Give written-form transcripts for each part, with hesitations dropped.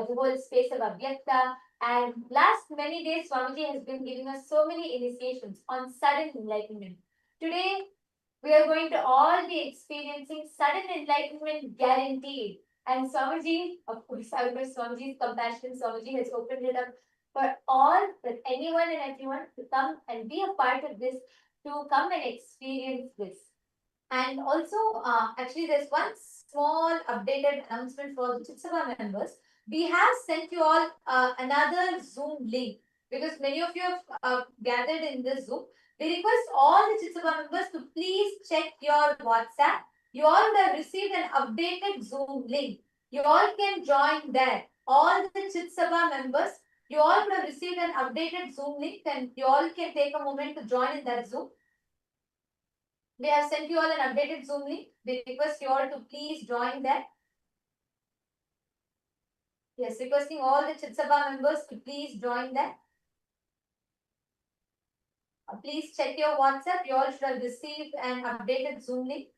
the whole space of Avyakta. And last many days, Swamiji has been giving us so many initiations on sudden enlightenment. Today, we are going to all be experiencing sudden enlightenment guaranteed. And Swamiji, of course, Swamiji's compassion, Swamiji has opened it up for all, for anyone and everyone to come and be a part of this, to come and experience this. And also, actually, there's one small updated announcement for the Chitsava members. We have sent you all another Zoom link because many of you have gathered in this Zoom. We request all the Chitsava members to please check your WhatsApp. You all would have received an updated Zoom link. You all can join there. All the Chitsava members, you all would have received an updated Zoom link and you all can take a moment to join in that Zoom. We have sent you all an updated Zoom link. We request you all to please join that. Yes, requesting all the Chitsabha members to please join that. Please check your WhatsApp. You all should have received an updated Zoom link.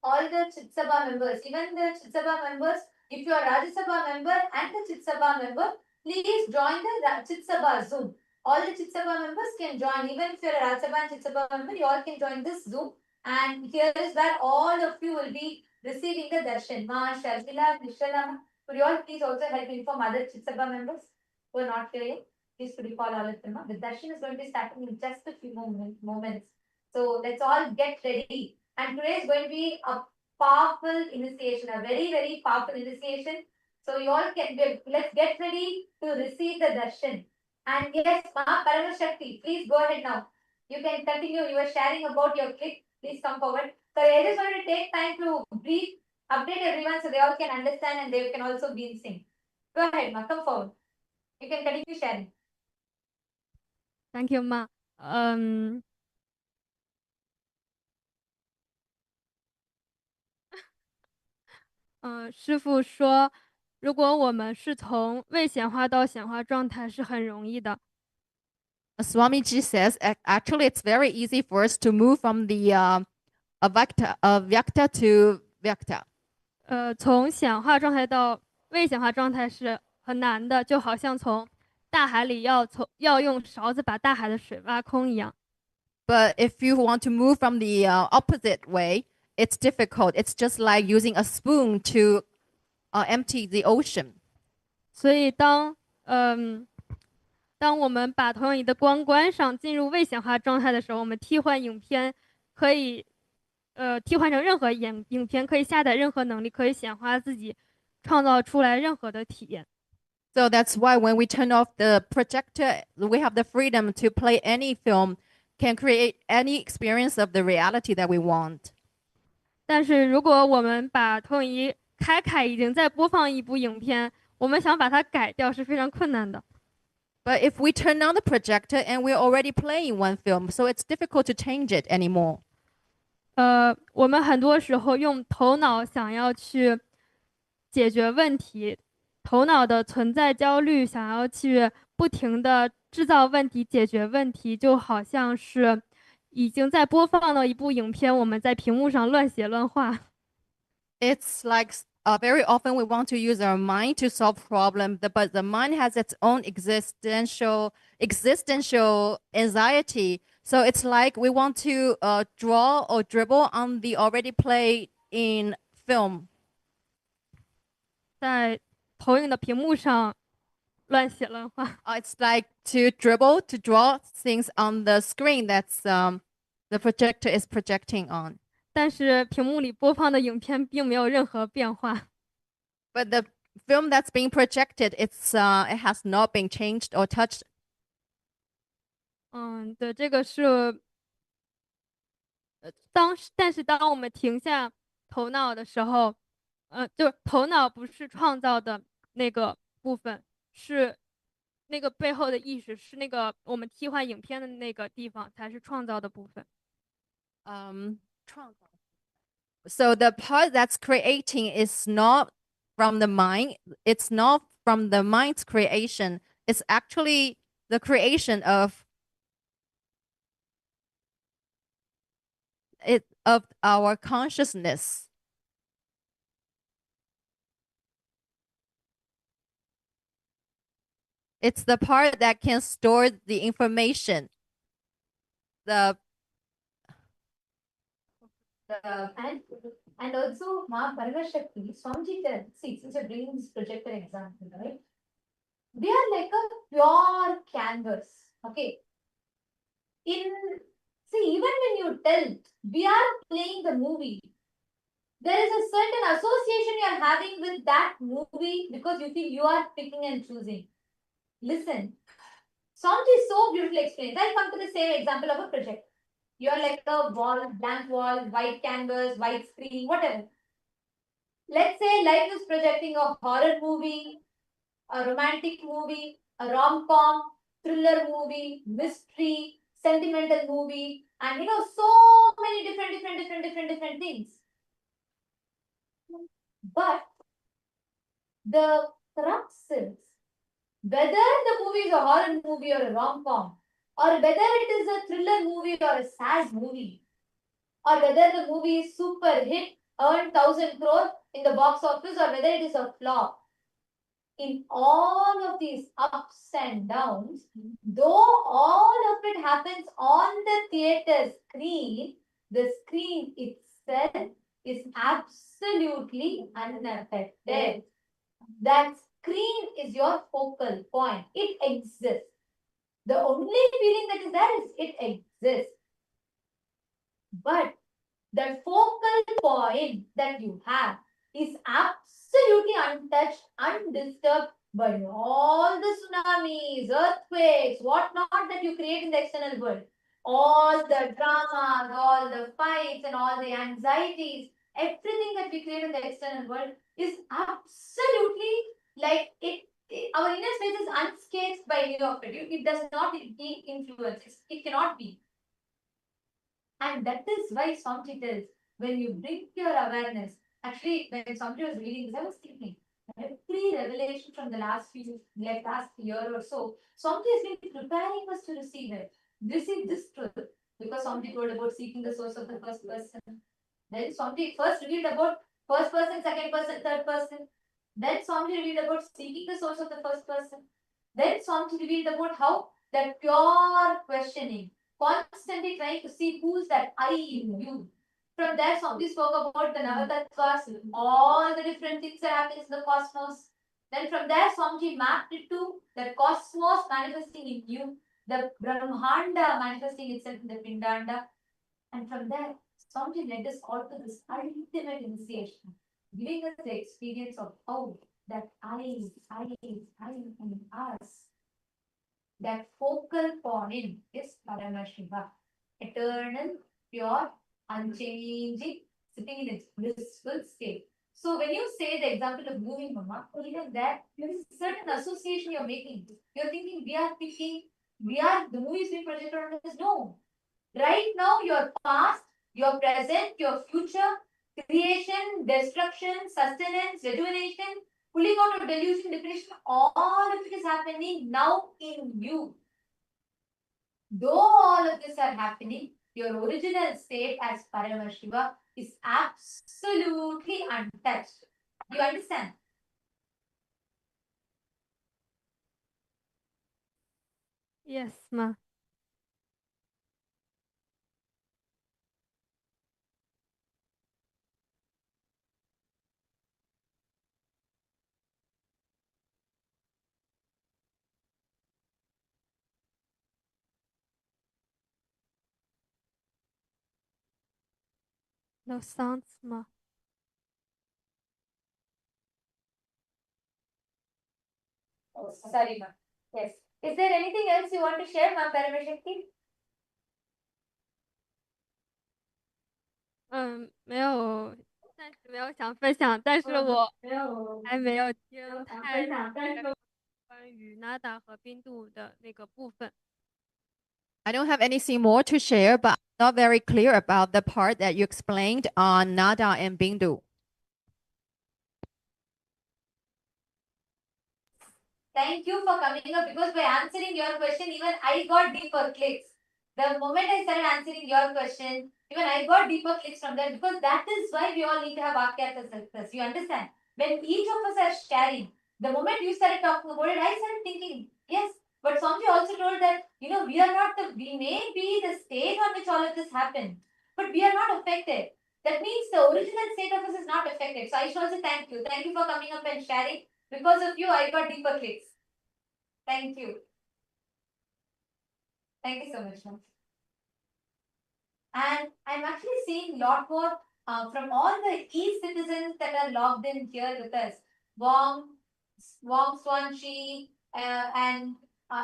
All the Chitsabha members, even the Chitsabha members, if you are Rajya Sabha member and the Chitsabha member, please join the Chitsabha Zoom. All the Chitsabha members can join. Even if you are a Rajya Sabha and Chitsabha member, you all can join this Zoom. And here is where all of you will be receiving the darshan. Ma, Sharmila, Nishala, could you all please also help inform other Chitsabha members who are not here yet? Please could you call all of them. The darshan is going to be starting in just a few moments. So let's all get ready. And today is going to be a powerful initiation, a very, very powerful initiation. So you all can let's get ready to receive the darshan. And yes, Ma Paramashakti, please go ahead now. You can continue. You were sharing about your clip. Please come forward. So I just want to take time to brief, update everyone so they all can understand and they can also be in sync. Go ahead, Ma. Come forward. You can continue sharing. Thank you, Ma. 师父说，如果我们是从未显化到显化状态是很容易的。Swamiji says actually it's very easy for us to move from the Vyakta to Vyakta. 从显化状态到未显化状态是很难的，就好像从大海里要用勺子把大海的水挖空一样。But if you want to move from the opposite way, it's difficult. It's just like using a spoon to empty the ocean. 所以当我们把投影仪的光关上，进入未显化状态的时候，我们替换影片可以替换成任何影片，可以下载任何能力，可以显化自己，创造出来任何的体验。So that's why when we turn off the projector, we have the freedom to play any film, can create any experience of the reality that we want. 但是如果我们把投影仪开，已经在播放一部影片，我们想把它改掉是非常困难的。But if we turn on the projector and we're already playing one film, so it's difficult to change it anymore. 我们很多时候用头脑想要去解决问题，头脑的存在焦虑，想要去不停的制造问题、解决问题，就好像是已经在播放了一部影片，我们在屏幕上乱写乱画。It's like very often we want to use our mind to solve problems, but the mind has its own existential anxiety. So it's like we want to draw or dribble on the already played in film. 在投影的屏幕上乱写乱画。It's like to dribble, to draw things on the screen that's the projector is projecting on. 但是屏幕里播放的影片并没有任何变化。But the film that's being projected, it has not been changed or touched. 对，这个是但是当我们停下头脑的时候，就是头脑不是创造的那个部分，是那个背后的意识，是那个我们替换影片的那个地方才是创造的部分。So the part that's creating is not from the mind. It's not from the mind's creation. It's actually the creation of our consciousness. It's the part that can store the information. And also Ma Paramashakti, Swamiji tells, see, since you're bringing this projector example, right? They are like a pure canvas. Okay. Even when you tell we are playing the movie, there is a certain association you are having with that movie because you feel you are picking and choosing. Listen, Swamiji so beautifully explains. I'll come to the same example of a project. You are like a wall, blank wall, white canvas, white screen, whatever. Let's say life is projecting a horror movie, a romantic movie, a rom-com, thriller movie, mystery, sentimental movie, and so many different things. But the crux is whether the movie is a horror movie or a rom-com, or whether it is a thriller movie or a sad movie, or whether the movie is super hit, earned 1,000 crore in the box office, or whether it is a flop. In all of these ups and downs, though all of it happens on the theater screen, the screen itself is absolutely unaffected. That screen is your focal point. It exists. The only feeling that is there is it exists. But the focal point that you have is absolutely untouched, undisturbed by all the tsunamis, earthquakes, whatnot that you create in the external world. All the dramas, all the fights, and all the anxieties, everything that we create in the external world is absolutely like it. Our inner space is unscathed by any of it. It does not influence. It cannot be. And that is why Swamiji tells, when you bring your awareness, actually, when Swamiji was reading this, I was thinking, every revelation from the last year or so, Swamiji has been preparing us to receive this truth. Because Swamiji told about seeking the source of the first person. Then Swamiji first revealed about first person, second person, third person. Then Swamiji revealed about seeking the source of the first person. Then Swamiji revealed about how that pure questioning, constantly trying to see who's that I in you. From there, Swamiji spoke about the Navatattvas, all the different things that happen in the cosmos. Then from there, Swamiji mapped it to the cosmos manifesting in you, the Brahmanda manifesting itself in the Pindanda. And from there, Swamiji led us all to this ultimate initiation, giving us the experience of how that I in us, that focal point is Paramashiva, eternal, pure, unchanging, sitting in its blissful state. So when you say the example of moving, Mama, even that there is a certain association you're making. You're thinking the movie is being projected on us. No. Right now, your past, your present, your future, creation, destruction, sustenance, rejuvenation, pulling out of delusion, depression, all of it is happening now in you. Though all of this are happening, your original state as Paramashiva is absolutely untouched. You understand? Yes, ma. No sounds, ma. Oh, sorry, ma'am. Yes. Is there anything else you want to share, ma'am Paramashakti? 没有，暂时没有想分享，但是我还没有听太关于 Nada 和冰度的那个部分。I don't have anything more to share, but I'm not very clear about the part that you explained on Nada and Bindu. 。 嗯，没有听太多。 。Okay. Thank you for coming up, because by answering your question, even I got deeper clicks. The moment I started answering your question, even I got deeper clicks from that, because that is why we all need to have Vakyartha success. You understand? When each of us are sharing, the moment you started talking about it, I started thinking, yes. But Swamiji also told that, we are not we may be the state on which all of this happened, but we are not affected. That means the original state of us is not affected. So I should also thank you. Thank you for coming up and sharing. Because of you, I got deeper clicks. Thank you. Thank you so much, ma'am. And I'm actually seeing a lot more from all the e-citizens that are logged in here with us. Wong Swanchi, and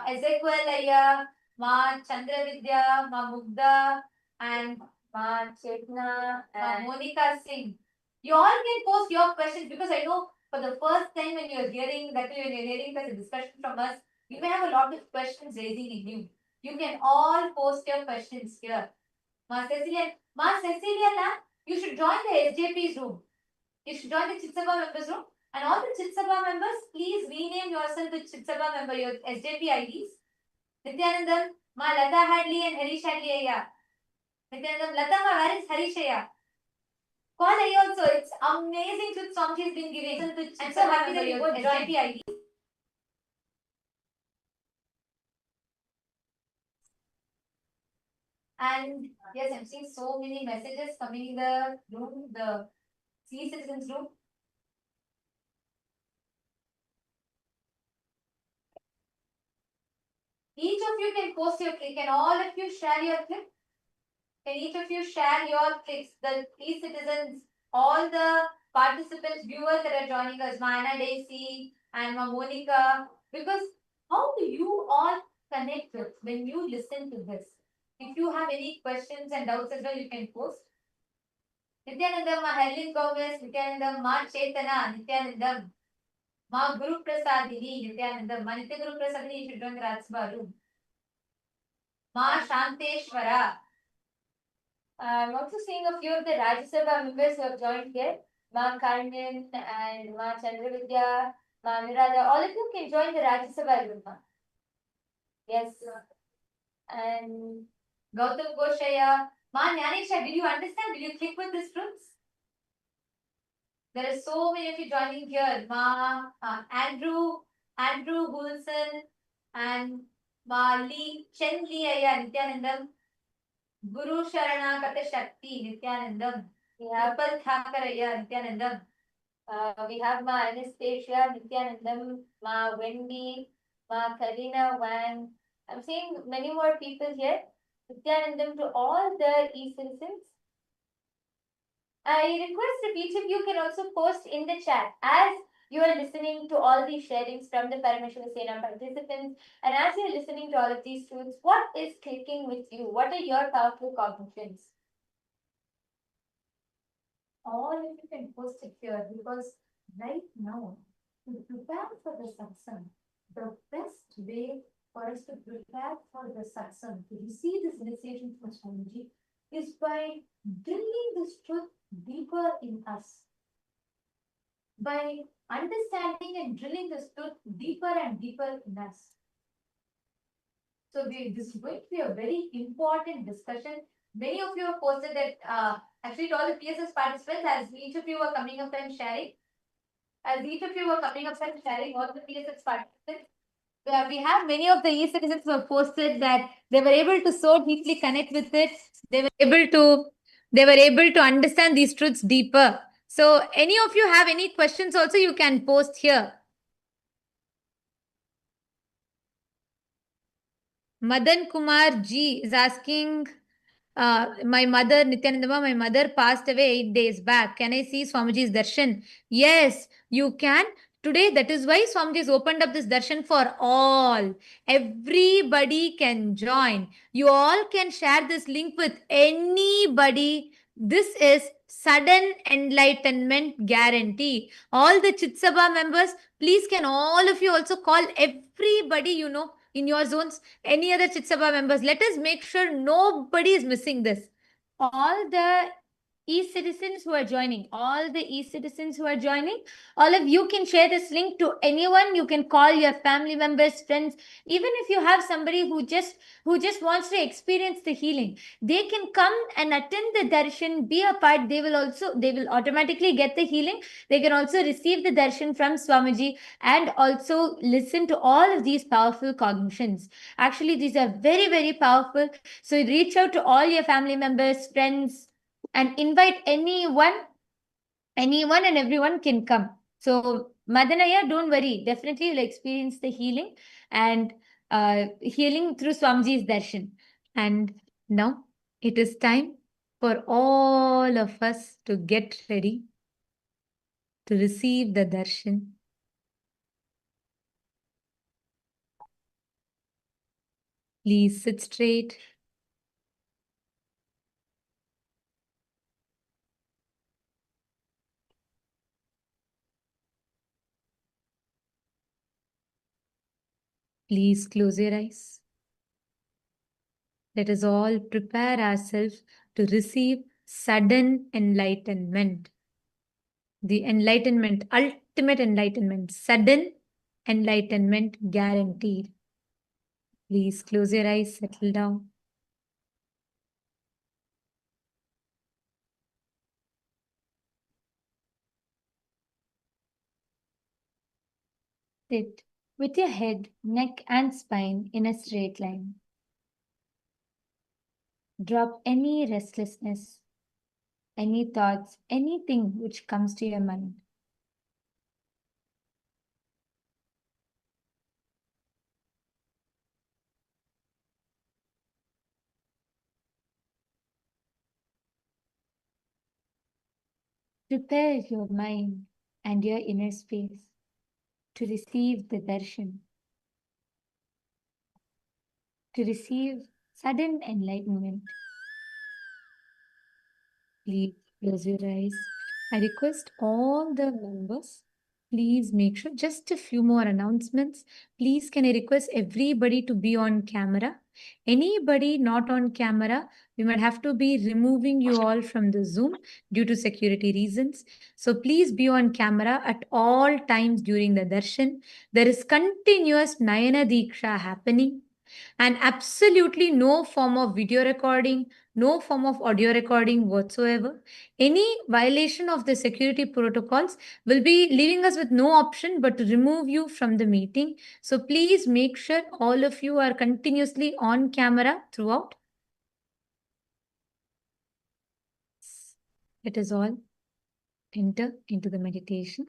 Ezekiel Aya, Ma Chandravidya, Ma Mugda, and Ma Chetna, and Monica Singh. You all can post your questions, because I know for the first time when you're hearing such a discussion from us, you may have a lot of questions raising in you. You can all post your questions here. Ma Cecilia, you should join the SJP's room. You should join the Chitsabha members room. And all the Chitsabha members, please rename yourself to Chitsabha member, your SJP IDs. Nityanandam, Ma Lata Hadley and Harish Hadley Aya. Nityanandam, Lata Ma, where is Harish Aya? Call Aya also. It's amazing to Swamiji has been giving. I'm so happy that you both SJP IDs. And yes, I'm seeing so many messages coming in the room, the C-citizens room. Each of you can post your click, and all of you share your click. Can each of you share your clicks? The e-citizens, all the participants, viewers that are joining us, Mana Daisy and Monica, because how do you all connect with when you listen to this? If you have any questions and doubts as well, you can post. Nityanandam, Ma Helen Gomez, Nityanandam, Ma Chetana, Nityanandam, Ma Guru Prasadini, Nityanandam, Ma Nitya Guru Prasadini, you should join the Rajsabha room. Ma Shanteshwara. I'm also seeing a few of the Rajya Sabha members who have joined here. Ma Karnan and Ma Chandravidya, Ma Mirada. All of you can join the Rajya Sabha room. Yes. And Gautam Goshaya. Ma Nyanisha, did you understand? Did you click with these rooms? There are so many of you joining here. Ma Andrew Wilson and Ma Lee Chen Lee Aya Nityanandam. Guru Sharana Kata Shakti Nityanandam. We have Pal Thakaraya Nityanandam. We have Ma Anastasia Nityanandam, Ma Wendy, Ma Karina Wang. I'm seeing many more people here. Nityanandam to all the e-citizens. I request if each of you can also post in the chat as you are listening to all these sharings from the Paramashivam Sena participants, and as you are listening to all of these truths, what is clicking with you? What are your powerful cognitions? All of you can post it here, because right now, to prepare for the satsang, the best way for us to prepare for the satsang, to receive this initiation from Swamiji, is by drilling this truth deeper in us. By understanding and drilling this truth deeper and deeper in us. So this is going to be a very important discussion. Many of you have posted that, actually to all the PSS participants, as each of you were coming up and sharing, all the PSS participants, we have many of the e-citizens who have posted that they were able to so deeply connect with it. They were able to understand these truths deeper. So any of you have any questions also, you can post here. Madan Kumar G is asking, my mother, Nityanandama, my mother passed away 8 days back. Can I see Swamiji's darshan? Yes, you can. Today, that is why Swamiji has opened up this darshan for all. Everybody can join. You all can share this link with anybody. This is sudden enlightenment guarantee. All the Chitsabha members, please can all of you also call everybody you know in your zones, any other Chitsabha members. Let us make sure nobody is missing this. All the e-citizens who are joining, all the e-citizens who are joining, all of you can share this link to anyone. You can call your family members, friends, even if you have somebody who just wants to experience the healing, they can come and attend the darshan, be a part. They will automatically get the healing. They can also receive the darshan from Swamiji and also listen to all of these powerful cognitions. Actually, these are very, very powerful. So reach out to all your family members, friends, and invite anyone and everyone can come. So Madanaya, don't worry, definitely you'll experience the healing and healing through Swamiji's darshan. And now it is time for all of us to get ready to receive the darshan. Please sit straight. Please close your eyes. Let us all prepare ourselves to receive sudden enlightenment. The enlightenment, ultimate enlightenment, sudden enlightenment guaranteed. Please close your eyes, settle down. Sit with your head, neck, and spine in a straight line. Drop any restlessness, any thoughts, anything which comes to your mind. Prepare your mind and your inner space to receive the darshan, to receive sudden enlightenment. Please close your eyes. I request all the members, please make sure, just a few more announcements. Please, can I request everybody to be on camera? Anybody not on camera, we might have to be removing you all from the Zoom due to security reasons. So please be on camera at all times during the darshan. There is continuous Nayana Diksha happening and absolutely no form of video recording, no form of audio recording whatsoever. Any violation of the security protocols will be leaving us with no option but to remove you from the meeting. So please make sure all of you are continuously on camera throughout. Let us all enter into the meditation.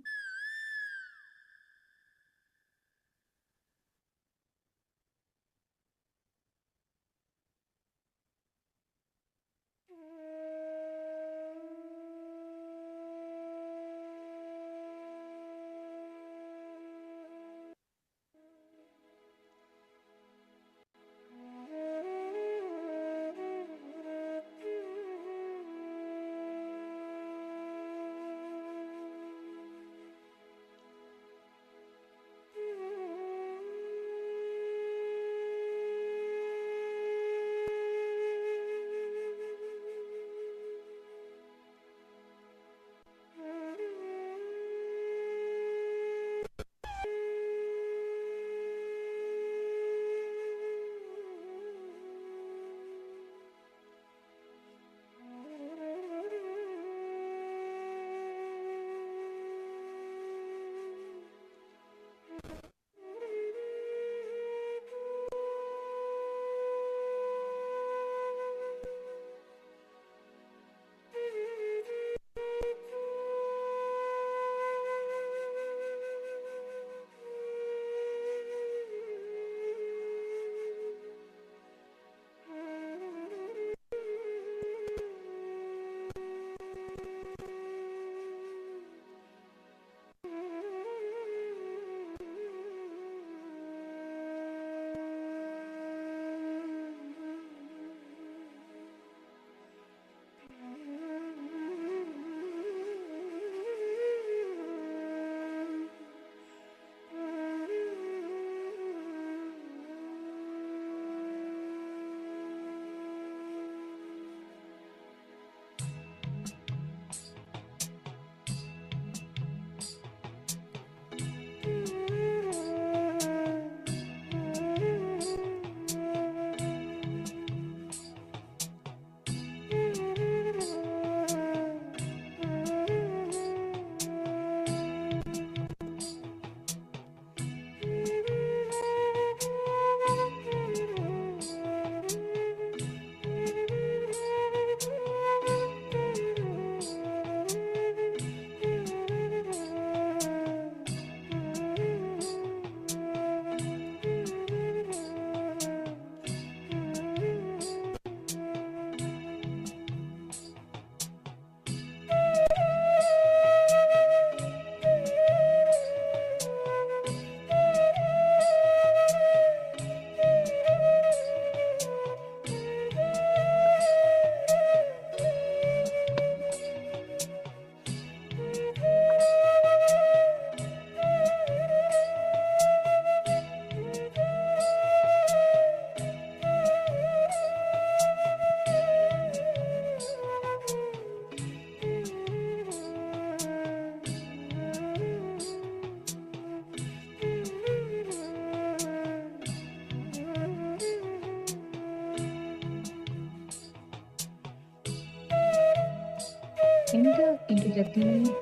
Enter into the deep,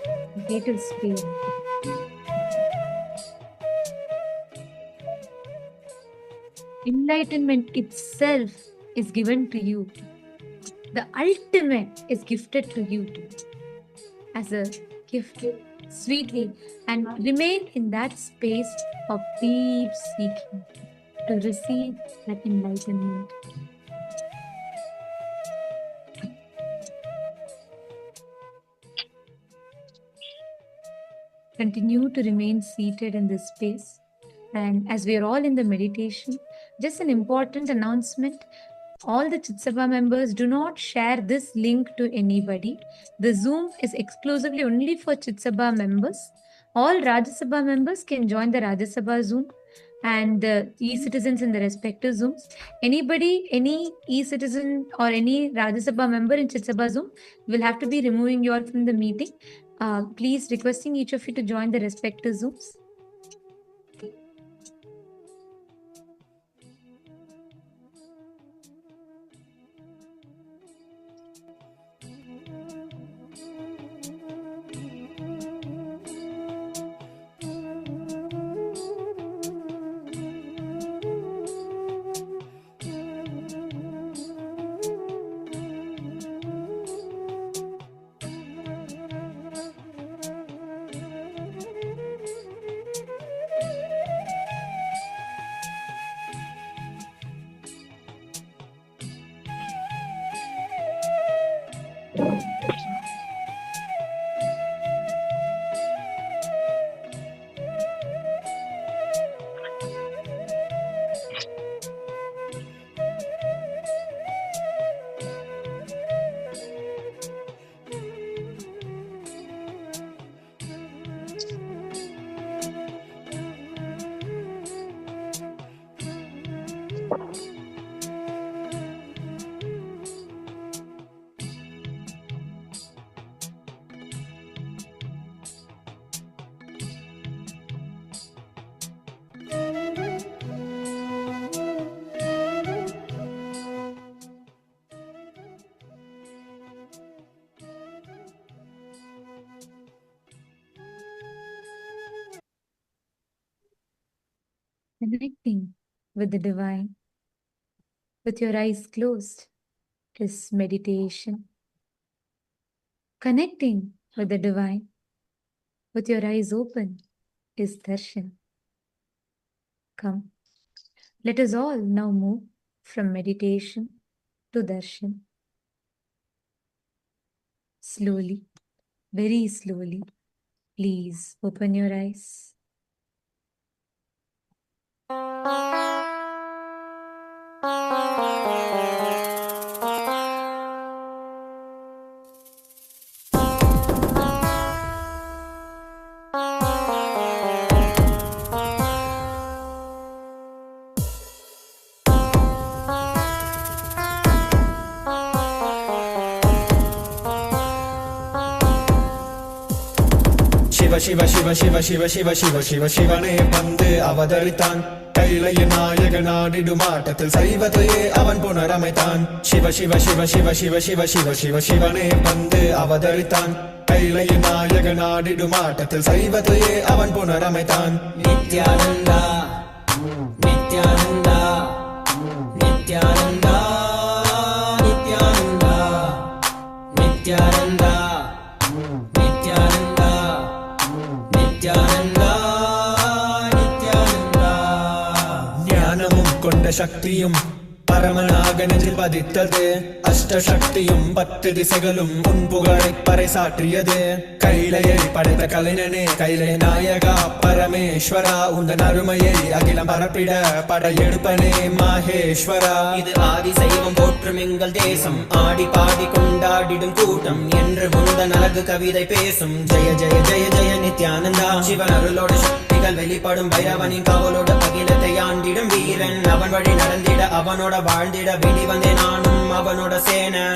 vital space. Enlightenment itself is given to you. The ultimate is gifted to you as a gift, sweetly, and remain in that space of deep seeking to receive that enlightenment. Continue to remain seated in this space. And as we are all in the meditation, just an important announcement. All the Chitsabha members, do not share this link to anybody. The Zoom is exclusively only for Chitsabha members. All Rajya Sabha members can join the Rajya Sabha Zoom and the e-citizens in the respective Zooms. Anybody, any e-citizen or any Rajya Sabha member in Chitsabha Zoom will have to be removing you all from the meeting. Please requesting each of you to join the respective Zooms. Connecting with the divine, with your eyes closed, is meditation. Connecting with the divine, with your eyes open, is darshan. Come, let us all now move from meditation to darshan. Slowly, very slowly, please open your eyes. Shiva Shiva Shiva Shiva Shiva Shiva Shiva Shivane Pande Avadaritan Kailaya Nayaganadidu Matatil Saivataye Avan Punaramaitan Shiva Shiva Shiva Shiva Shiva Shiva Shiva Shiva Shivane Pande Avadaritan Kailaya Nayaganadidu Matatil Saivataye Avan Punaramaitan Nityananda Nityananda Nityananda Nityananda Nityananda ശക്തിയും பரமனாகனதில் பதித்தது அஷ்டசக்தியும் 10 திசைகளும் உன்புகழை பறைசாற்றியது கைலையை படைத்த கலைஞனே கைலை நாயகா பரமேஸ்வரா உந்தன் அருமையை அகிலம் பரப்பிட படையெடுப்பனே மாஹேஸ்வரா இது ஆதி சைவம் போற்றும் எங்கள் தேசம் ஆடி பாடி கொண்டாடிடும் கூட்டம் என்று உந்தன் அழகு கவிதை பேசும் ஜெய ஜெய ஜெய ஜெய நித்யானந்தா சிவன் அருளோட சக்திகள் வெளிப்படும் பைரவனின் காவலோடு அகிலத்தை ஆண்டிடும் வீரன் அவன் வழி நடந்திட அவனோட வாழ்ந்திட வேண்டி வந்தேன் நானும் அவனோட சேனை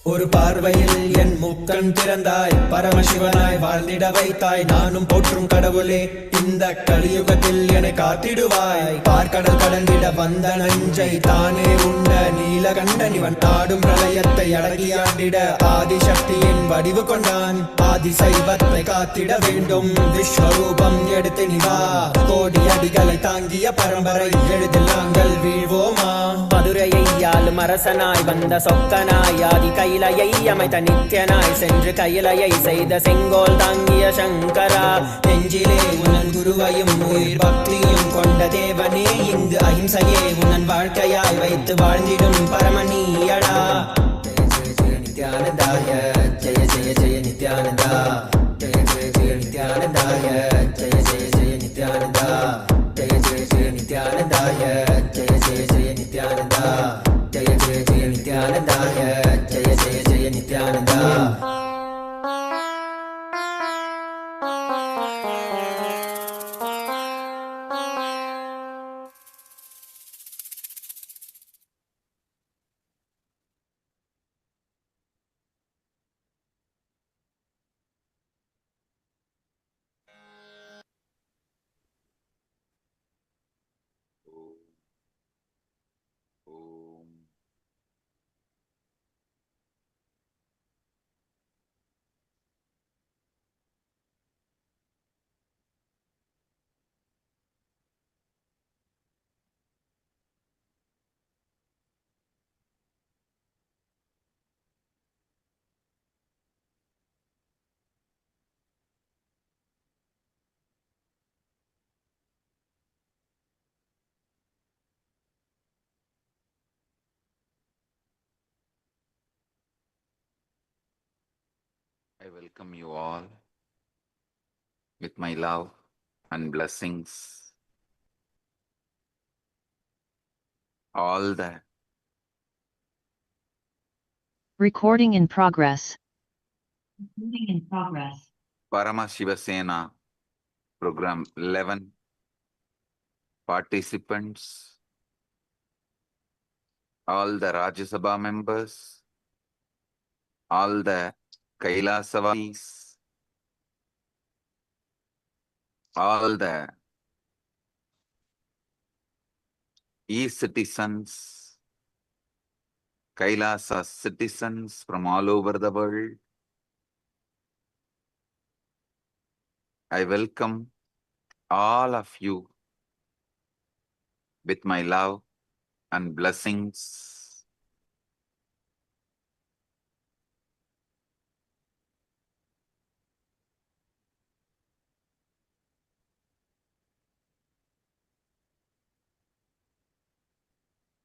ஒரு பார்வையில் என் முக்கண் திறந்தாய், பரமசிவனாய் வாழ்ந்திட வைத்தாய். நானும் போற்றும் கடவுளே, இந்த கலியுகத்தில் என்னை காத்திடுவாய். பார்க்கடல் கடந்திட வந்த நஞ்சை தானே உண்ட நீலகண்டன் இவன் தாடும் பிரளயத்தை அடக்கியாண்டிட ஆதிசக்தியின் வடிவு கொண்டான். ஆதி சைவத்தை காத்திட வேண்டும், விஸ்வரூபம் எடுத்து நிவா. கோடி அடிகளை தாங்கிய பரம்பரை எழுதில் நாங்கள் வீழ்வோமா? மதுரையை ஆளும் அரசனாய் வந்த சொக்கனாய், ஆதி கைலையை அமைத்த நித்யனாய், சென்று கைலையை செய்த செங்கோல் தாங்கிய சங்கரா. நெஞ்சிலே உனன் குருவையும் உயிர் பக்தியும் கொண்ட தேவனே, இங்கு அஹிம்சையே உனன் வாழ்க்கையாய் வைத்து வாழ்ந்திடும் பரமணியடா. Jaya Jaya நித்யானந்தாய, Jaya Jaya Jaya Nithyananda. Jaya Jaya Jaya நித்யானந்தாய, Jaya Jaya Jaya Nithyananda. Jaya Jaya Jaya நித்யானந்தாய, Jaya Jaya Jaya Nithyananda. Jaya Jaya Jaya நித்யானந்தாய, Jaya Jaya Jaya Nithyananda. I welcome you all with my love and blessings. All the Recording in progress. Paramashivasena Program 11 participants, all the Rajya Sabha members, all the Kailasavadis, all the e-citizens, Kailasa citizens from all over the world. I welcome all of you with my love and blessings.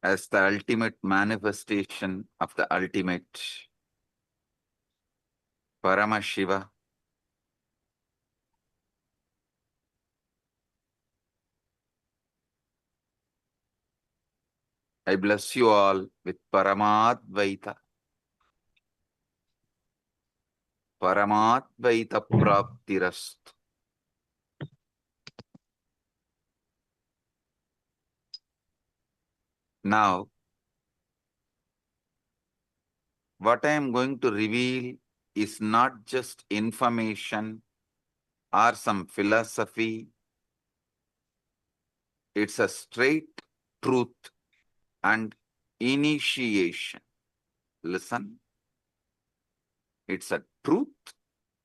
As the ultimate manifestation of the ultimate, Paramashiva, I bless you all with Paramadvaita. Paramadvaita Praptirastu. Now, what I am going to reveal is not just information or some philosophy. It's a straight truth and initiation. Listen. It's a truth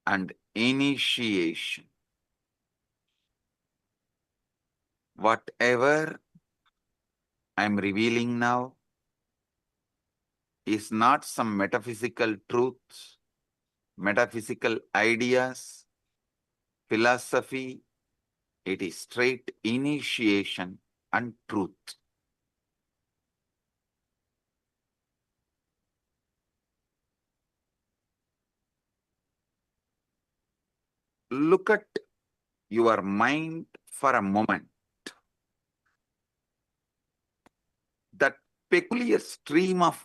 and initiation. Whatever I'm revealing now is not some metaphysical truths, metaphysical ideas, philosophy. It is straight initiation and truth. Look at your mind for a moment. That peculiar stream of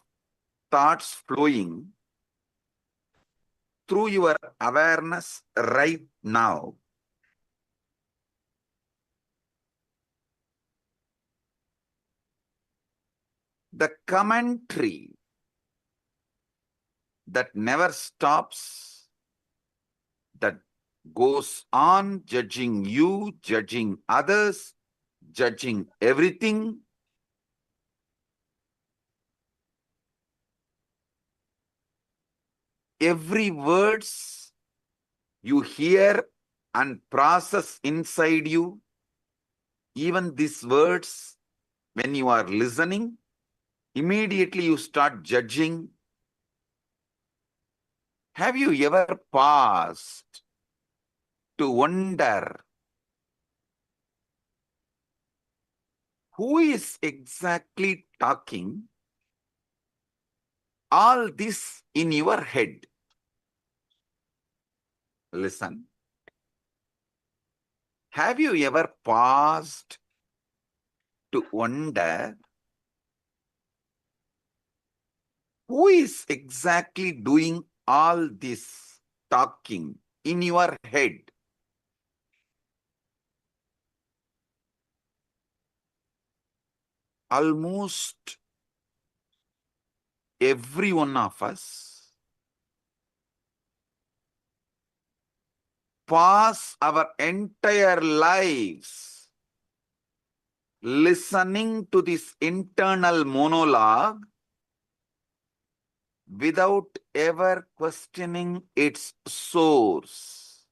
thoughts flowing through your awareness right now. The commentary that never stops, that goes on judging you, judging others, judging everything. Every words you hear and process inside you, even these words, when you are listening, immediately you start judging. Have you ever paused to wonder who is exactly talking all this in your head? Listen. Have you ever paused to wonder who is exactly doing all this talking in your head? Almost every one of us pass our entire lives listening to this internal monologue without ever questioning its source.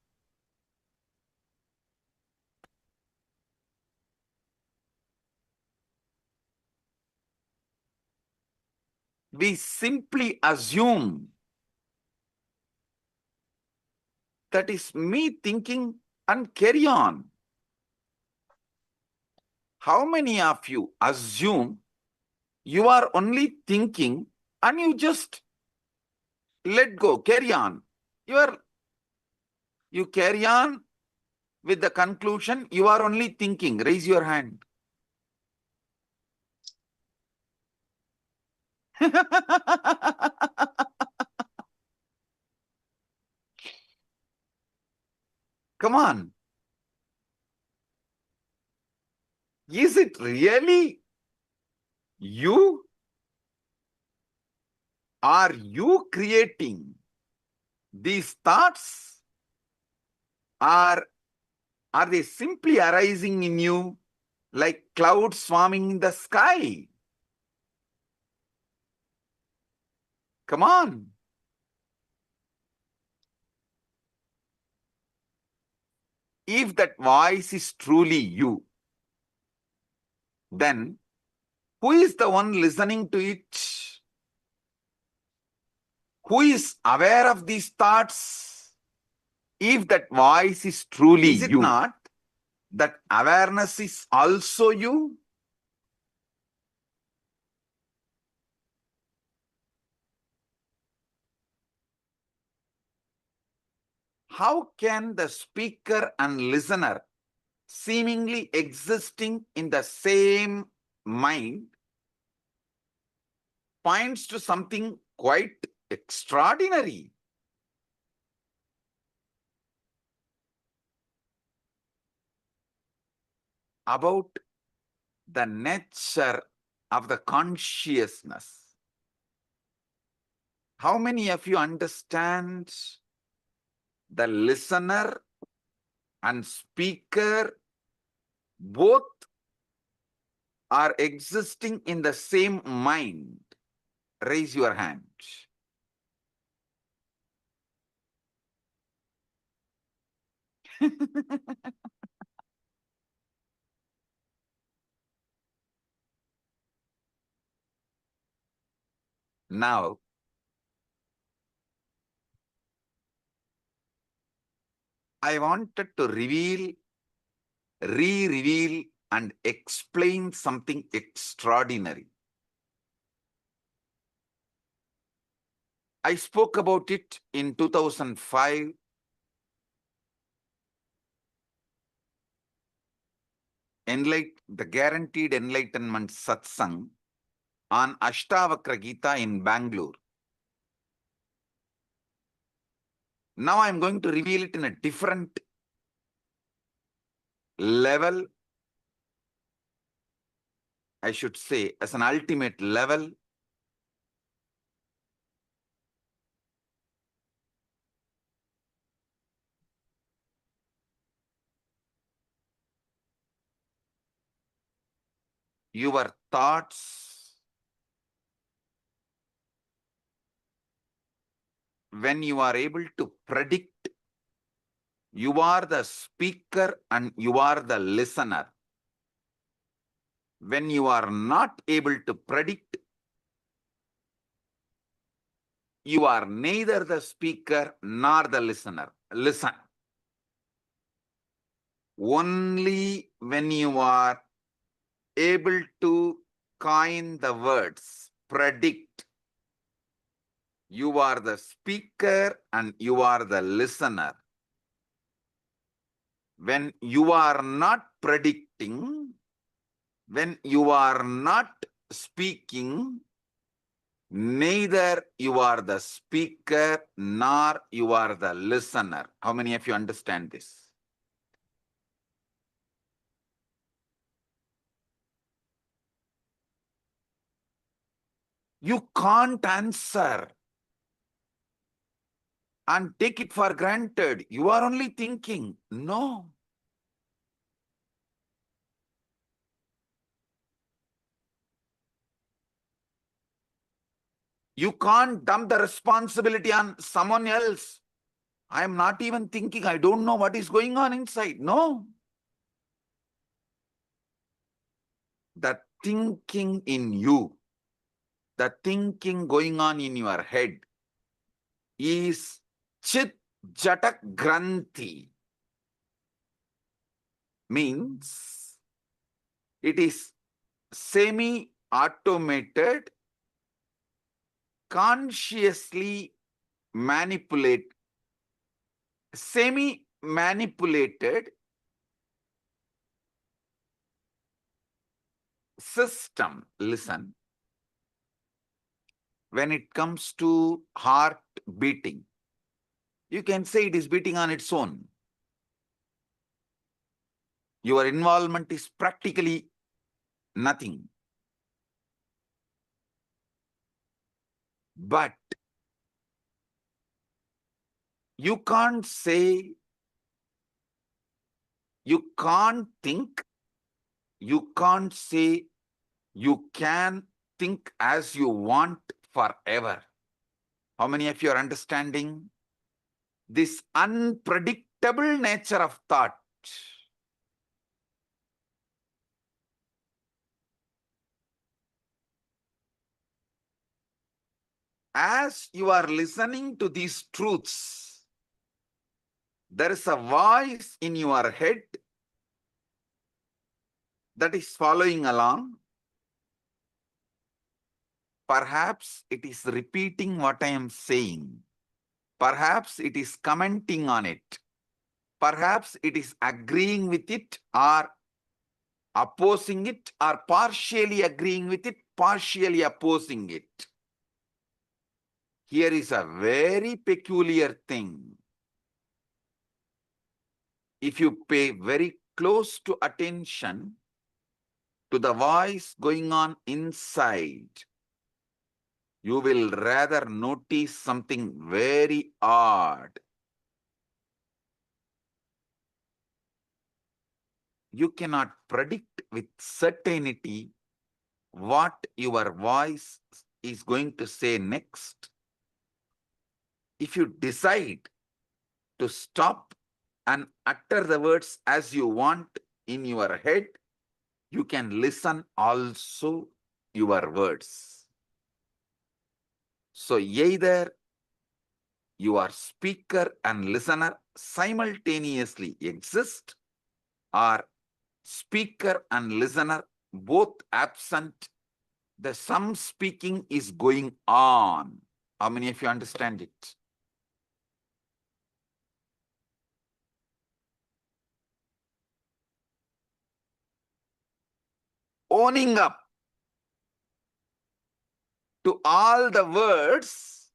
We simply assume that is me thinking and carry on. How many of you assume you are only thinking and you just let go, carry on? You carry on with the conclusion you are only thinking. Raise your hand. Come on. Is it really you? Are you creating these thoughts? Or are they simply arising in you like clouds swarming in the sky? Come on. If that voice is truly you, then who is the one listening to it? Who is aware of these thoughts? If that voice is truly you, is it not that awareness is also you? How can the speaker and listener seemingly existing in the same mind points to something quite extraordinary? About the nature of the consciousness. How many of you understand the listener and speaker both are existing in the same mind? Raise your hand. Now, I wanted to reveal, re-reveal and explain something extraordinary. I spoke about it in 2005. The Guaranteed Enlightenment Satsang on Ashtavakra Gita in Bangalore. Now I'm going to reveal it in a different level, I should say, as an ultimate level. your thoughts, when you are able to predict, you are the speaker and you are the listener. When you are not able to predict, you are neither the speaker nor the listener. Listen. Only when you are able to coin the words, predict, you are the speaker and you are the listener. When you are not predicting, when you are not speaking, neither you are the speaker nor you are the listener. How many of you understand this? You can't answer and take it for granted. You are only thinking. No. You can't dump the responsibility on someone else. I am not even thinking. I don't know what is going on inside. No. The thinking in you, the thinking going on in your head is Chit Jatak Granthi. Means it is semi-automated, consciously semi-manipulated system. Listen. When it comes to heart beating, you can say it is beating on its own. Your involvement is practically nothing. But you can't say, you can't think, you can't say you can think as you want forever. How many of you are understanding this unpredictable nature of thought? As you are listening to these truths, there is a voice in your head that is following along. Perhaps it is repeating what I am saying. Perhaps it is commenting on it. Perhaps it is agreeing with it or opposing it, or partially agreeing with it, partially opposing it. Here is a very peculiar thing. If you pay very close to attention to the voice going on inside, you will rather notice something very odd. You cannot predict with certainty what your voice is going to say next. If you decide to stop and utter the words as you want in your head, you can listen also your words. So either your speaker and listener simultaneously exist, or speaker and listener both absent, some speaking is going on. How many of you understand it? Owning up to all the words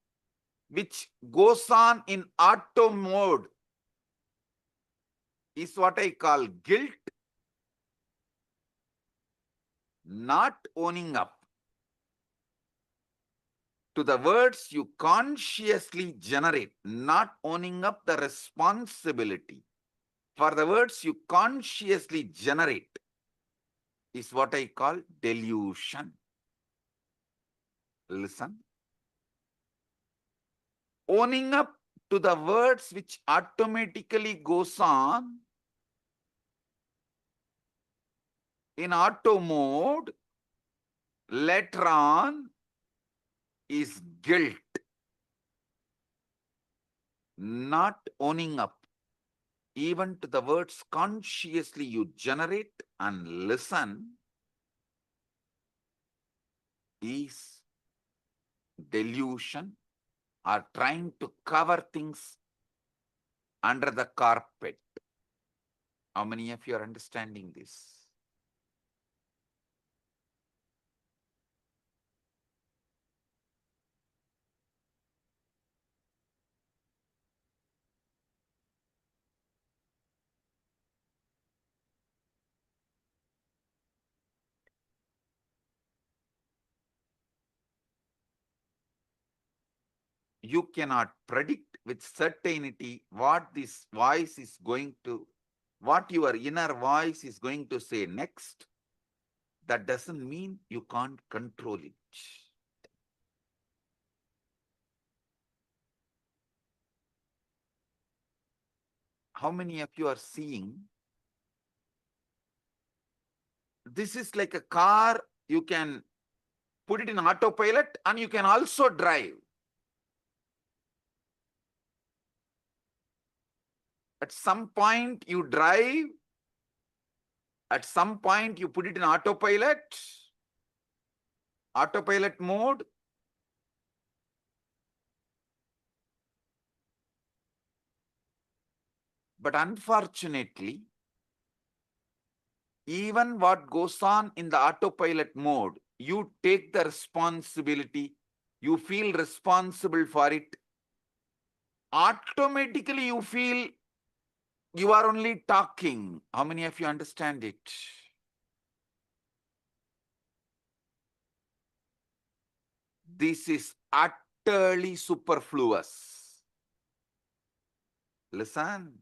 which goes on in auto mode is what I call guilt. Not owning up to the words you consciously generate, not owning up the responsibility for the words you consciously generate, is what I call delusion. Listen. Owning up to the words which automatically goes on in auto mode later on is guilt. Not owning up even to the words consciously you generate and listen is delusion, or trying to cover things under the carpet. How many of you are understanding this? You cannot predict with certainty what this voice is going to, what your inner voice is going to say next. That doesn't mean you can't control it. How many of you are seeing? This is like a car, you can put it in autopilot and you can also drive. At some point you drive, at some point you put it in autopilot mode. But unfortunately, even what goes on in the autopilot mode, you take the responsibility, you feel responsible for it. Automatically you feel you are only talking. How many of you understand it? This is utterly superfluous. Listen.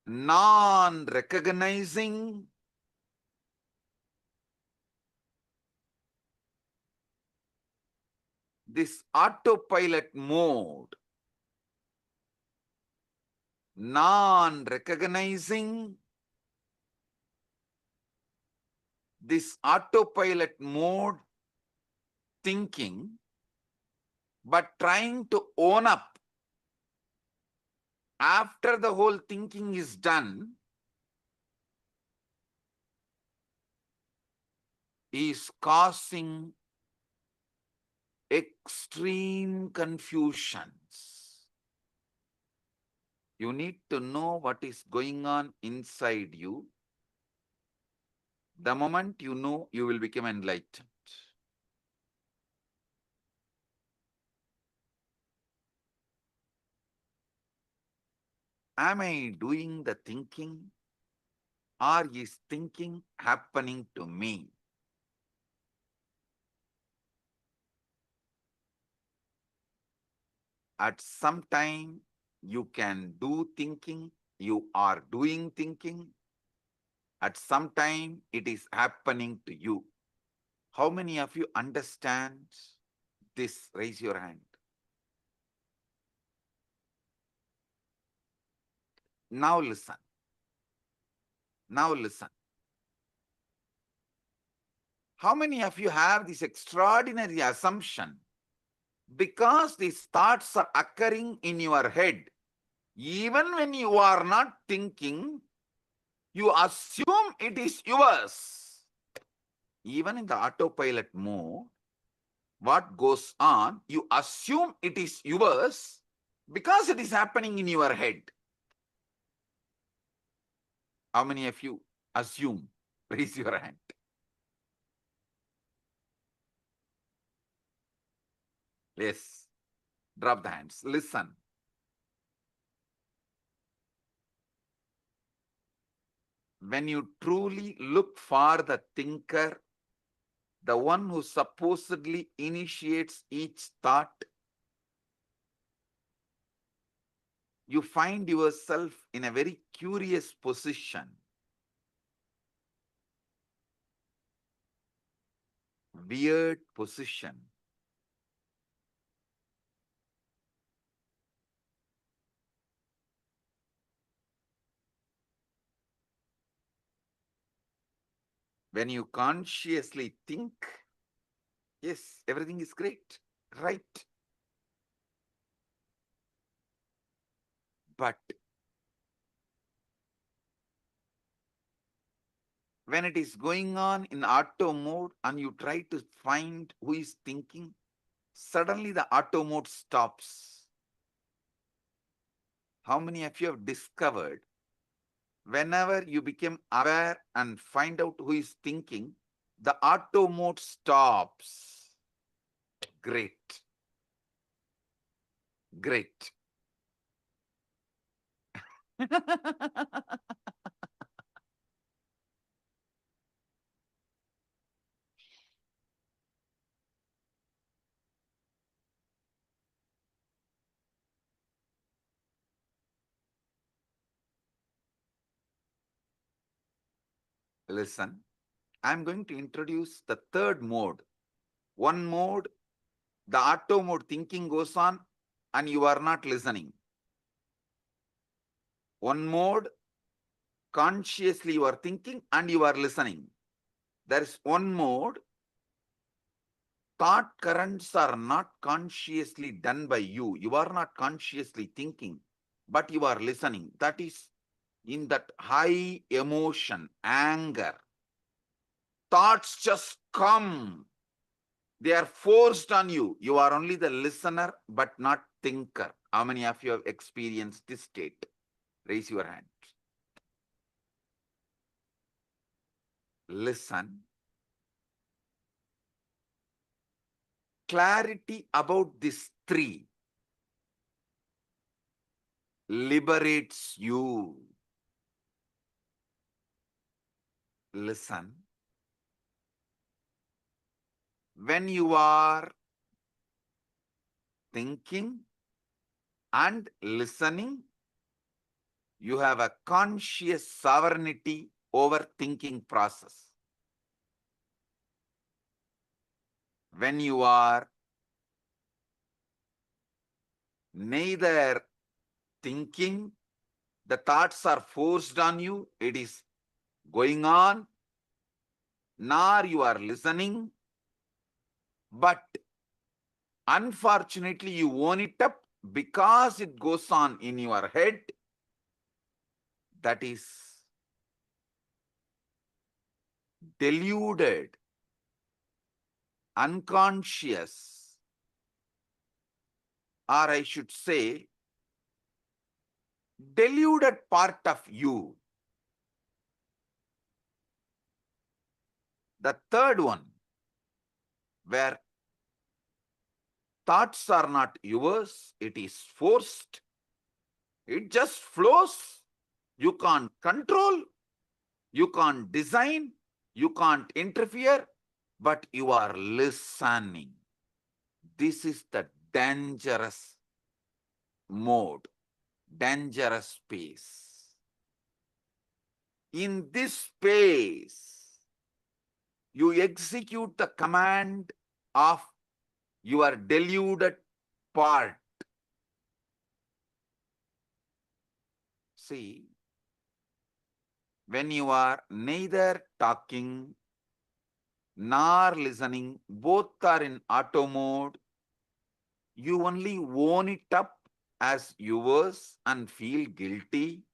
Non-recognizing this autopilot mode, non-recognizing this autopilot mode thinking, but trying to own up after the whole thinking is done, is causing extreme confusions. You need to know what is going on inside you. The moment you know, you will become enlightened. Am I doing the thinking, or is thinking happening to me? At some time, you can do thinking, you are doing thinking. At some time, it is happening to you. How many of you understand this? Raise your hand. Now listen. Now listen. How many of you have this extraordinary assumption? Because these thoughts are occurring in your head, even when you are not thinking, you assume it is yours. Even in the autopilot mode, what goes on, you assume it is yours because it is happening in your head. How many of you assume? Raise your hand. Yes. Drop the hands. Listen. When you truly look for the thinker, the one who supposedly initiates each thought, you find yourself in a very curious position. Weird position. When you consciously think, yes, everything is great, right? But when it is going on in auto mode and you try to find who is thinking, suddenly the auto mode stops. How many of you have discovered whenever you become aware and find out who is thinking, the auto mode stops? Great. Great. Listen, I'm going to introduce the third mode. One mode, the auto mode thinking goes on and you are not listening. One mode, consciously you are thinking and you are listening. There is one mode, thought currents are not consciously done by you. You are not consciously thinking, but you are listening. That is in that high emotion, anger. Thoughts just come. They are forced on you. You are only the listener, but not thinker. How many of you have experienced this state? Raise your hand. Listen. Clarity about these three liberates you. Listen. When you are thinking and listening, you have a conscious sovereignty over thinking process. When you are neither thinking, the thoughts are forced on you, it is going on, nor you are listening, but unfortunately you own it up because it goes on in your head. That is deluded, unconscious, or I should say, deluded part of you. The third one, where thoughts are not yours, it is forced. It just flows. You can't control, you can't design, you can't interfere, but you are listening. This is the dangerous mode, dangerous space. In this space, you execute the command of your deluded part. See, when you are neither talking nor listening, both are in auto mode, you only own it up as yours and feel guilty.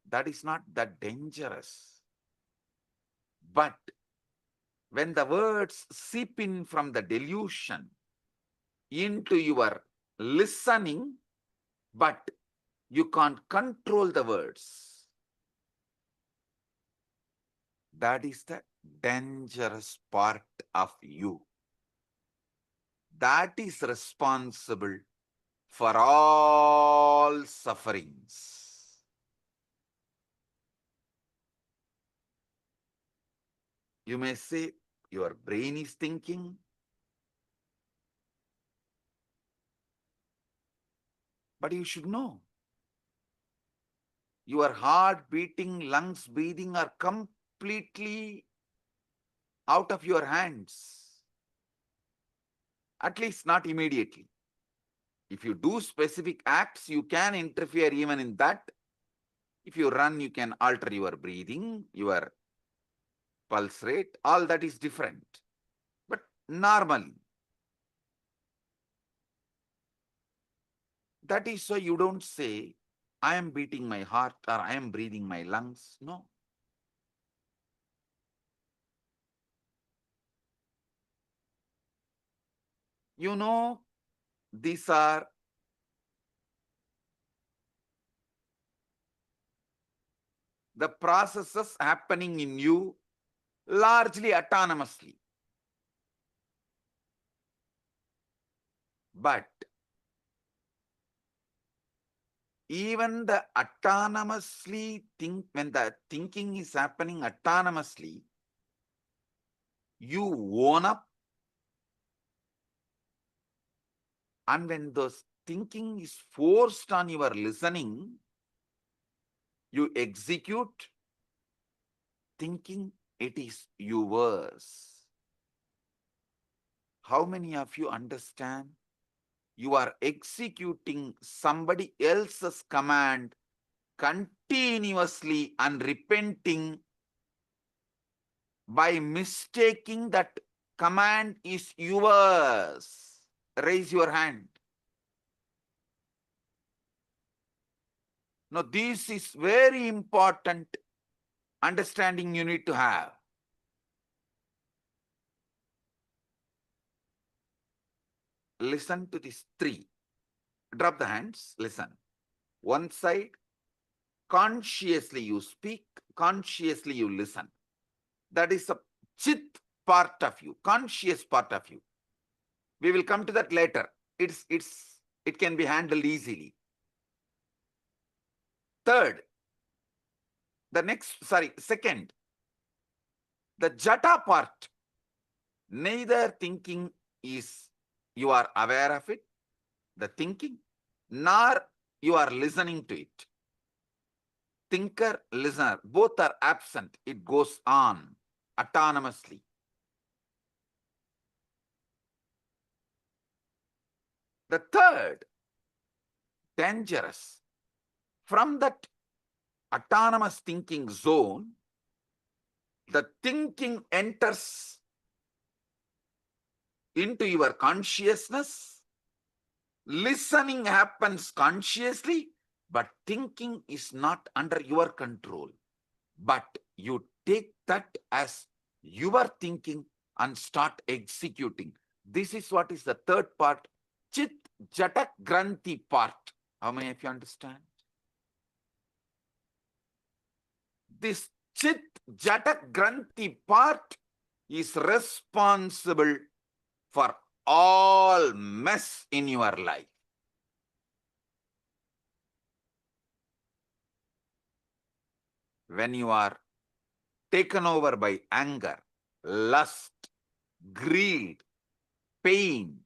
That is not that dangerous. But when the words seep in from the delusion into your listening, but you can't control the words, that is the dangerous part of you. That is responsible for all sufferings. You may say, your brain is thinking, But you should know. Your heart beating, lungs breathing are completely out of your hands. At least not immediately. If you do specific acts, you can interfere even in that. If you run, you can alter your breathing, your pulse rate, all that is different. But normally, that is why you don't say, I am beating my heart or I am breathing my lungs. No. You know, these are the processes happening in you largely autonomously. But even the autonomously when the thinking is happening autonomously, you own up, and when those thinking is forced on your listening, you execute thinking it is yours. How many of you understand? You are executing somebody else's command continuously and repenting by mistaking that command is yours. Raise your hand. Now, this is very important understanding you need to have. Listen to these three. Drop the hands. Listen. One side, consciously you speak, consciously you listen. That is a chit part of you, conscious part of you. We will come to that later. It can be handled easily. Second, the jata part. Neither thinking is you are aware of it, the thinking, nor you are listening to it. Thinker, listener, both are absent. It goes on autonomously. The third, dangerous. From that autonomous thinking zone, the thinking enters into your consciousness. Listening happens consciously, but thinking is not under your control. But you take that as your thinking and start executing. This is what is the third part, Chit Jatak Granthi part. How many of you understand? This Chit Jatak Granthi part is responsible for all mess in your life. When you are taken over by anger, lust, greed, pain,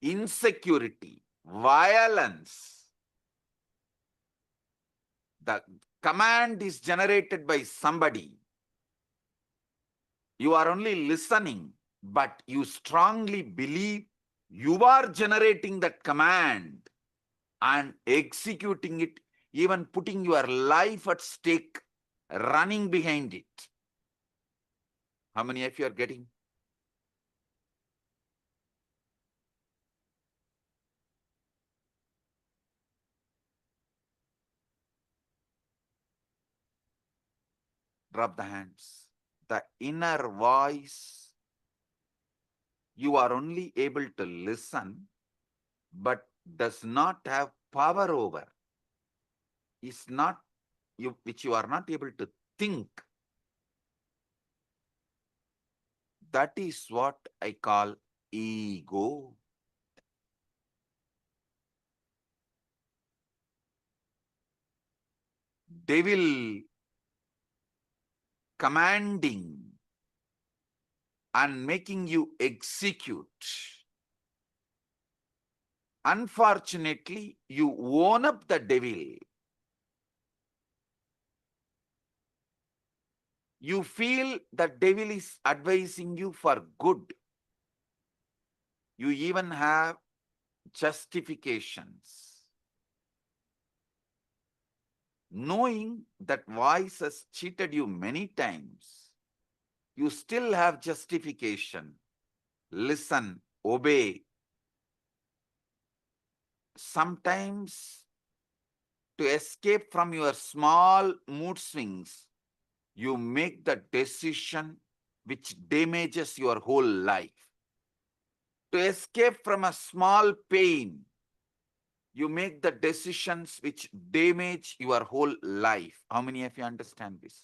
insecurity, violence, the command is generated by somebody. You are only listening, but you strongly believe you are generating that command and executing it, even putting your life at stake, running behind it. How many of you are getting? Drop the hands. The inner voice, you are only able to listen, but does not have power over. Is not you, which you are not able to think. That is what I call ego. Devil commanding and making you execute. unfortunately, you own up the devil. You feel the devil is advising you for good. You even have justifications. Knowing that voice has cheated you many times, you still have justification. Listen, obey. Sometimes, to escape from your small mood swings, you make the decision which damages your whole life. To escape from a small pain, you make the decisions which damage your whole life. How many of you understand this?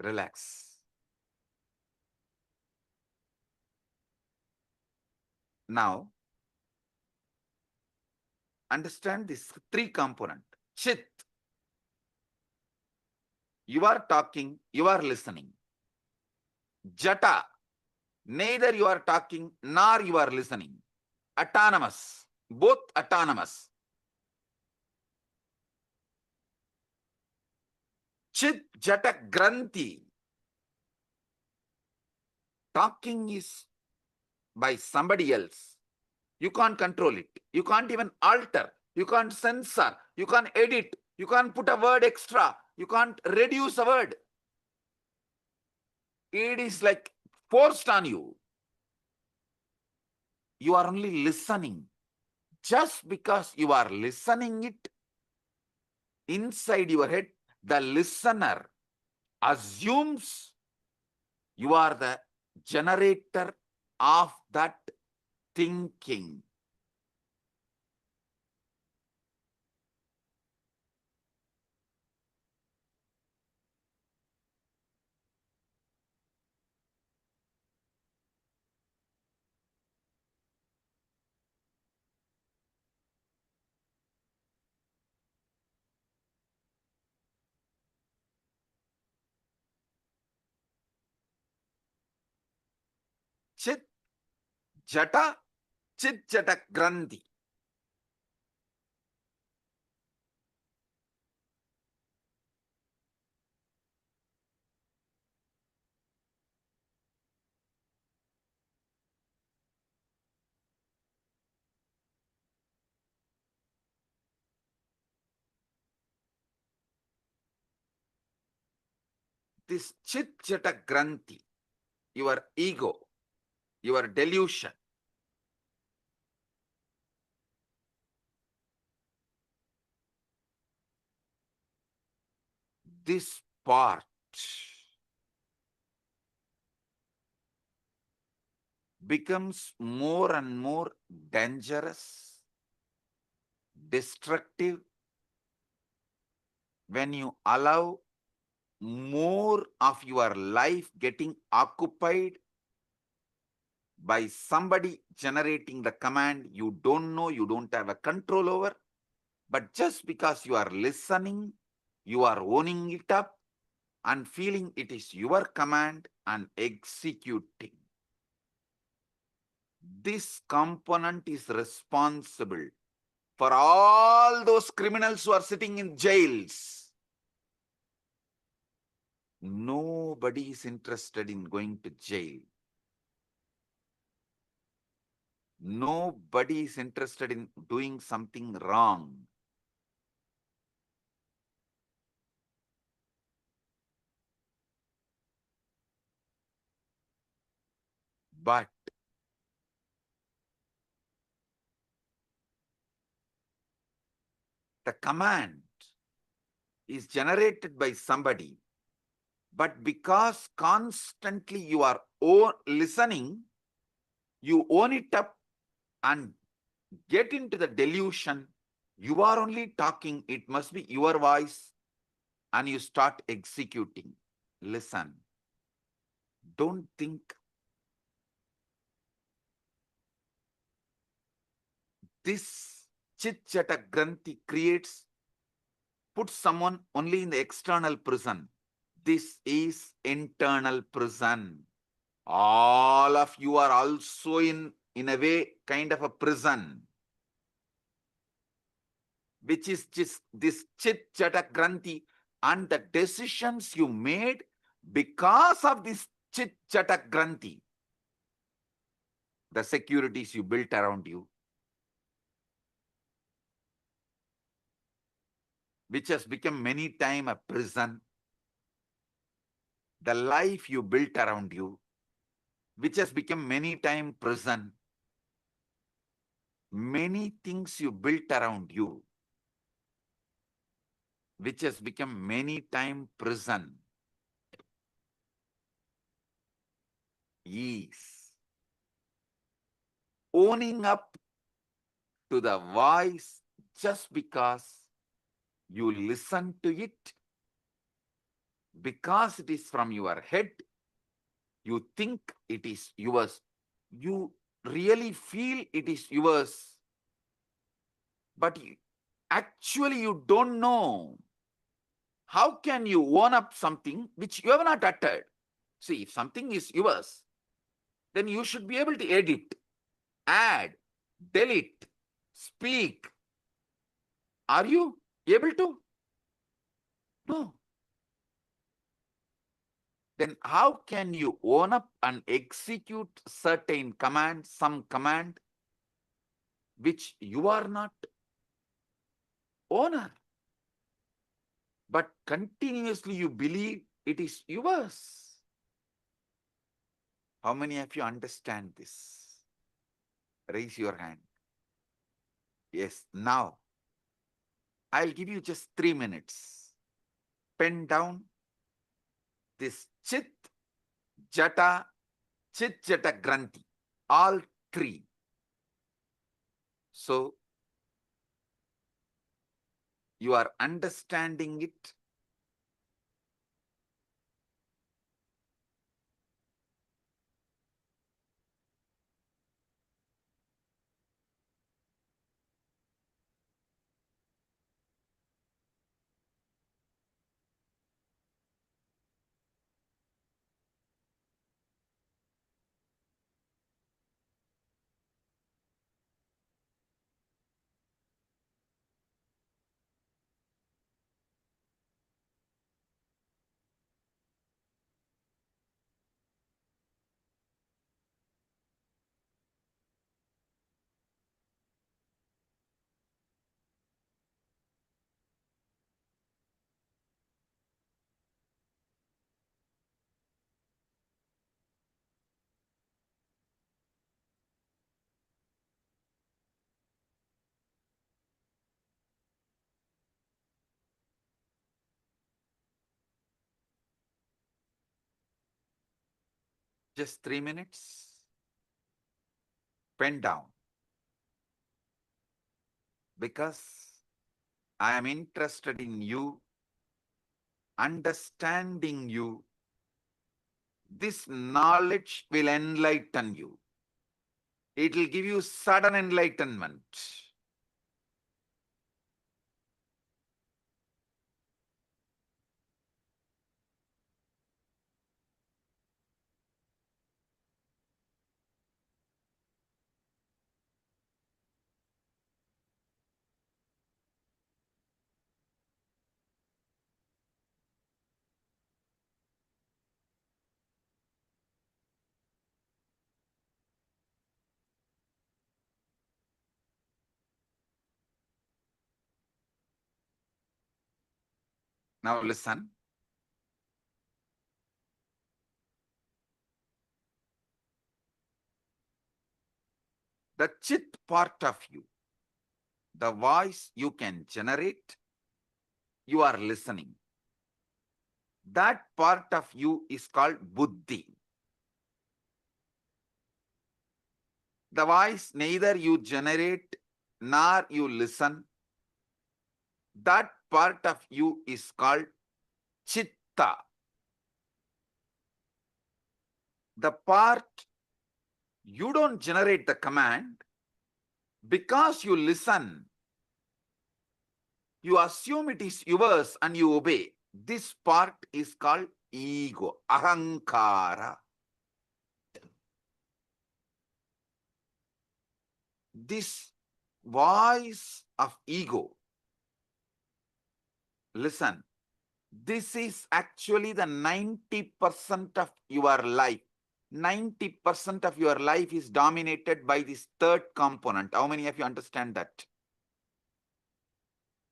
Relax. Now, understand this three component. Chit. You are talking, you are listening. Jata. Neither you are talking nor you are listening. Autonomous. Both autonomous. Chit Jata Granthi. Talking is by somebody else. You can't control it. You can't even alter. You can't censor. You can't edit. You can't put a word extra. You can't reduce a word. It is like forced on you. You are only listening. Just because you are listening it, inside your head, the listener assumes you are the generator of that thinking. Chit Jata, Chit Jata Granthi. This Chit Jata Granthi, your ego, your delusion, this part becomes more and more dangerous, destructive, when you allow more of your life getting occupied by somebody generating the command you don't know, you don't have a control over, but just because you are listening, you are owning it up and feeling it is your command and executing. This component is responsible for all those criminals who are sitting in jails. Nobody is interested in going to jail. Nobody is interested in doing something wrong. But the command is generated by somebody, but because constantly you are listening, you own it up and get into the delusion. You are only talking, it must be your voice, and you start executing. Listen. Don't think. This Chit Jata Granthi creates put someone only in the external prison. This is internal prison. All of you are also in a way, kind of a prison, which is just this chit chata granthi, and the decisions you made because of this chit chata granthi, the securities you built around you, which has become many times a prison, the life you built around you, which has become many times prison, many things you built around you, which has become many times prison, is owning up to the voice just because you listen to it, because it is from your head, you think it is yours, you really feel it is yours, but actually you don't know. How can you own up something which you have not uttered? See, if something is yours, then you should be able to edit, add, delete, speak. Are you able to? No. Then how can you own up and execute certain command, some command, which you are not owner, but continuously you believe it is yours? How many of you understand this? Raise your hand. Yes, now I'll give you just 3 minutes. Pen down this chit, jata, chit, jata, granthi, all three. So you are understanding it. Just 3 minutes. Pen down. Because I am interested in you, understanding you. This knowledge will enlighten you. It will give you sudden enlightenment. Now listen. The chit part of you, the voice you can generate, you are listening. That part of you is called buddhi. The voice neither you generate nor you listen. That part of you is called chitta. The part you don't generate the command because you listen. You assume it is yours and you obey. This part is called ego, ahankara. This voice of ego, listen, this is actually the 90% of your life. 90% of your life is dominated by this third component. How many of you understand that?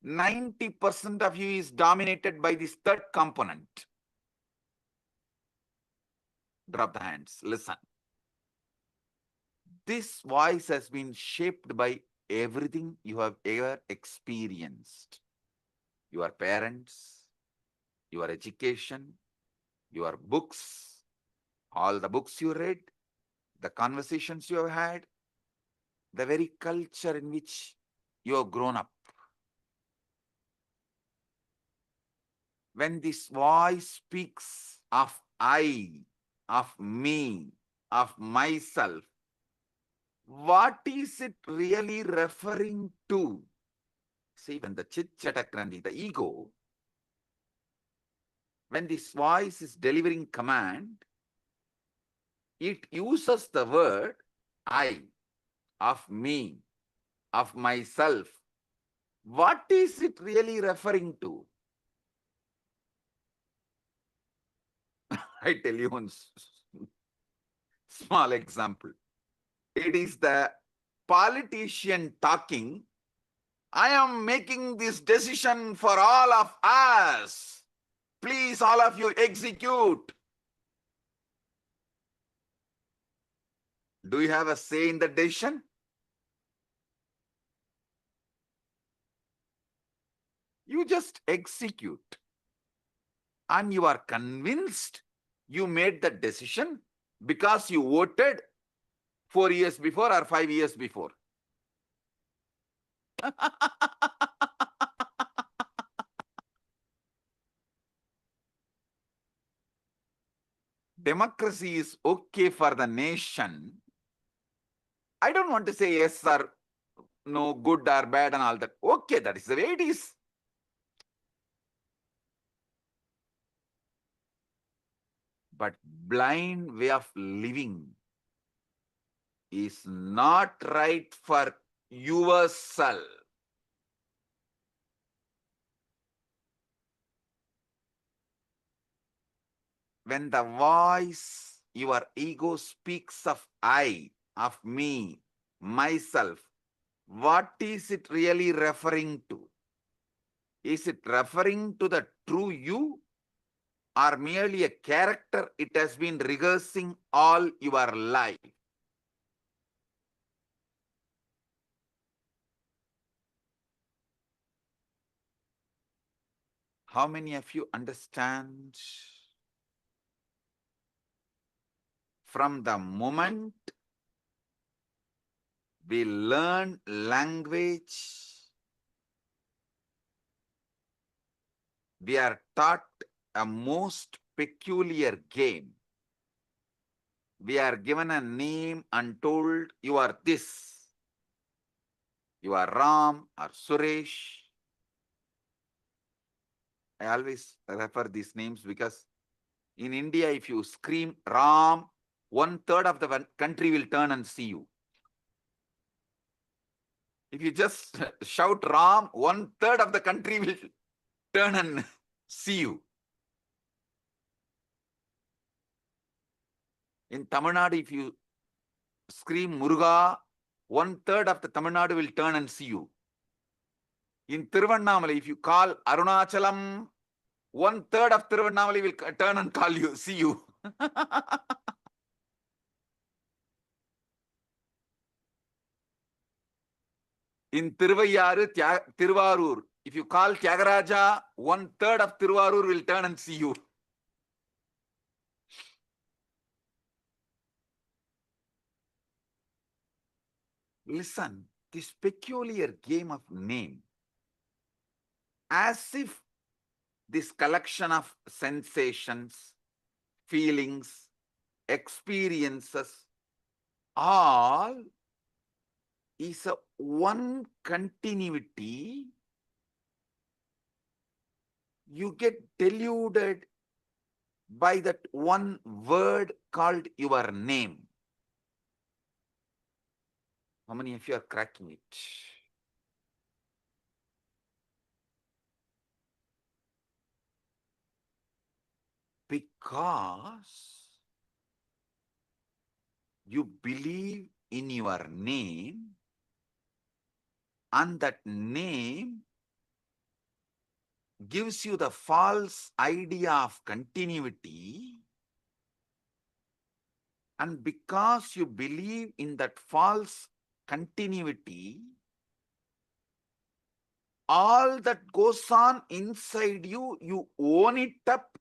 90% of you is dominated by this third component. Drop the hands. Listen. This voice has been shaped by everything you have ever experienced. Your parents, your education, your books, all the books you read, the conversations you have had, the very culture in which you have grown up. When this voice speaks of I, of me, of myself, what is it really referring to? See, when the Chit-Chatakrandi, the ego, when this voice is delivering command, it uses the word I, of me, of myself. What is it really referring to? I tell you one small example. It is the politician talking, I am making this decision for all of us. Please, all of you, execute. Do you have a say in the decision? You just execute. And you are convinced you made the decision because you voted 4 years before or 5 years before. Democracy is okay for the nation. I don't want to say yes or no, good or bad and all that. Okay, that is the way it is. But blind way of living is not right for yourself. When the voice, your ego speaks of I, of me, myself, what is it really referring to? Is it referring to the true you or merely a character it has been rehearsing all your life? How many of you understand? From the moment we learn language, we are taught a most peculiar game. We are given a name and told, you are this. You are Ram or Suresh. I always refer these names because in India, if you scream Ram, 1/3 of the country will turn and see you. If you just shout Ram, 1/3 of the country will turn and see you. In Tamil Nadu, if you scream Muruga, 1/3 of the Tamil Nadu will turn and see you. In Tiruvannamalai, if you call Arunachalam, 1/3 of Tiruvannamalai will turn and call you, see you. In Tiruvarur, if you call Tyagaraja, 1/3 of Tiruvarur will turn and see you. Listen, this peculiar game of name, as if this collection of sensations, feelings, experiences, all is a one continuity you get deluded by that one word called your name. How many of you are cracking it? Because you believe in your name, and that name gives you the false idea of continuity, and because you believe in that false continuity, all that goes on inside you, you own it up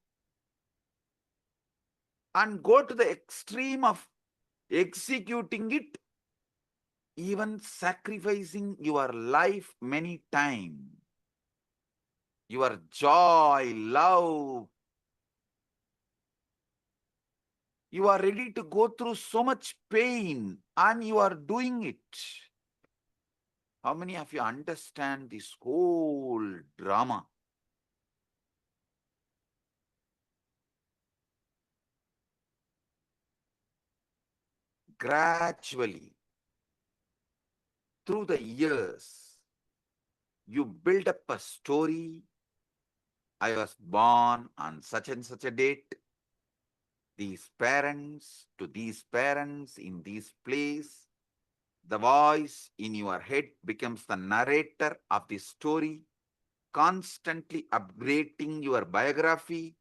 and go to the extreme of executing it, even sacrificing your life many times. Your joy, love, you are ready to go through so much pain and you are doing it. How many of you understand this whole drama? Gradually, through the years, you build up a story. I was born on such and such a date. These parents to these parents in this place. The voice in your head becomes the narrator of the story, constantly upgrading your biography,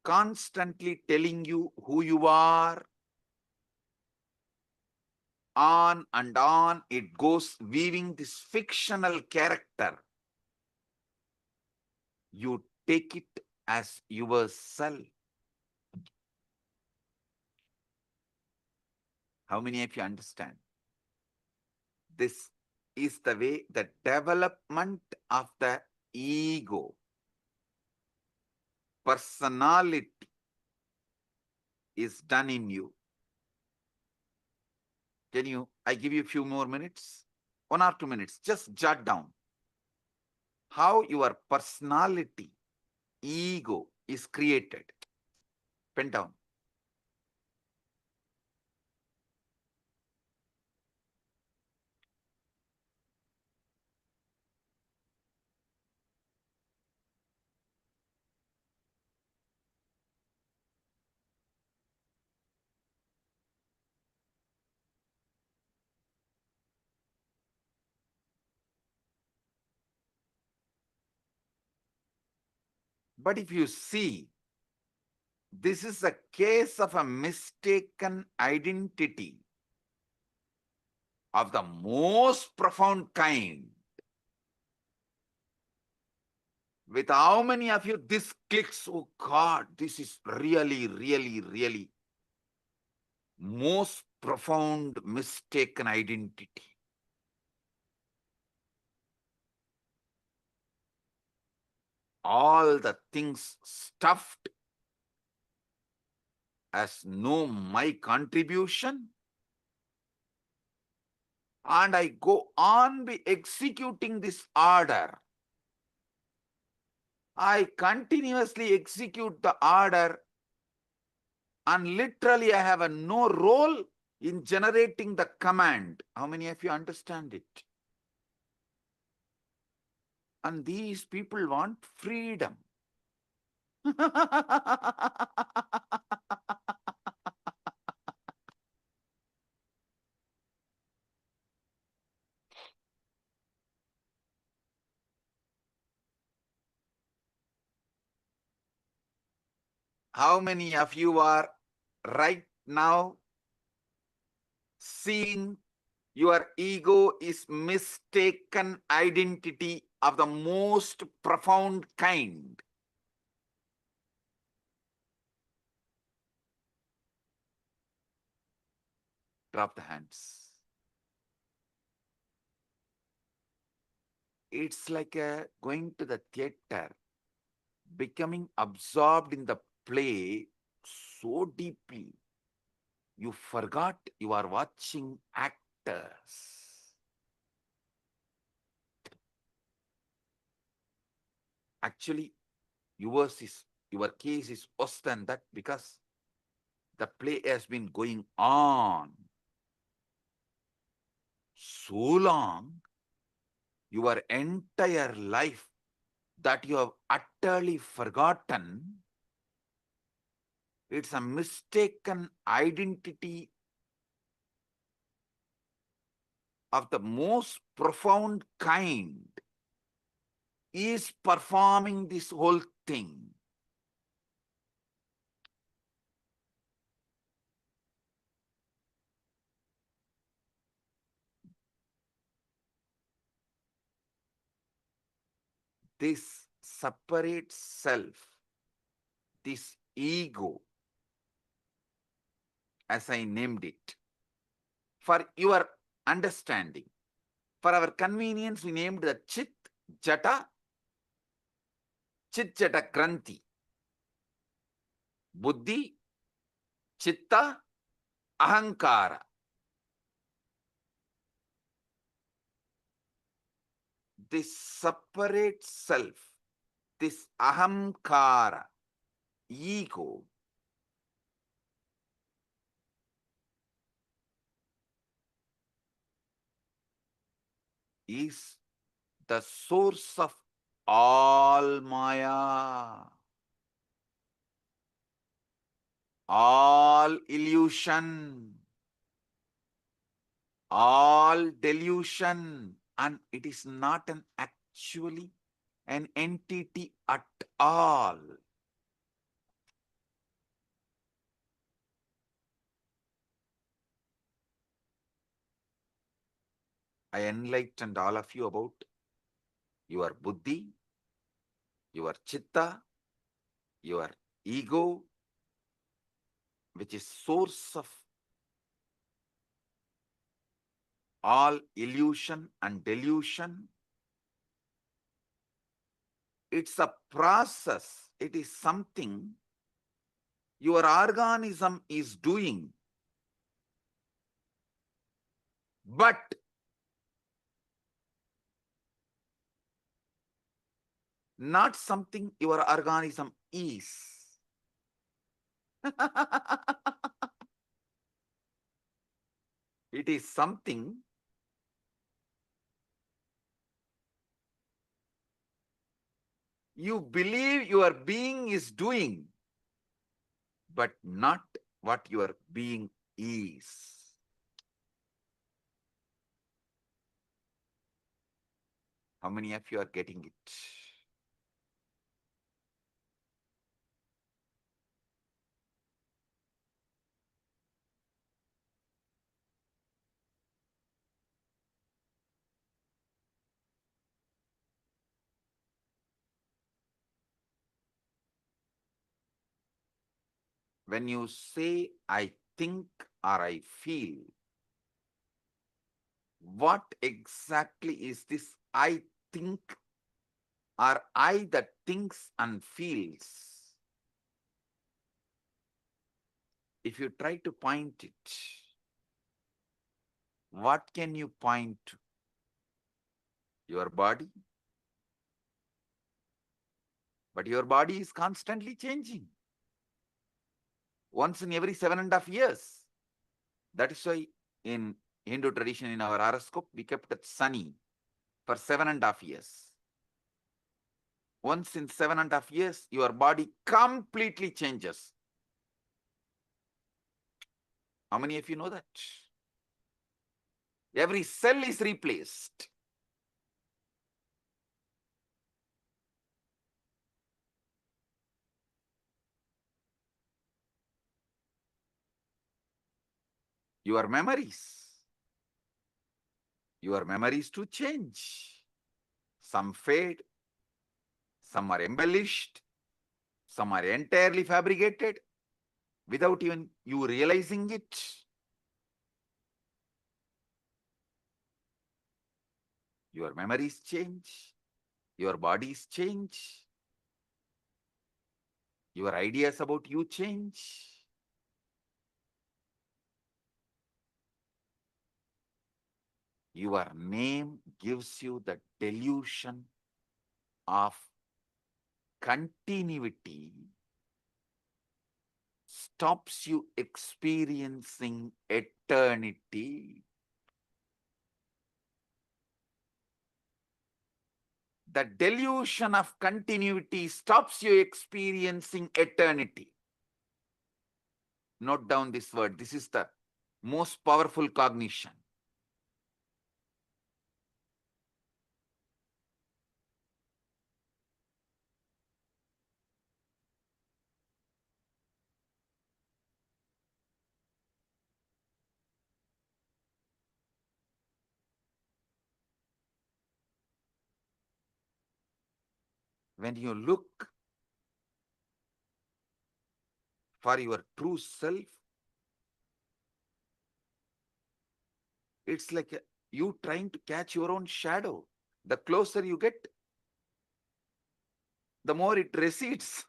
constantly telling you who you are. On and on it goes, weaving this fictional character. You take it as yourself. How many of you understand? This is the way the development of the ego, personality is done in you. I give you a few more minutes, 1 or 2 minutes, just jot down how your personality, ego is created. Pen down. But if you see, this is a case of a mistaken identity of the most profound kind. With how many of you this clicks? Oh God, this is really, really, really most profound mistaken identity. All the things stuffed as no my contribution, and I go on be executing this order. I continuously execute the order, and literally I have no role in generating the command. How many of you understand it? And these people want freedom. How many of you are right now seeing your ego is mistaken identity of the most profound kind? Drop the hands. It's like going to the theater, becoming absorbed in the play so deeply, you forgot you are watching actors. Actually, your case is worse than that because the play has been going on so long, your entire life, that you have utterly forgotten. It's a mistaken identity of the most profound kind is performing this whole thing. This separate self, this ego, as I named it, for your understanding, for our convenience, we named the Chit Jata Granthi. Buddhi, Chitta, Ahankara. This separate self, this Ahamkara, ego, is the source of all Maya, all illusion, all delusion, and it is not actually an entity at all. I enlightened all of you about your buddhi, your chitta, your ego, which is source of all illusion and delusion. It's a process. It is something your organism is doing. But not something your organism is. It is something you believe your being is doing, but not what your being is. How many of you are getting it? When you say, I think or I feel, what exactly is this I think or I that thinks and feels? If you try to point it, what can you point to? Your body? But your body is constantly changing. Once in every 7.5 years. That is why in Hindu tradition, in our horoscope, we kept it sunny for 7.5 years. Once in 7.5 years, your body completely changes. How many of you know that? Every cell is replaced. Your memories to change. Some fade, some are embellished, some are entirely fabricated without even you realizing it. Your memories change, your bodies change, your ideas about you change. Your name gives you the delusion of continuity stops you experiencing eternity. The delusion of continuity stops you experiencing eternity. Note down this word. This is the most powerful cognition. When you look for your true self, it's like you trying to catch your own shadow. The closer you get, the more it recedes.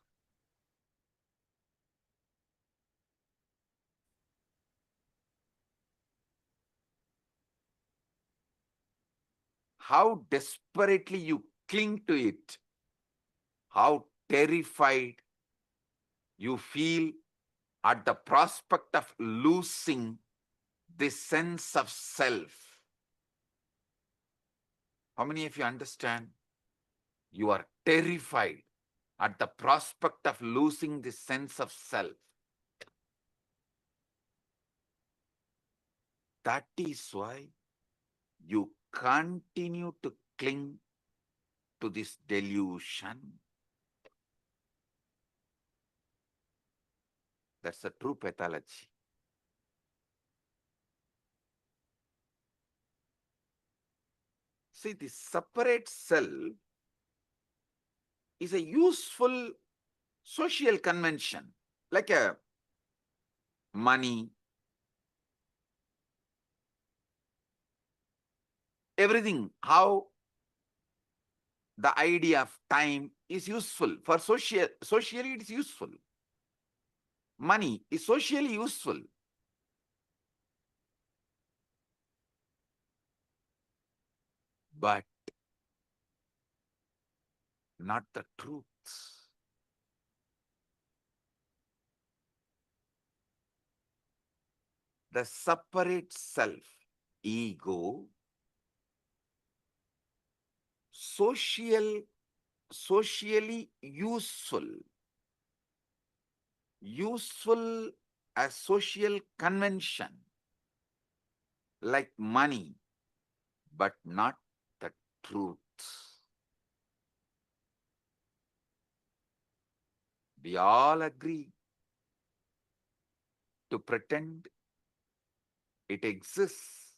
How desperately you cling to it, how terrified you feel at the prospect of losing this sense of self. How many of you understand? You are terrified at the prospect of losing this sense of self. That is why you continue to cling to this delusion. That's a true pathology. See, the separate self is a useful social convention, like a money, everything, how the idea of time is useful. For socially it is useful. Money is socially useful. But not the truth. The separate self, ego, socially useful as social convention, like money, but not the truth. We all agree to pretend it exists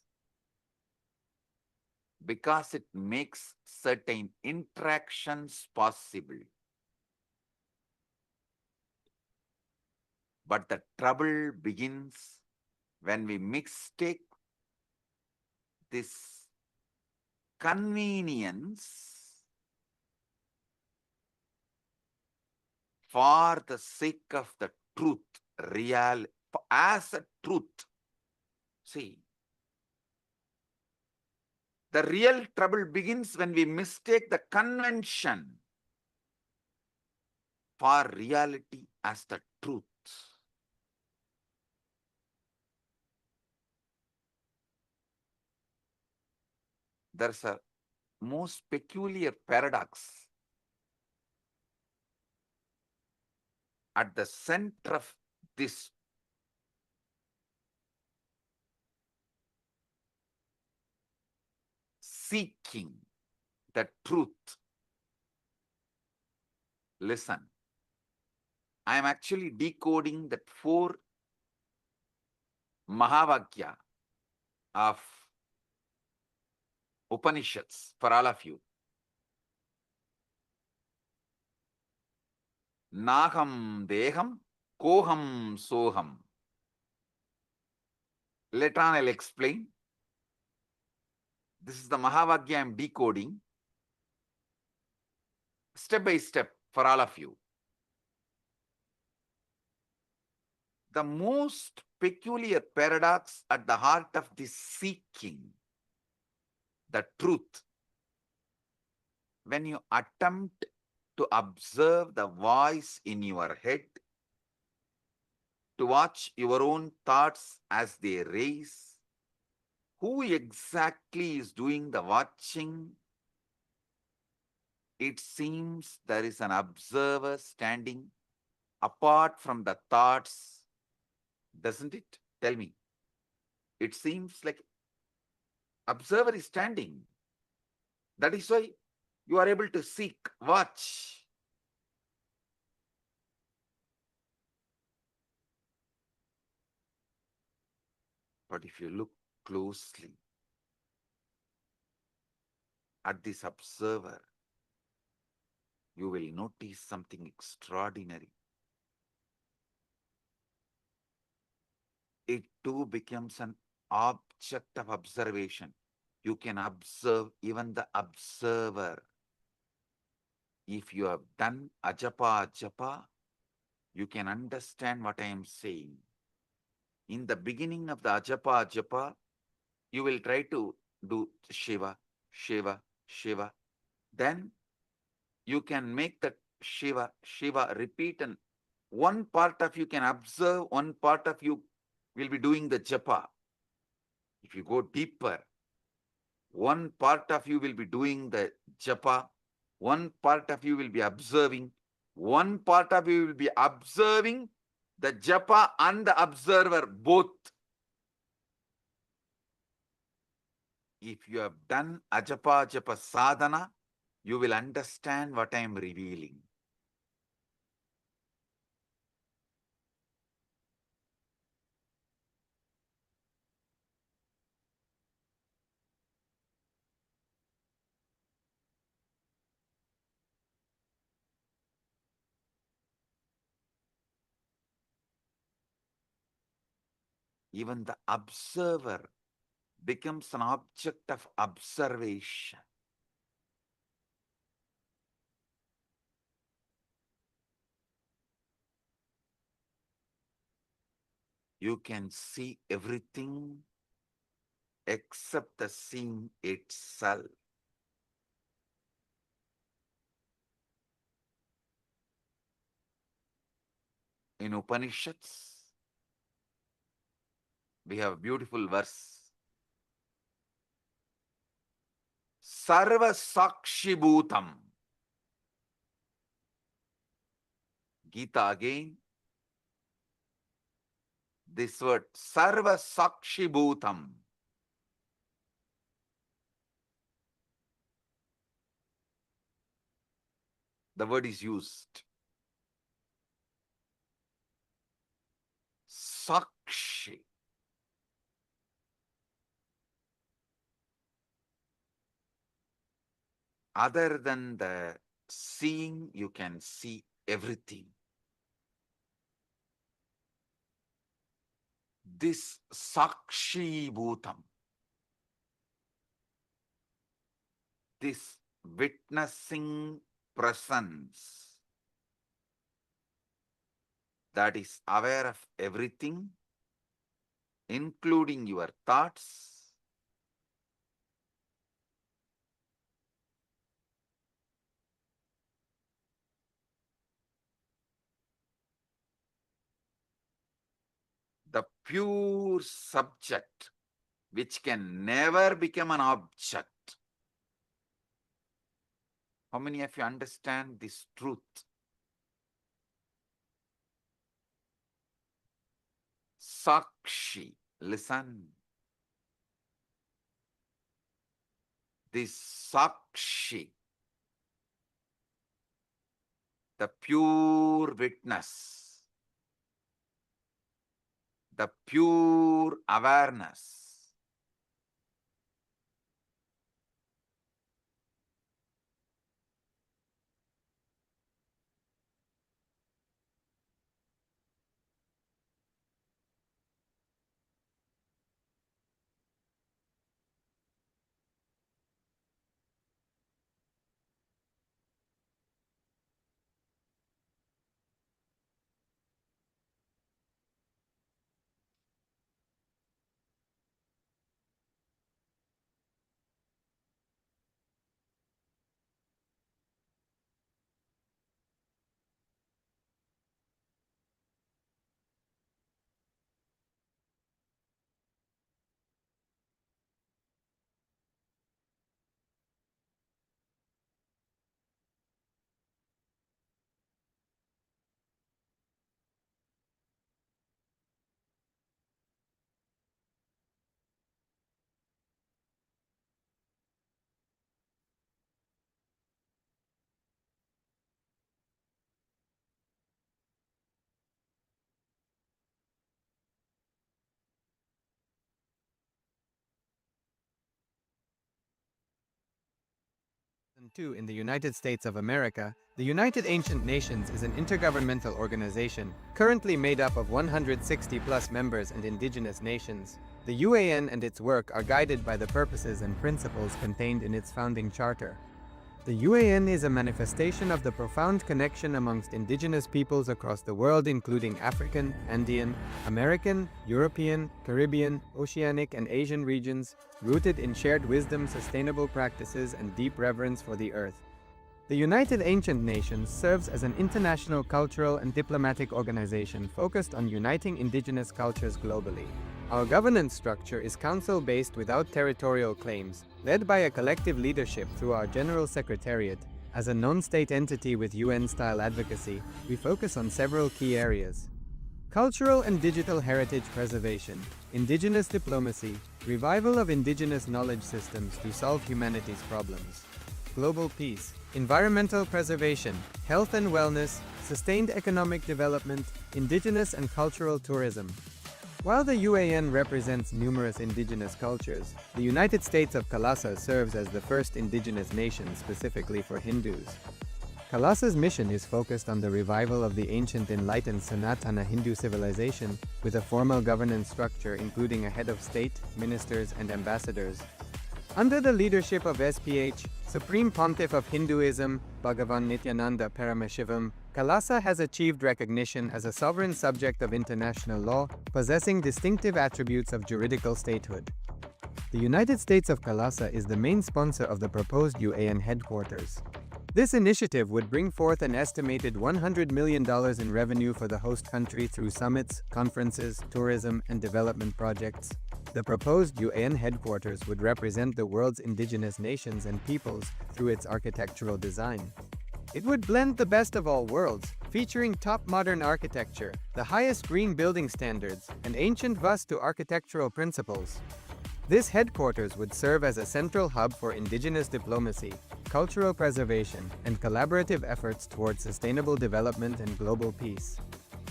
because it makes certain interactions possible. But the trouble begins when we mistake this convenience for the sake of the truth, as a truth. See, the real trouble begins when we mistake the convention for reality as the truth. There's a most peculiar paradox at the center of this seeking the truth. Listen, I am actually decoding that 4 Mahavakya of Upanishads for all of you. Naham deham, koham soham. Later on I'll explain. This is the Mahavakya I am decoding step by step for all of you. The most peculiar paradox at the heart of this seeking the truth, when you attempt to observe the voice in your head, to watch your own thoughts as they raise. Who exactly is doing the watching? It seems there is an observer standing apart from the thoughts, doesn't it? Tell me. It seems like observer is standing. That is why you are able to seek, watch. But if you look closely at this observer, you will notice something extraordinary. It too becomes an object of observation. You can observe even the observer. If you have done ajapa, you can understand what I am saying. In the beginning of the ajapa, you will try to do Shiva, Shiva, Shiva. Then you can make that Shiva, Shiva repeat, and one part of you can observe, one part of you will be doing the japa. If you go deeper, one part of you will be doing the japa, one part of you will be observing, one part of you will be observing the japa and the observer both. If you have done ajapa japa sadhana, you will understand what I am revealing. Even the observer becomes an object of observation. You can see everything except the scene itself. In Upanishads, we have a beautiful verse. Sarva Sakshi Bhutam. Gita again. This word, Sarva Sakshi Bhutam. The word is used. Sakshi. Other than the seeing, you can see everything. This Sakshi Bhutam, this witnessing presence that is aware of everything, including your thoughts, the pure subject, which can never become an object. How many of you understand this truth? Sakshi, listen. This Sakshi, the pure witness, the pure awareness, II in the United States of America, the United Ancient Nations is an intergovernmental organization currently made up of 160+ members and indigenous nations. The UAN and its work are guided by the purposes and principles contained in its founding charter. The UAN is a manifestation of the profound connection amongst indigenous peoples across the world, including African, Andean, American, European, Caribbean, Oceanic, and Asian regions, rooted in shared wisdom, sustainable practices, and deep reverence for the earth. The United Ancient Nations serves as an international cultural and diplomatic organization focused on uniting indigenous cultures globally. Our governance structure is council-based without territorial claims, led by a collective leadership through our General Secretariat. As a non-state entity with UN-style advocacy, we focus on several key areas: cultural and digital heritage preservation, indigenous diplomacy, revival of indigenous knowledge systems to solve humanity's problems, global peace, environmental preservation, health and wellness, sustained economic development, indigenous and cultural tourism. While the UAN represents numerous indigenous cultures, the United States of Kailasa serves as the first indigenous nation specifically for Hindus. Kailasa's mission is focused on the revival of the ancient enlightened Sanatana Hindu civilization with a formal governance structure including a head of state, ministers, and ambassadors. Under the leadership of SPH, Supreme Pontiff of Hinduism, Bhagavan Nityananda Paramashivam, Kailasa has achieved recognition as a sovereign subject of international law, possessing distinctive attributes of juridical statehood. The United States of Kailasa is the main sponsor of the proposed UAN headquarters. This initiative would bring forth an estimated $100 million in revenue for the host country through summits, conferences, tourism, and development projects. The proposed UAN headquarters would represent the world's indigenous nations and peoples through its architectural design. It would blend the best of all worlds, featuring top modern architecture, the highest green building standards, and ancient Vastu architectural principles. This headquarters would serve as a central hub for indigenous diplomacy, cultural preservation, and collaborative efforts towards sustainable development and global peace.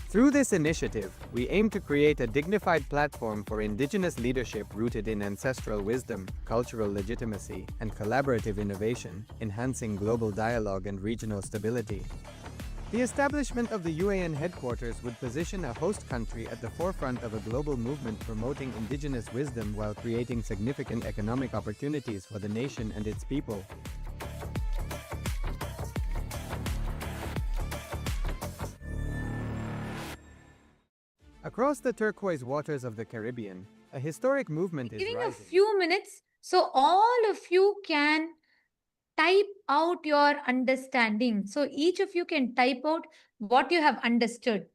Through this initiative, we aim to create a dignified platform for indigenous leadership rooted in ancestral wisdom, cultural legitimacy, and collaborative innovation, enhancing global dialogue and regional stability. The establishment of the UAN headquarters would position a host country at the forefront of a global movement promoting indigenous wisdom while creating significant economic opportunities for the nation and its people. Across the turquoise waters of the Caribbean, a historic movement is Giving rising. a few minutes so all of you can type out your understanding. So each of you can type out what you have understood.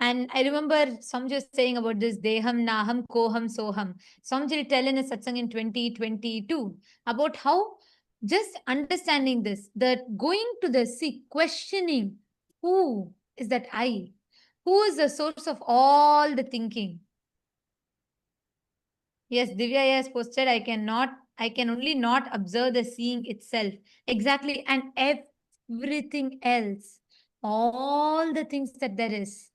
And I remember Samji saying about this Deham, Naham, Koham, Soham. Samji tell in a satsang in 2022 about how just understanding this, that going to the sea, questioning who is that I? Who is the source of all the thinking? Yes, Divya has posted, I can only not observe the seeing itself. Exactly. And everything else, all the things that there is.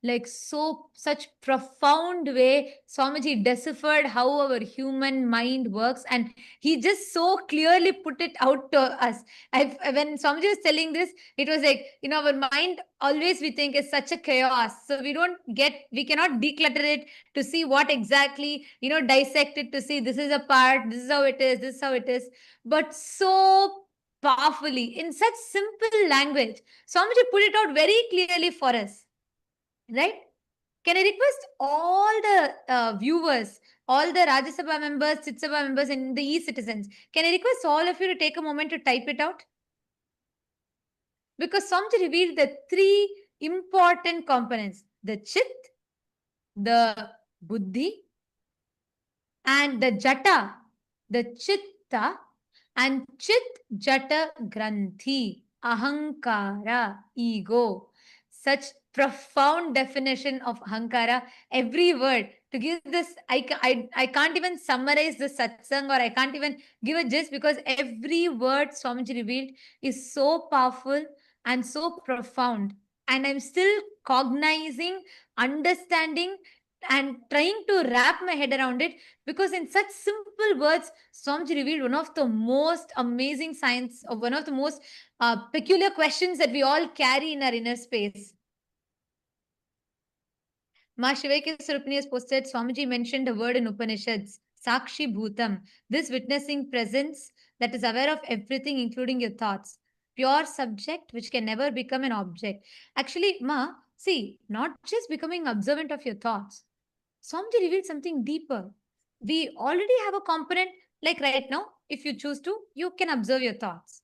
Like such profound way, Swamiji deciphered how our human mind works, and he just so clearly put it out to us. When Swamiji was telling this, it was like, our mind always we think is such a chaos. So we cannot declutter it to see what exactly, dissect it to see this is a part, this is how it is, this is how it is. But so powerfully, in such simple language, Swamiji put it out very clearly for us. Right? Can I request all the viewers, all the Rajya Sabha members, Chit Sabha members, and the e-citizens, can I request all of you to take a moment to type it out? Because Swamiji revealed the three important components: the Chit, the Buddhi, and the Jata, the Chitta, and Chit Jata Granthi, Ahankara, ego. Such profound definition of Ahankara, every word. To give this, I can't even summarize the satsang, or I can't even give a gist, because every word Swamiji revealed is so powerful and so profound. And I'm still cognizing, understanding, and trying to wrap my head around it, because in such simple words, Swamiji revealed one of the most amazing science, or one of the most peculiar questions that we all carry in our inner space. Ma Shivaika Sarupani has posted, Swamiji mentioned a word in Upanishads, Sakshi Bhutam, this witnessing presence that is aware of everything, including your thoughts. Pure subject which can never become an object. Actually, Ma, see, not just becoming observant of your thoughts. Swamiji revealed something deeper. We already have a component, like right now, if you choose to, you can observe your thoughts.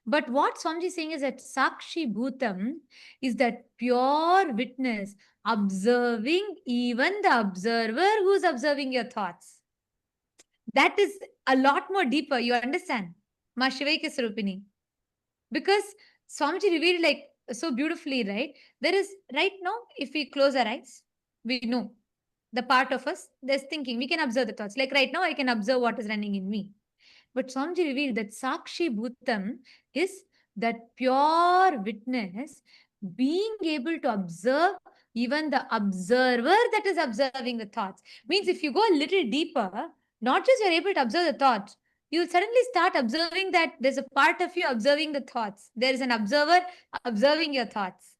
But what Swamiji is saying is that Sakshi Bhutam is that pure witness, observing even the observer who's observing your thoughts. That is a lot more deeper, you understand? Ma Shivaika Sarupini. Because Swamiji revealed like so beautifully, right? There is, right now, if we close our eyes, we know the part of us that's thinking. We can observe the thoughts. Like right now, I can observe what is running in me. But Swamiji revealed that Sakshi Bhutam is that pure witness being able to observe even the observer that is observing the thoughts. Means if you go a little deeper, not just you're able to observe the thoughts, you'll suddenly start observing that there's a part of you observing the thoughts. There is an observer observing your thoughts.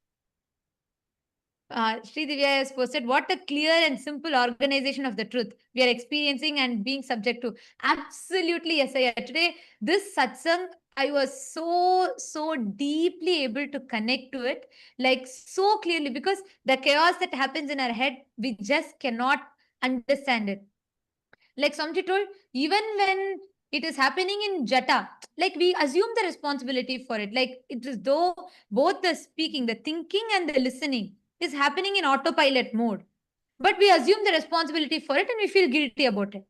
Sri Divya has posted, what a clear and simple organization of the truth we are experiencing and being subject to. Absolutely, yes, I today, this satsang, I was so deeply able to connect to it, like so clearly, because the chaos that happens in our head, we just cannot understand it. Like Swamiji told, even when it is happening in Jata, like we assume the responsibility for it. Like it is though both the speaking, the thinking and the listening is happening in autopilot mode. But we assume the responsibility for it and we feel guilty about it.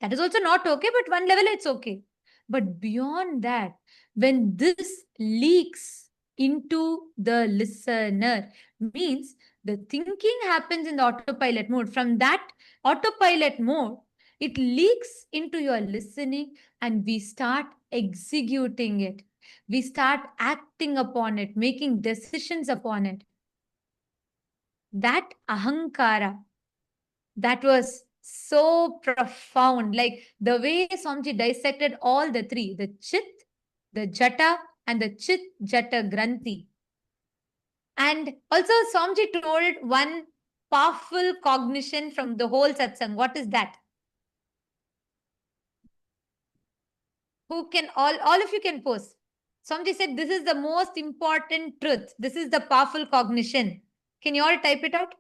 That is also not okay, but one level it's okay. But beyond that, when this leaks into the listener, means the thinking happens in the autopilot mode. From that autopilot mode, it leaks into your listening and we start executing it. We start acting upon it, making decisions upon it. That ahankara, that was so profound. Like the way Swamiji dissected all the three, the Chit, the Jata, and the Chit Jata Granthi. And also Swamiji told one powerful cognition from the whole satsang. What is that? Who can, all of you can post. Swamiji said, this is the most important truth. This is the powerful cognition. Can you all type it out?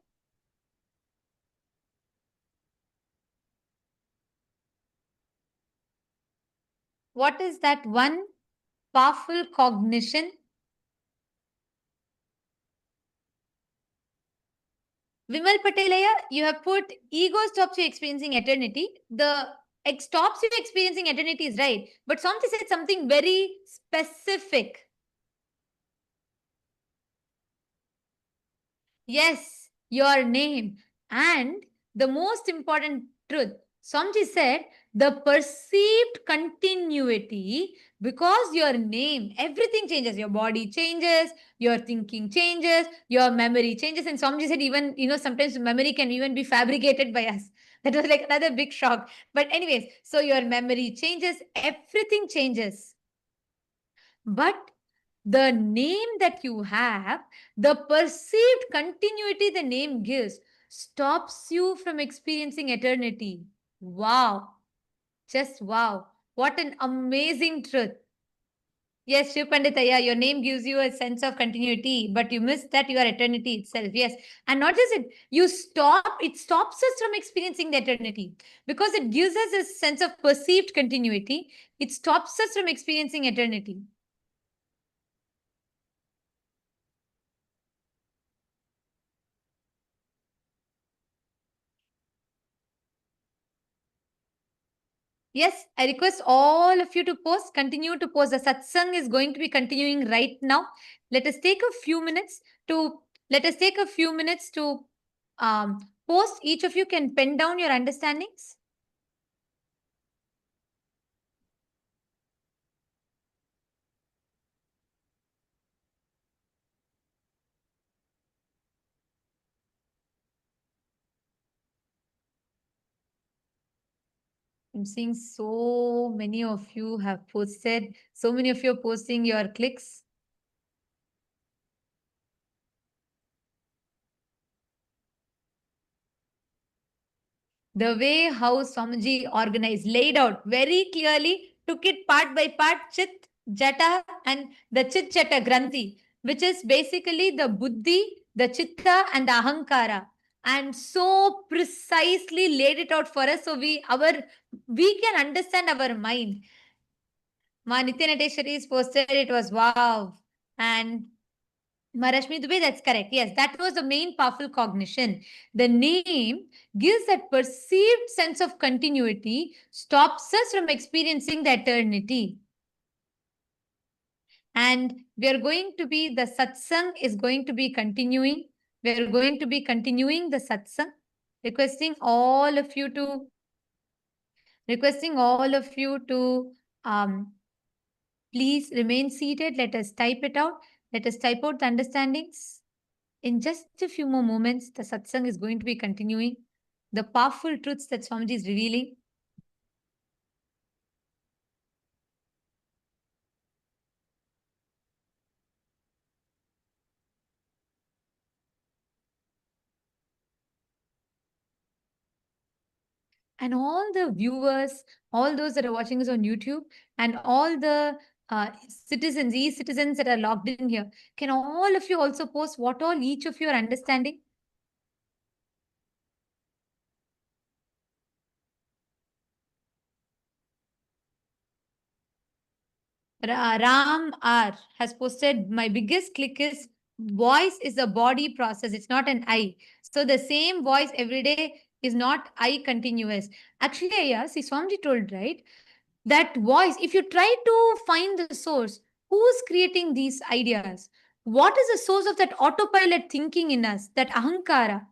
What is that one powerful cognition? Vimal Patelaya, you have put ego stops you experiencing eternity. The stops you experiencing eternity is right. But Swamiji said something very specific. Yes, your name. And the most important truth, Swamiji said, the perceived continuity, because your name, everything changes. Your body changes, your thinking changes, your memory changes. And Swamiji said even, sometimes memory can even be fabricated by us. That was like another big shock. But anyways, so your memory changes, everything changes. But the name that you have, the perceived continuity the name gives, stops you from experiencing eternity. Wow. Just wow. What an amazing truth. Yes, Shiv Panditaya, your name gives you a sense of continuity, but you miss that you are eternity itself. Yes. And not just it, it stops us from experiencing the eternity because it gives us a sense of perceived continuity. It stops us from experiencing eternity. Yes, I request all of you to post, continue to post. The satsang is going to be continuing right now. Let us take a few minutes to post. Each of you can pen down your understandings. I'm seeing so many of you have posted. So many of you are posting your clicks. The way how Swamiji organized, laid out very clearly, took it part by part, Chit, Jata, and the Chit Jata Granthi, which is basically the Buddhi, the Chitta, and the Ahankara. And so precisely laid it out for us so we can understand our mind. Ma Nityanateshwari's posted, it was wow. And Marashmi Dubey, that's correct. Yes, that was the main powerful cognition. The name gives that perceived sense of continuity, stops us from experiencing the eternity. And we are going to be, the satsang is going to be continuing. We are going to be continuing the satsang, requesting all of you to please remain seated. Let us type it out. Let us type out the understandings. In just a few more moments, the satsang is going to be continuing. The powerful truths that Swamiji is revealing. And all the viewers, all those that are watching us on YouTube, and all the citizens, e-citizens that are logged in here, can all of you also post what all each of you are understanding? Ram R has posted, my biggest click is voice is a body process. It's not an I. So the same voice every day is not I continuous. Actually, yeah, see, Swamiji told, right? That voice, if you try to find the source, who's creating these ideas? What is the source of that autopilot thinking in us, that ahankara?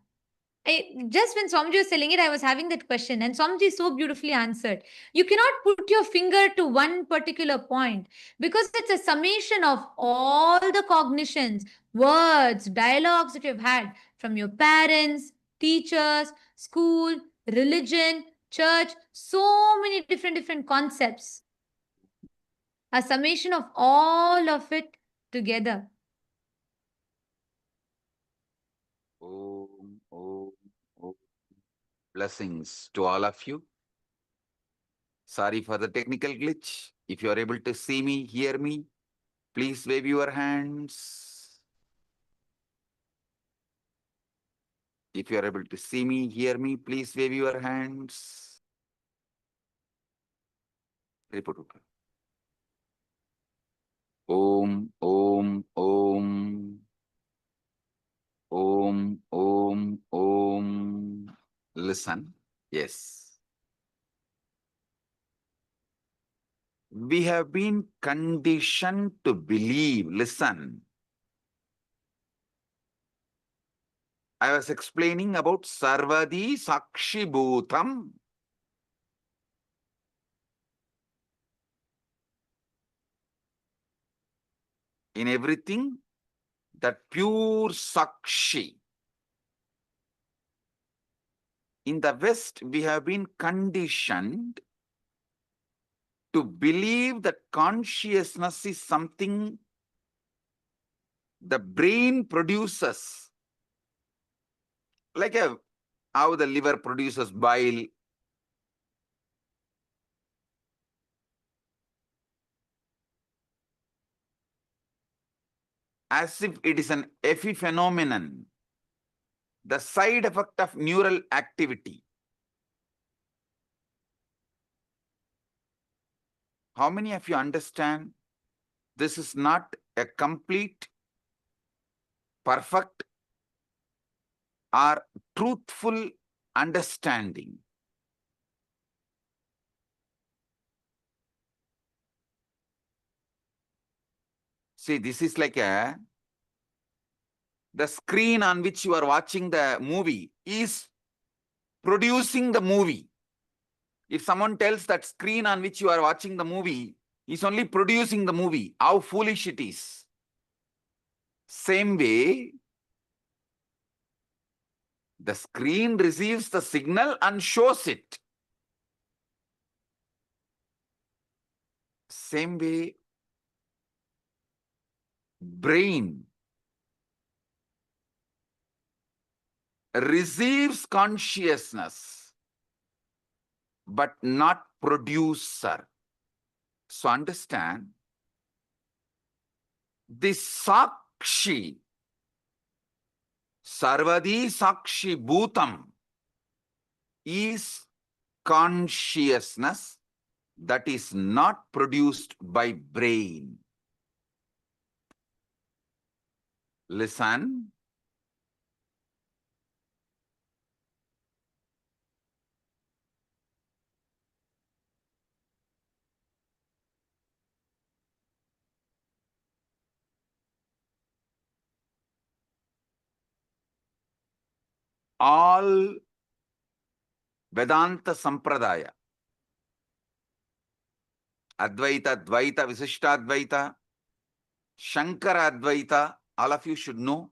Just when Swamiji was telling it, I was having that question, and Swamiji so beautifully answered. You cannot put your finger to one particular point because it's a summation of all the cognitions, words, dialogues that you've had from your parents, teachers, school, religion, church, so many different concepts. A summation of all of it together. Om, om, om. Blessings to all of you. Sorry for the technical glitch. If you are able to see me, hear me, please wave your hands. If you are able to see me, hear me, please wave your hands. Report. Om, om, om. Om, om, om. Listen. Yes. We have been conditioned to believe. Listen. I was explaining about Sarvadi Sakshi Bhutam. In everything, that pure Sakshi. In the West, we have been conditioned to believe that consciousness is something the brain produces. Like how the liver produces bile. As if it is an epiphenomenon, the side effect of neural activity. How many of you understand this is not a complete, perfect, or truthful understanding? See, this is like the screen on which you are watching the movie is producing the movie. If someone tells that screen on which you are watching the movie is only producing the movie, how foolish it is. Same way, the screen receives the signal and shows it. Same way, brain receives consciousness, but not producer. So understand, this Sakshi, Sarvadi Sakshi Bhutam, is consciousness that is not produced by brain. Listen. All Vedanta Sampradaya, Advaita, Dvaita, Visishtadvaita, Shankara Advaita, all of you should know,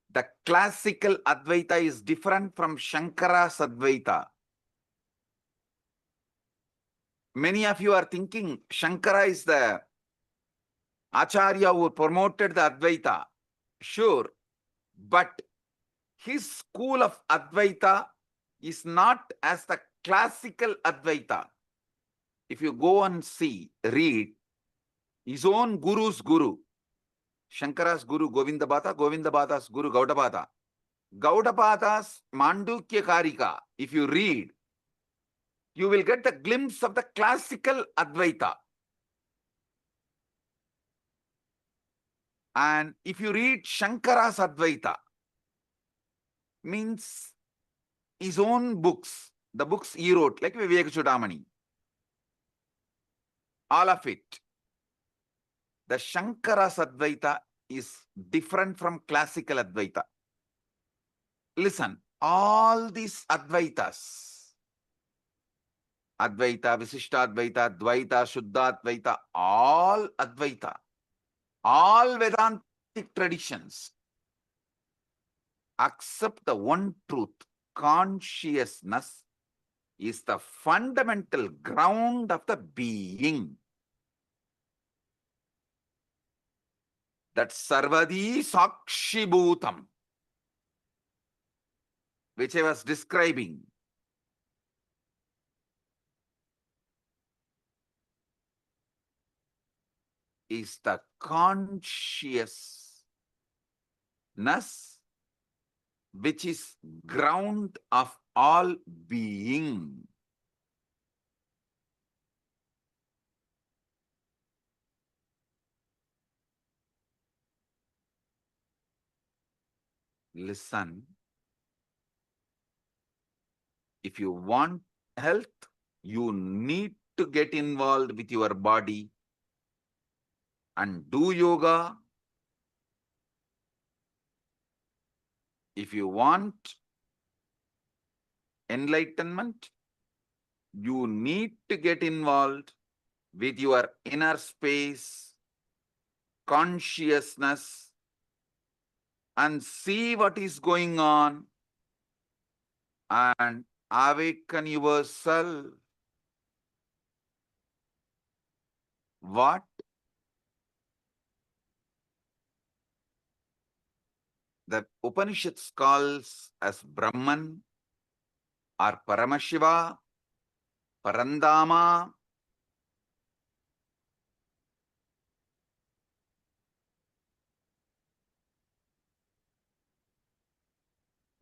the classical Advaita is different from Shankara's Advaita. Many of you are thinking Shankara is the Acharya who promoted the Advaita. Sure, but his school of Advaita is not as the classical Advaita. If you go and see, read, his own guru's guru, Shankara's guru Govindabhata, Govindabhata's guru Gaudabhata. Gaudabhata's Mandukya Karika, if you read, you will get the glimpse of the classical Advaita. And if you read Shankara's Advaita, means his own books, the books he wrote, like Viveka Chudamani, all of it. The Shankara's Advaita is different from classical Advaita. Listen, all these Advaitas, Advaita, Visishtadvaita, Dvaita, Shuddhadvaita, all Advaita, all Vedantic traditions accept the one truth. Consciousness is the fundamental ground of the being. That Sarvadi Sakshi Bhutam, which I was describing, is the consciousness which is ground of all being. Listen, if you want health, you need to get involved with your body and do yoga. If you want enlightenment, you need to get involved with your inner space, consciousness, and see what is going on and awaken yourself. What? The Upanishads calls as Brahman or Paramashiva, Parandama,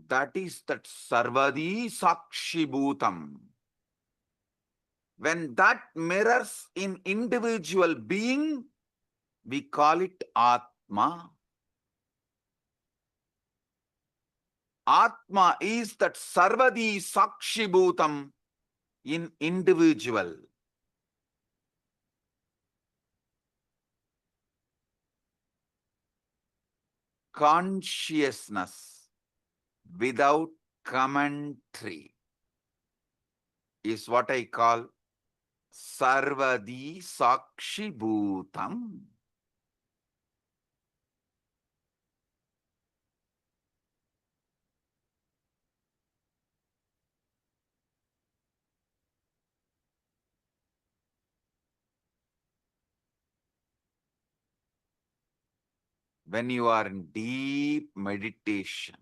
that is that Sarvadi Sakshi Bhutam. When that mirrors in individual being, we call it Atma. Atma is that Sarvadi Sakshi Bhutam in individual. Consciousness without commentary is what I call Sarvadi Sakshi Bhutam. when you are in deep meditation,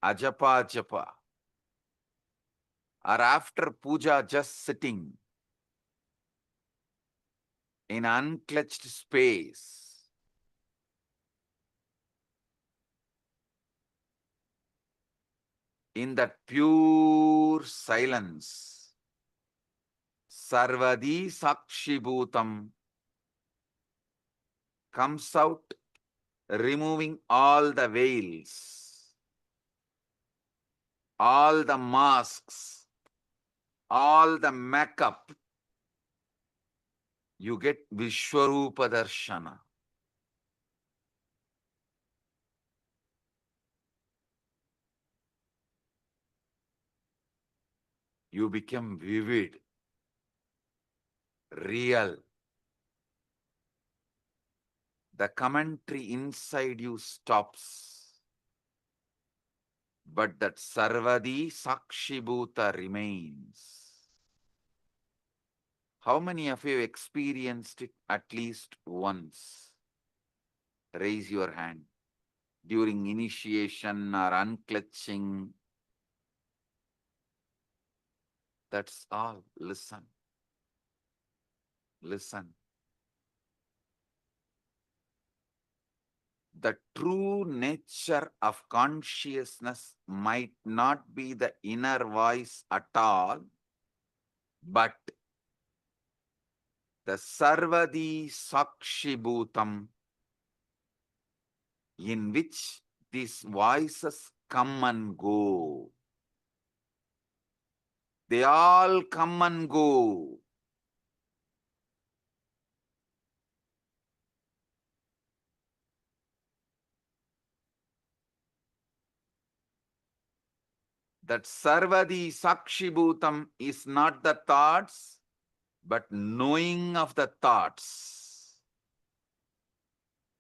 ajapa japa, or after puja just sitting in unclutched space, in that pure silence, sarvadi sakshibhutam comes out, removing all the veils, all the masks, all the makeup. You get Vishwarupa Darshana. You become vivid, real. The commentary inside you stops, but that Sarvadi Sakshibhuta remains. How many of you experienced it at least once? Raise your hand. During initiation or unclutching. That's all. Listen. Listen. The true nature of consciousness might not be the inner voice at all, but the Sarvadi Sakshibhutam, in which these voices come and go. They all come and go. That Sarvadi Sakshibhutam is not the thoughts, but knowing of the thoughts.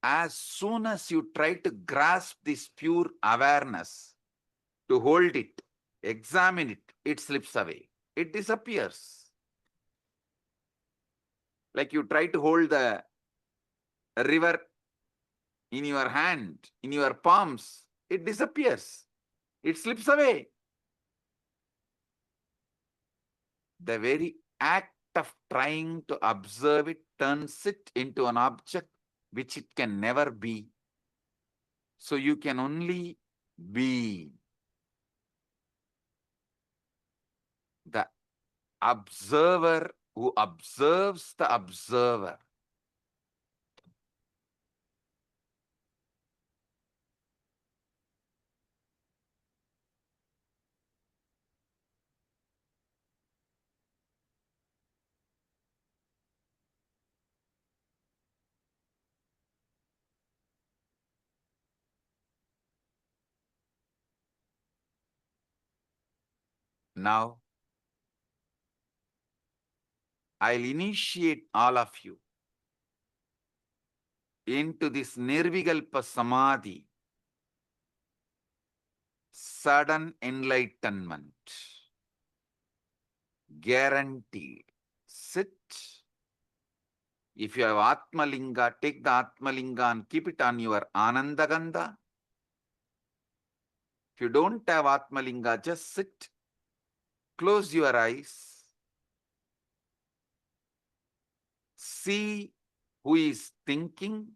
As soon as you try to grasp this pure awareness, to hold it, examine it, it slips away. It disappears. Like you try to hold the river in your hand, in your palms, it disappears. It slips away. The very act of trying to observe it turns it into an object which it can never be. So you can only be. The observer who observes the observer. Now, I'll initiate all of you into this Nirvikalpa Samadhi, sudden enlightenment, guaranteed. Sit. If you have Atmalinga, take the Atmalinga and keep it on your Anandagandha. If you don't have Atmalinga, just sit. Close your eyes. See who is thinking,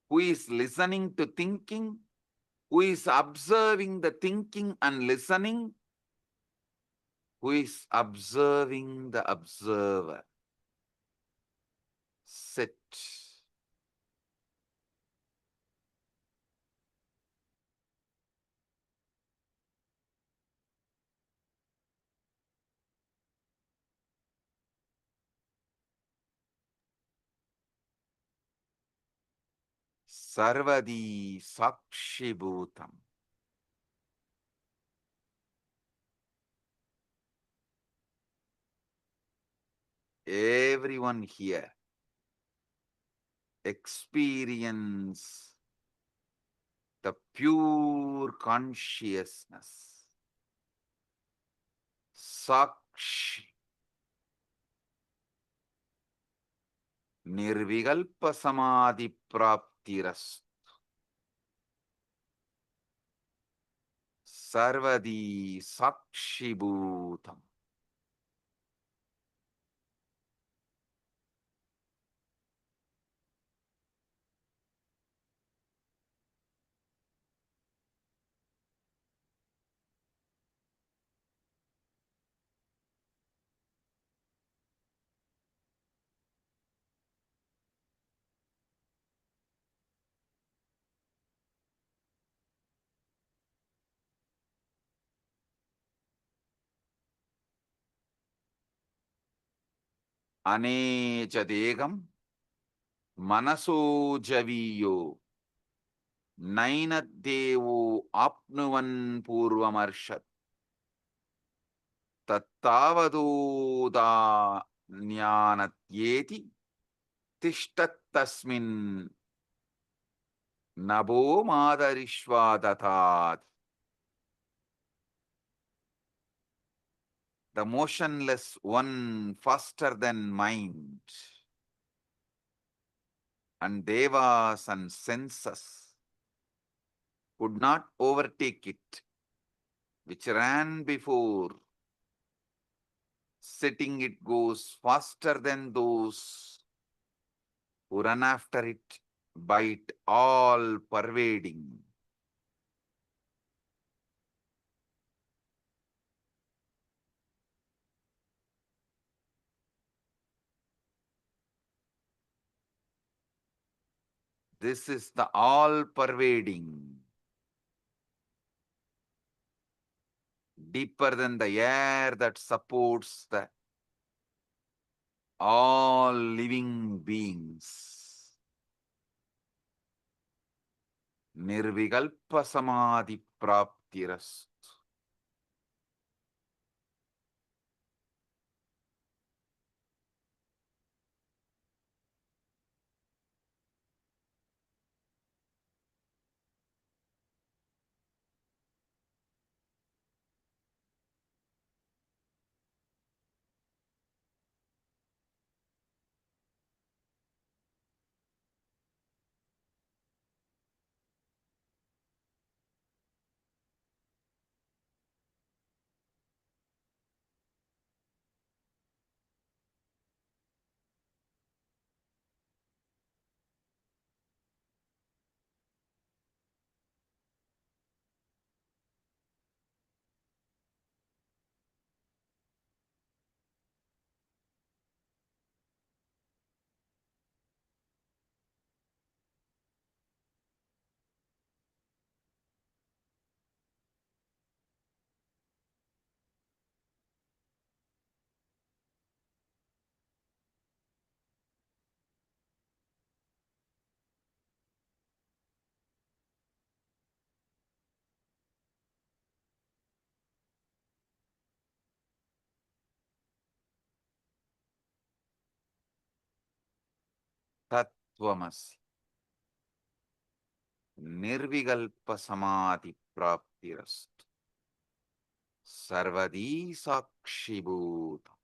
who is listening to thinking, who is observing the thinking and listening, who is observing the observer. Sit. Sarvadi Sakshibhutam. Everyone here experience the pure consciousness. Sakshi. Nirvikalpa samadhi praptiras. Sarvadi sakshibhutam. Anecha degam manaso javiyo nainaddevo apnuvan purvamarshat tattavadoda jnanatyeti tishtattasmin nabo madarishvadatat. The motionless one faster than mind, and devas and senses could not overtake it, which ran before. Setting it goes faster than those who run after it, by it all pervading. This is the all pervading, deeper than the air that supports the all living beings. Nirvikalpa samadhi praptiras. Tattvamasi. Nirvikalpa samadhi praptiras. Sarvadi sakshibhutam.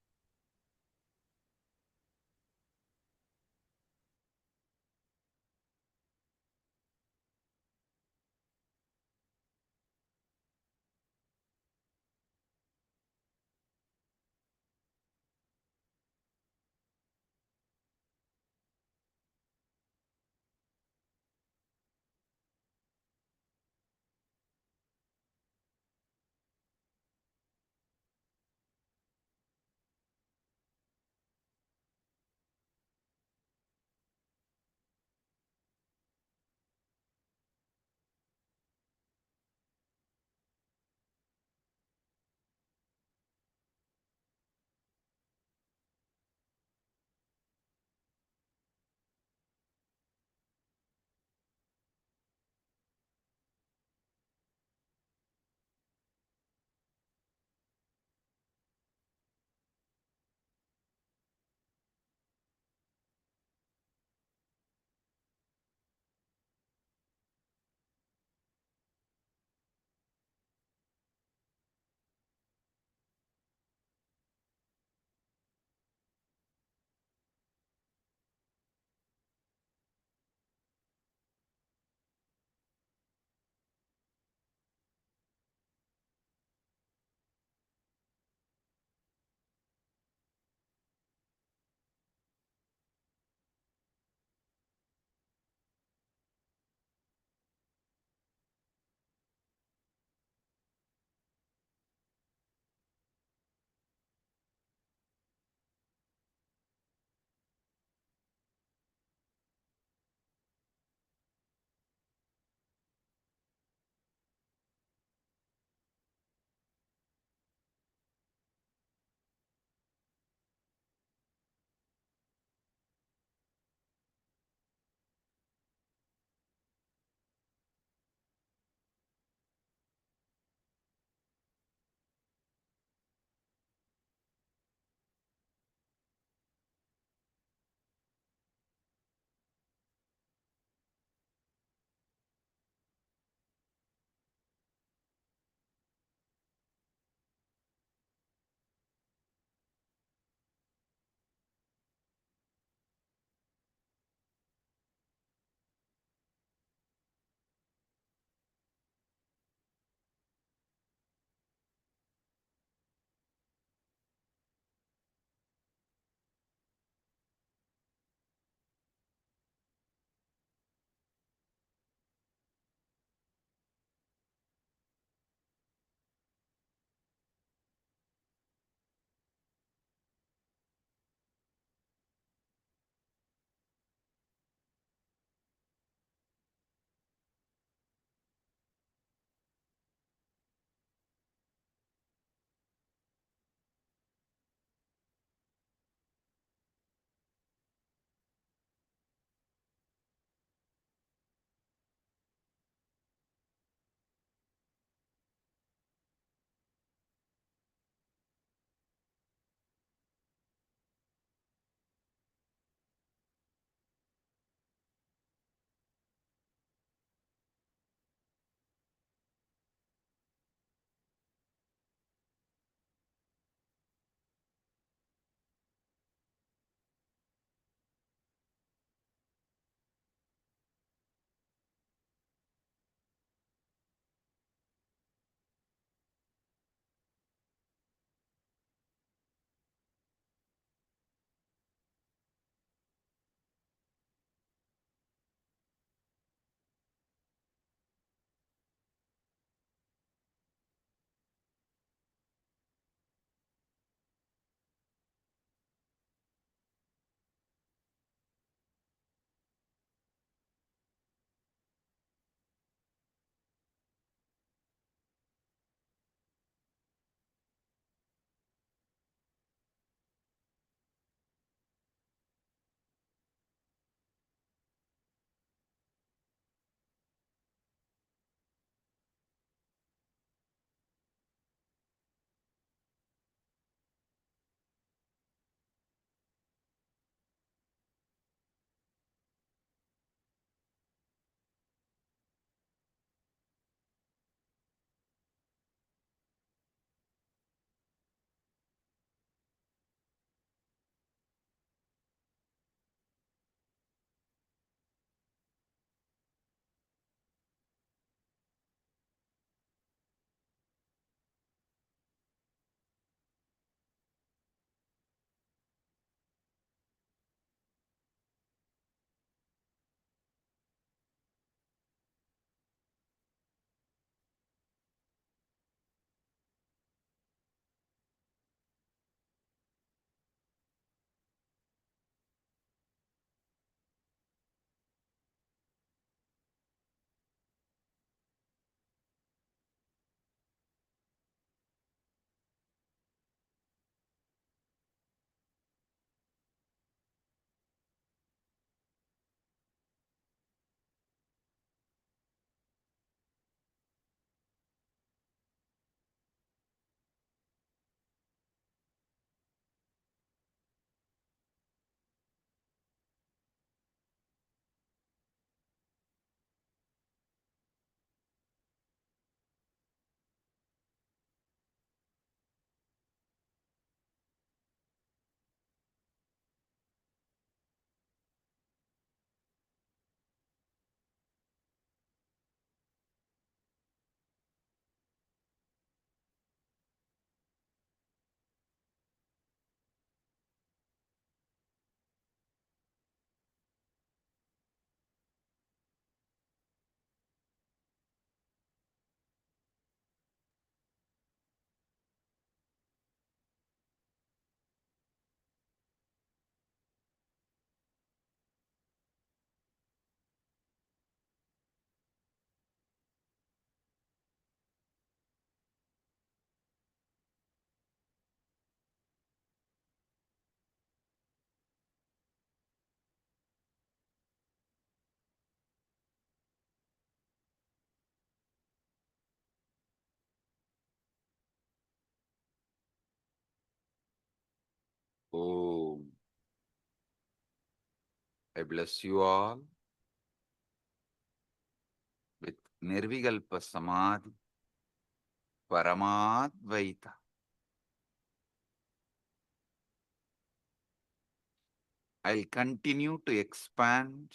Om. I bless you all with Nirvikalpa Samadhi, Paramadvaita. I'll continue to expand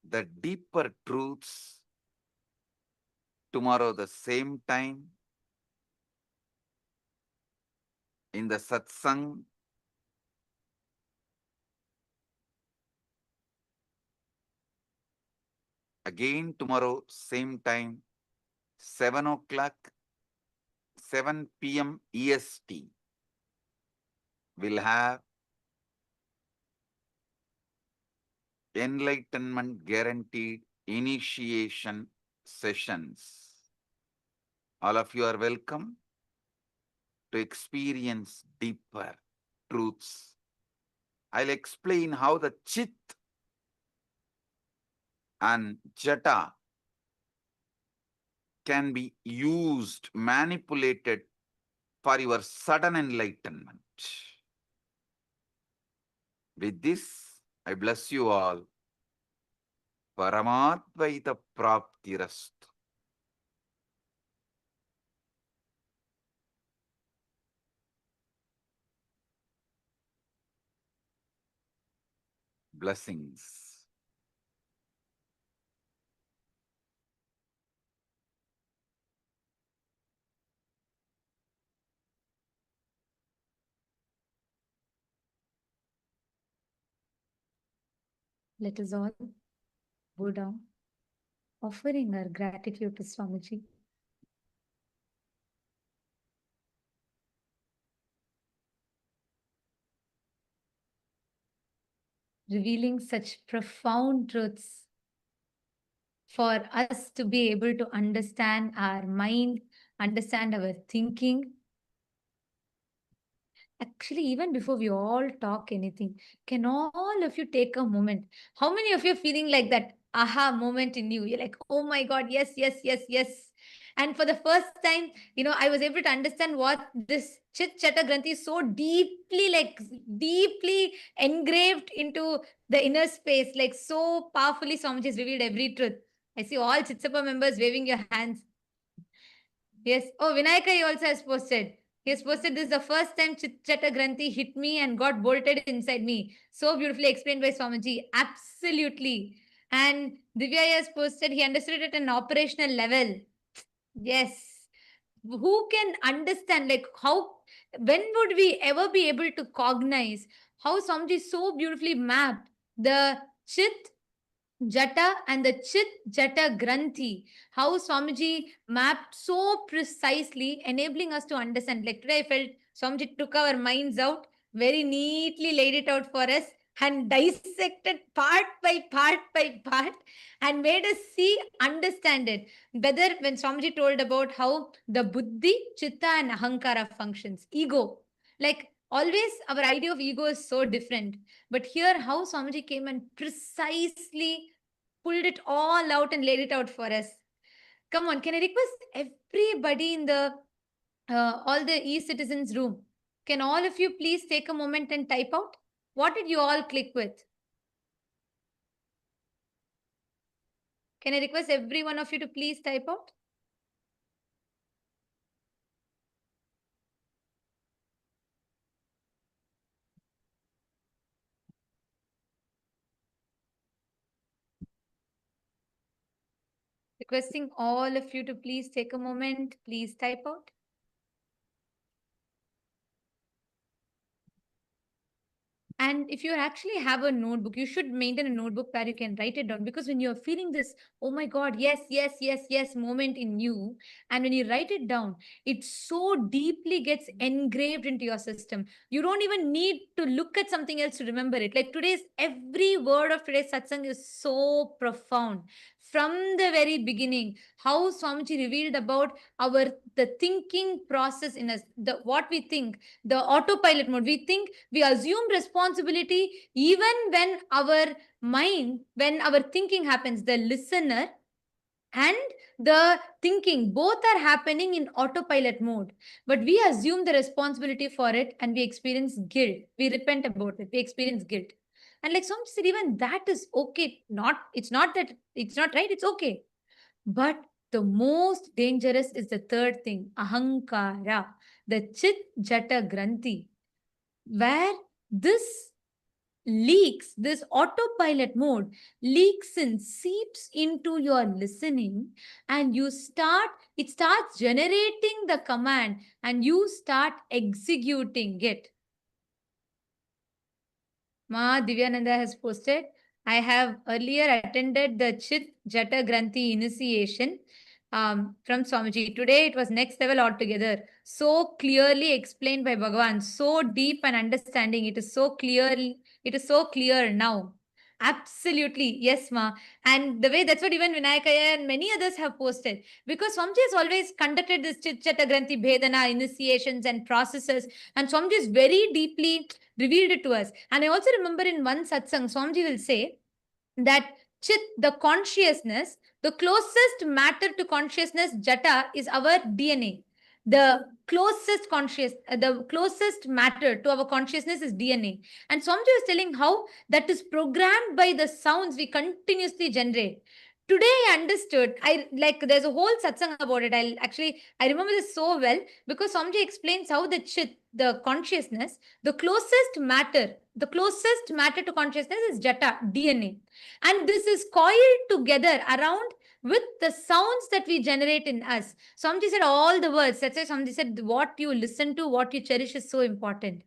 the deeper truths tomorrow the same time in the satsang. Again tomorrow same time, 7 o'clock, 7 p.m. EST. We'll have enlightenment guaranteed initiation sessions. All of you are welcome to experience deeper truths. I'll explain how the Chit and Jata can be used, manipulated for your sudden enlightenment. With this, I bless you all. Paramadvaita Praptirastu. Blessings. Let us all bow down, offering our gratitude to Swamiji. Revealing such profound truths for us to be able to understand our mind, understand our thinking. Actually, even before we all talk anything, can all of you take a moment? How many of you are feeling like that aha moment in you? You're like, oh my God, yes, yes, yes, yes. And for the first time, I was able to understand what this Chit Chata Granthi is so deeply engraved into the inner space, like so powerfully Swamiji has revealed every truth. I see all Chitsapa members waving your hands. Yes. Oh, Vinayaka he also has posted. He has posted, this is the first time Chit-Chata Granthi hit me and got bolted inside me. So beautifully explained by Swamiji. Absolutely. And Divya has posted, he understood it at an operational level. Yes. Who can understand, like, when would we ever be able to cognize how Swamiji so beautifully mapped the Chit Jata and the Chit Jata Granthi, how Swamiji mapped so precisely, enabling us to understand. Like today, I felt Swamiji took our minds out, very neatly laid it out for us, and dissected part by part, and made us see, understand it. Whether when Swamiji told about how the Buddhi, Chitta, and Ahankara functions, ego, like always, our idea of ego is so different. But here, how Swamiji came and precisely pulled it all out and laid it out for us. Come on, can I request everybody in the all the e-citizens room? Can all of you please take a moment and type out? What did you all click with? Can I request every one of you to please type out? Requesting all of you to please take a moment, please type out. And if you actually have a notebook, you should maintain a notebook where you can write it down, because when you're feeling this, oh my God, yes, yes, yes, yes moment in you, and when you write it down, it so deeply gets engraved into your system. You don't even need to look at something else to remember it. Like every word of today's satsang is so profound. From the very beginning, how Swamiji revealed about the thinking process in us, what we think, the autopilot mode. We think, we assume responsibility even when our mind, when our thinking happens. The listener and the thinking, both are happening in autopilot mode. But we assume the responsibility for it and we experience guilt. We repent about it. We experience guilt. And like some said, even that is okay. It's not that it's not right, it's okay. But the most dangerous is the third thing, ahankara, the chit jata granthi, where this leaks, this autopilot mode leaks and seeps into your listening, and it starts generating the command and you start executing it. Ma Divyananda has posted, I have earlier attended the Chit Jata Granthi initiation from Swamiji. Today it was next level altogether. So clearly explained by Bhagavan. So deep and understanding. It is so clear now. Absolutely. Yes, Ma. And the way that's what even Vinayakaya and many others have posted. Because Swamiji has always conducted this Chit Jata Granthi Bhedana initiations and processes. And Swamiji is very deeply revealed it to us. And I also remember in one satsang, Swamiji will say that Chit, the consciousness, the closest matter to consciousness, Jata, is our DNA. The closest matter to our consciousness is DNA. And Swamiji was telling how that is programmed by the sounds we continuously generate. Today I understood, there's a whole satsang about it. I remember this so well because Swamiji explains how the Chit, the consciousness, the closest matter to consciousness is Jata, DNA. And this is coiled together around with the sounds that we generate in us. Swamiji said all the words. That's why Swamiji said what you listen to, what you cherish is so important.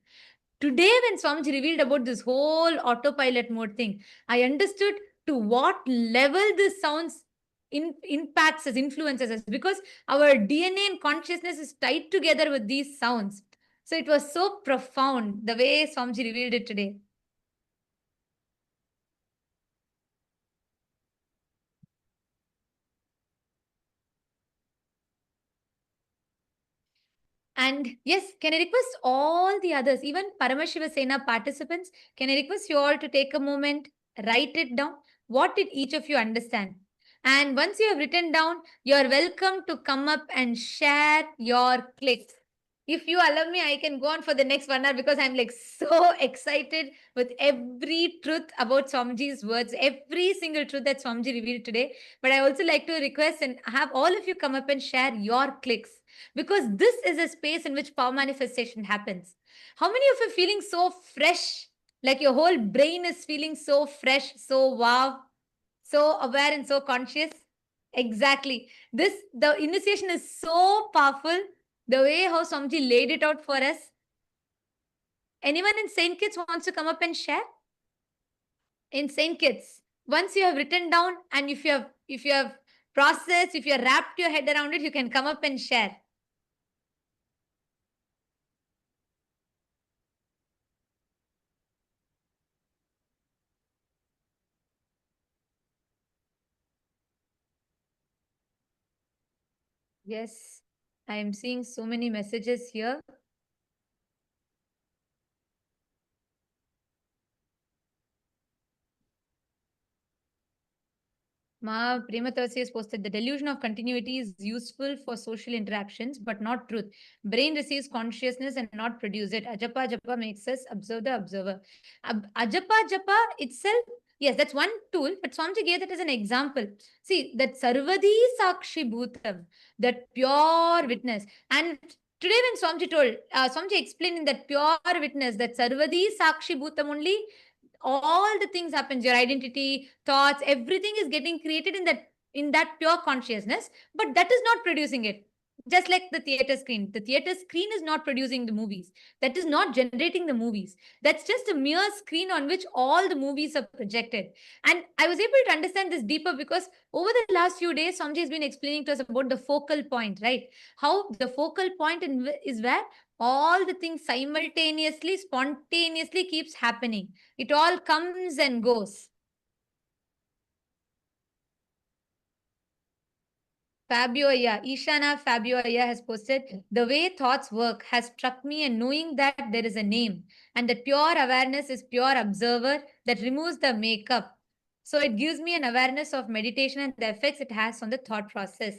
Today, when Swamiji revealed about this whole autopilot mode thing, I understood to what level this sounds impacts us, influences us, because our DNA and consciousness is tied together with these sounds. So it was so profound the way Swamiji revealed it today. And yes, can I request all the others, even Paramashiva Sena participants, can I request you all to take a moment, write it down? What did each of you understand? And once you have written down, you're welcome to come up and share your clicks. If you allow me, I can go on for the next 1 hour because I'm like so excited with every truth about Swamiji's words, every single truth that Swamiji revealed today. But I also like to request and have all of you come up and share your clicks, because this is a space in which power manifestation happens. How many of you are feeling so fresh? Like your whole brain is feeling so fresh, so wow, so aware and so conscious? Exactly. The initiation is so powerful. The way how Swamiji laid it out for us. Anyone in Saint Kitts wants to come up and share? In Saint Kitts, once you have written down and if you have processed, if you have wrapped your head around it, you can come up and share. Yes, I am seeing so many messages here. Ma Prematavasi has posted, the delusion of continuity is useful for social interactions, but not truth. Brain receives consciousness and not produce it. Ajapa Japa makes us observe the observer. Ajapa Japa itself, yes, that's one tool, but Swamiji gave that as an example. See, that Sarvadi Sakshi Bhutam, that pure witness. And today when Swamiji told, Swamiji explained in that pure witness, that Sarvadi Sakshi Bhutam only, all the things happens, your identity, thoughts, everything is getting created in that pure consciousness, but that is not producing it. Just like the theater screen is not producing the movies, that is not generating the movies, that's just a mere screen on which all the movies are projected. And I was able to understand this deeper because over the last few days Swamiji has been explaining to us about the focal point, right? How the focal point is where all the things simultaneously, spontaneously keeps happening. It all comes and goes. Fabio Aya, Ishana Fabio Aya has posted, the way thoughts work has struck me, and knowing that there is a name and that pure awareness is pure observer that removes the makeup. So it gives me an awareness of meditation and the effects it has on the thought process.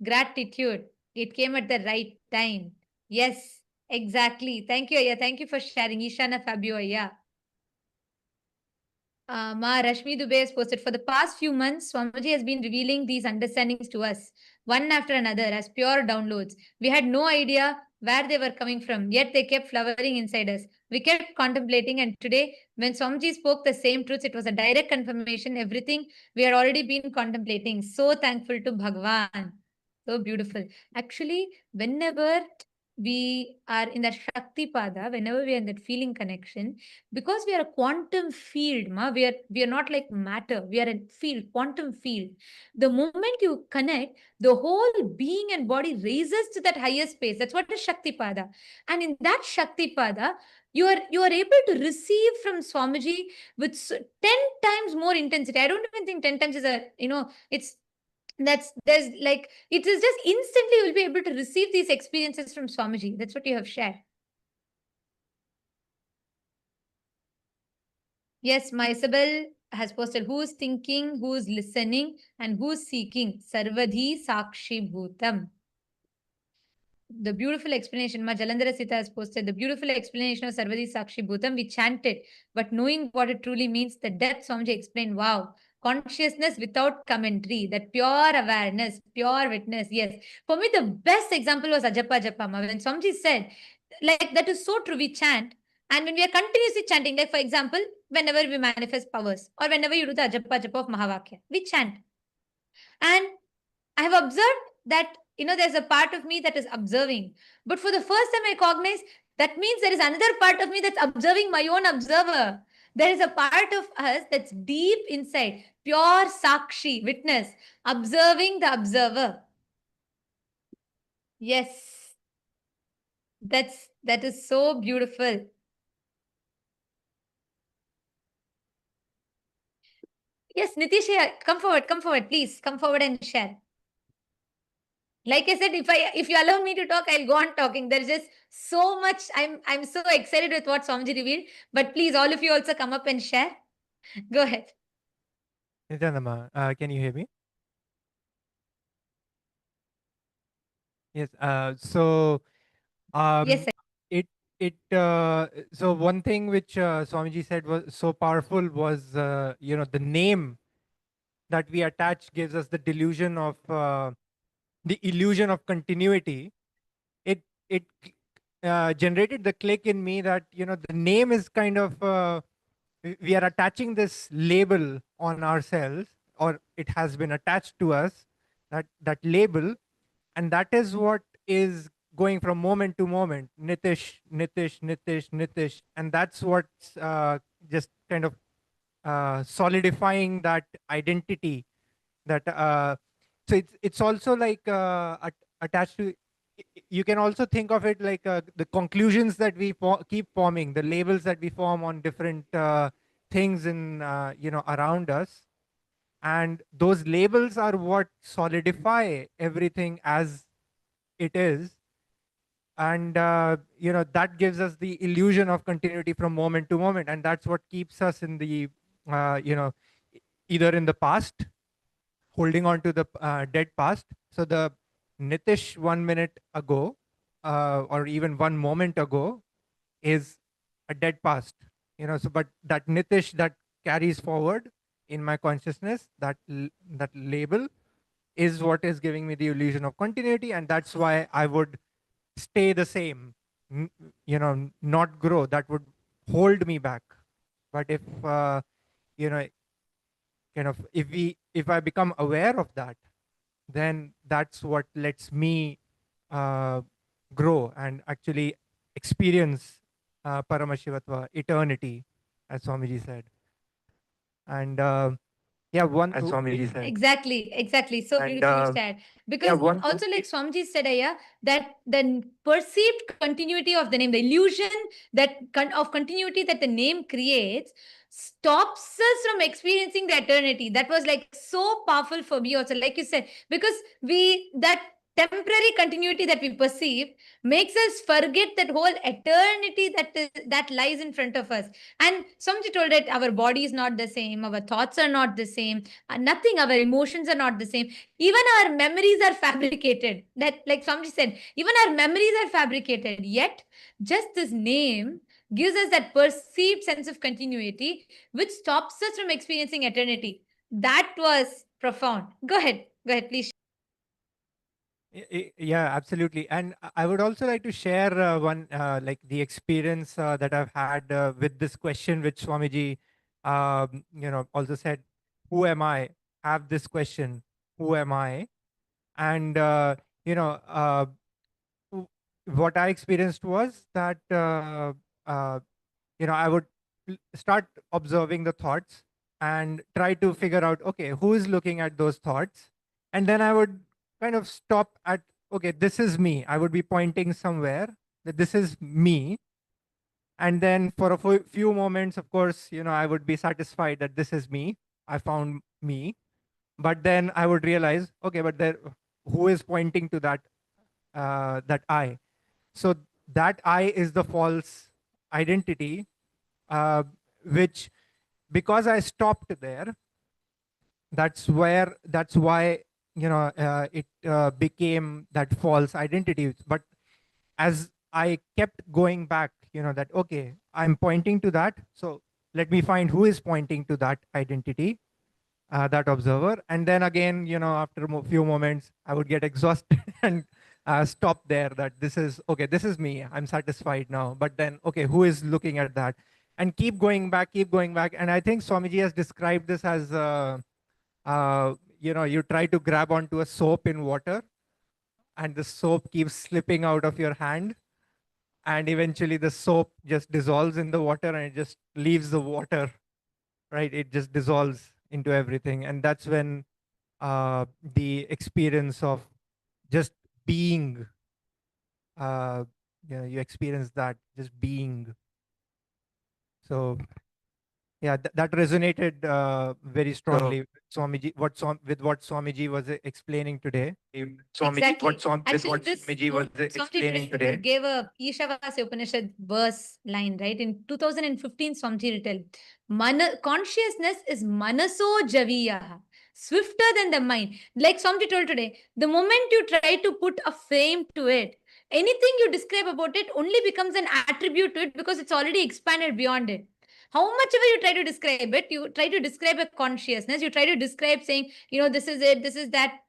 Gratitude. It came at the right time. Yes, exactly. Thank you, Aya. Thank you for sharing. Ishana Fabio, Aya. Ma Rashmi Dubey has posted, for the past few months, Swamiji has been revealing these understandings to us, one after another, as pure downloads. We had no idea where they were coming from, yet they kept flowering inside us. We kept contemplating, and today, when Swamiji spoke the same truths, it was a direct confirmation, everything we had already been contemplating. So thankful to Bhagavan. So beautiful. Actually, whenever we are in that Shakti Pada, whenever we are in that feeling connection, because we are a quantum field, we are not like matter, we are a field, quantum field. The moment you connect, the whole being and body raises to that higher space. That's what is Shakti Pada. And in that Shakti Pada, you are able to receive from Swamiji with 10 times more intensity. I don't even think 10 times is it's there's like, it is just instantly you'll be able to receive these experiences from Swamiji. That's what you have shared. Yes, my Isabel has posted, who's thinking, who's listening, and who's seeking. Sarvadhi Sakshi Bhutam. The beautiful explanation, Ma Jalandhara Sita has posted, the beautiful explanation of Sarvadhi Sakshi Bhutam. We chanted, but knowing what it truly means, the depth Swamiji explained. Wow. Consciousness without commentary, that pure awareness, pure witness. Yes. For me, the best example was Ajapa Japama. When Swamiji said, like, that is so true, we chant. And when we are continuously chanting, like for example, whenever we manifest powers or whenever you do the Ajapa Japa of Mahavakya, we chant. And I have observed that, there's a part of me that is observing. But for the first time, I cognize that means there is another part of me that's observing my own observer. There is a part of us that's deep inside, pure Sakshi, witness, observing the observer. Yes, that is so beautiful. Yes, Nitish, come forward, please. Come forward and share. Like I said, if you allow me to talk, I'll go on talking. There's just so much. I'm so excited with what Swamiji revealed. But please, all of you also come up and share. Go ahead. Nityananda, can you hear me? Yes. Yes, sir. So one thing which Swamiji said was so powerful was the name that we attach gives us the delusion of the illusion of continuity. It generated the click in me that the name is kind of we are attaching this label on ourselves, or it has been attached to us, that label, and that is what is going from moment to moment, Nitish, Nitish, Nitish, Nitish, and that's what's just kind of solidifying that identity. That so it's also like attached to. You can also think of it like the conclusions that we keep forming, the labels that we form on different things in around us, and those labels are what solidify everything as it is. And that gives us the illusion of continuity from moment to moment, and that's what keeps us in the either in the past, holding on to the dead past. So the Nitish 1 minute ago, or even 1 moment ago, is a dead past. So but that Nitish that carries forward in my consciousness, that label is what is giving me the illusion of continuity, and that's why I would stay the same, not grow. That would hold me back. But if kind of if I become aware of that, then that's what lets me grow and actually experience Paramashivatva, eternity, as Swamiji said. And as Swamiji said. Exactly. So beautifully said. Because also, like Swamiji said, that the perceived continuity of the name, the illusion of continuity that the name creates, stops us from experiencing the eternity. That was like so powerful for me also, like you said, because temporary continuity that we perceive makes us forget that whole eternity that lies in front of us. And Swamiji told that our body is not the same, our thoughts are not the same, nothing, our emotions are not the same. Even our memories are fabricated. That, like Swamiji said, even our memories are fabricated. Yet, just this name gives us that perceived sense of continuity, which stops us from experiencing eternity. That was profound. Go ahead, please. Yeah, absolutely. And I would also like to share one, like the experience that I've had with this question, which Swamiji, also said, who am I? Have this question, who am I? And, what I experienced was that, I would start observing the thoughts and try to figure out, okay, who is looking at those thoughts? And then I would kind of stop at, okay, this is me. I would be pointing somewhere that this is me. And then for a few moments, of course, I would be satisfied that this is me. I found me. But then I would realize, okay, but there, who is pointing to that I? So that I is the false identity, which, because I stopped there, that's why it became that false identity. But as I kept going back, that, okay, I'm pointing to that, so let me find who is pointing to that identity, that observer. And then again, after a few moments, I would get exhausted and stop there, that this is, okay, this is me, I'm satisfied now. But then, okay, who is looking at that? And keep going back. And I think Swamiji has described this as, you try to grab onto a soap in water, and the soap keeps slipping out of your hand. And eventually the soap just dissolves in the water and it just leaves the water, right? It just dissolves into everything. And that's when the experience of just being, you experience that, just being. So yeah, that resonated very strongly with Swamiji, what Swamiji was explaining today. Exactly. What Swamiji was explaining today. Gave a Ishavasya Upanishad verse line, right? In 2015, Swamiji will tell, consciousness is manaso javiya, swifter than the mind. Like Swamiji told today, the moment you try to put a frame to it, anything you describe about it only becomes an attribute to it because it's already expanded beyond it. How much ever you try to describe it, you try to describe a consciousness, you try to describe saying, this is it, this is that,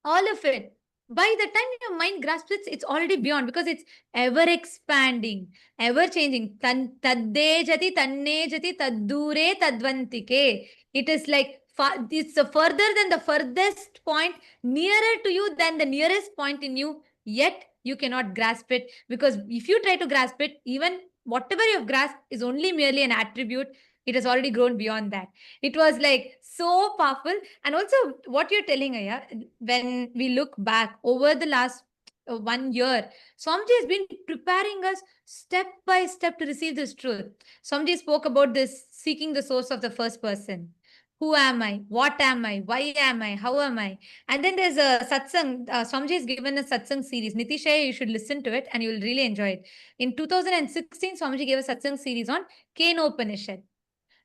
all of it. By the time your mind grasps it, it's already beyond because it's ever expanding, ever changing. Tadde jati, tanne jati, taddure tadvantike. It is like it's further than the furthest point, nearer to you than the nearest point in you, yet you cannot grasp it, because if you try to grasp it, even whatever you've grasped is only merely an attribute. It has already grown beyond that. It was like so powerful. And also what you're telling, Aya, when we look back over the last 1 year, Swamiji has been preparing us step by step to receive this truth. Swamiji spoke about this seeking the source of the first person. Who am I? What am I? Why am I? How am I? And then there's a satsang. Swamiji has given a satsang series. Nitishaya, you should listen to it and you will really enjoy it. In 2016, Swamiji gave a satsang series on Kenopanishad.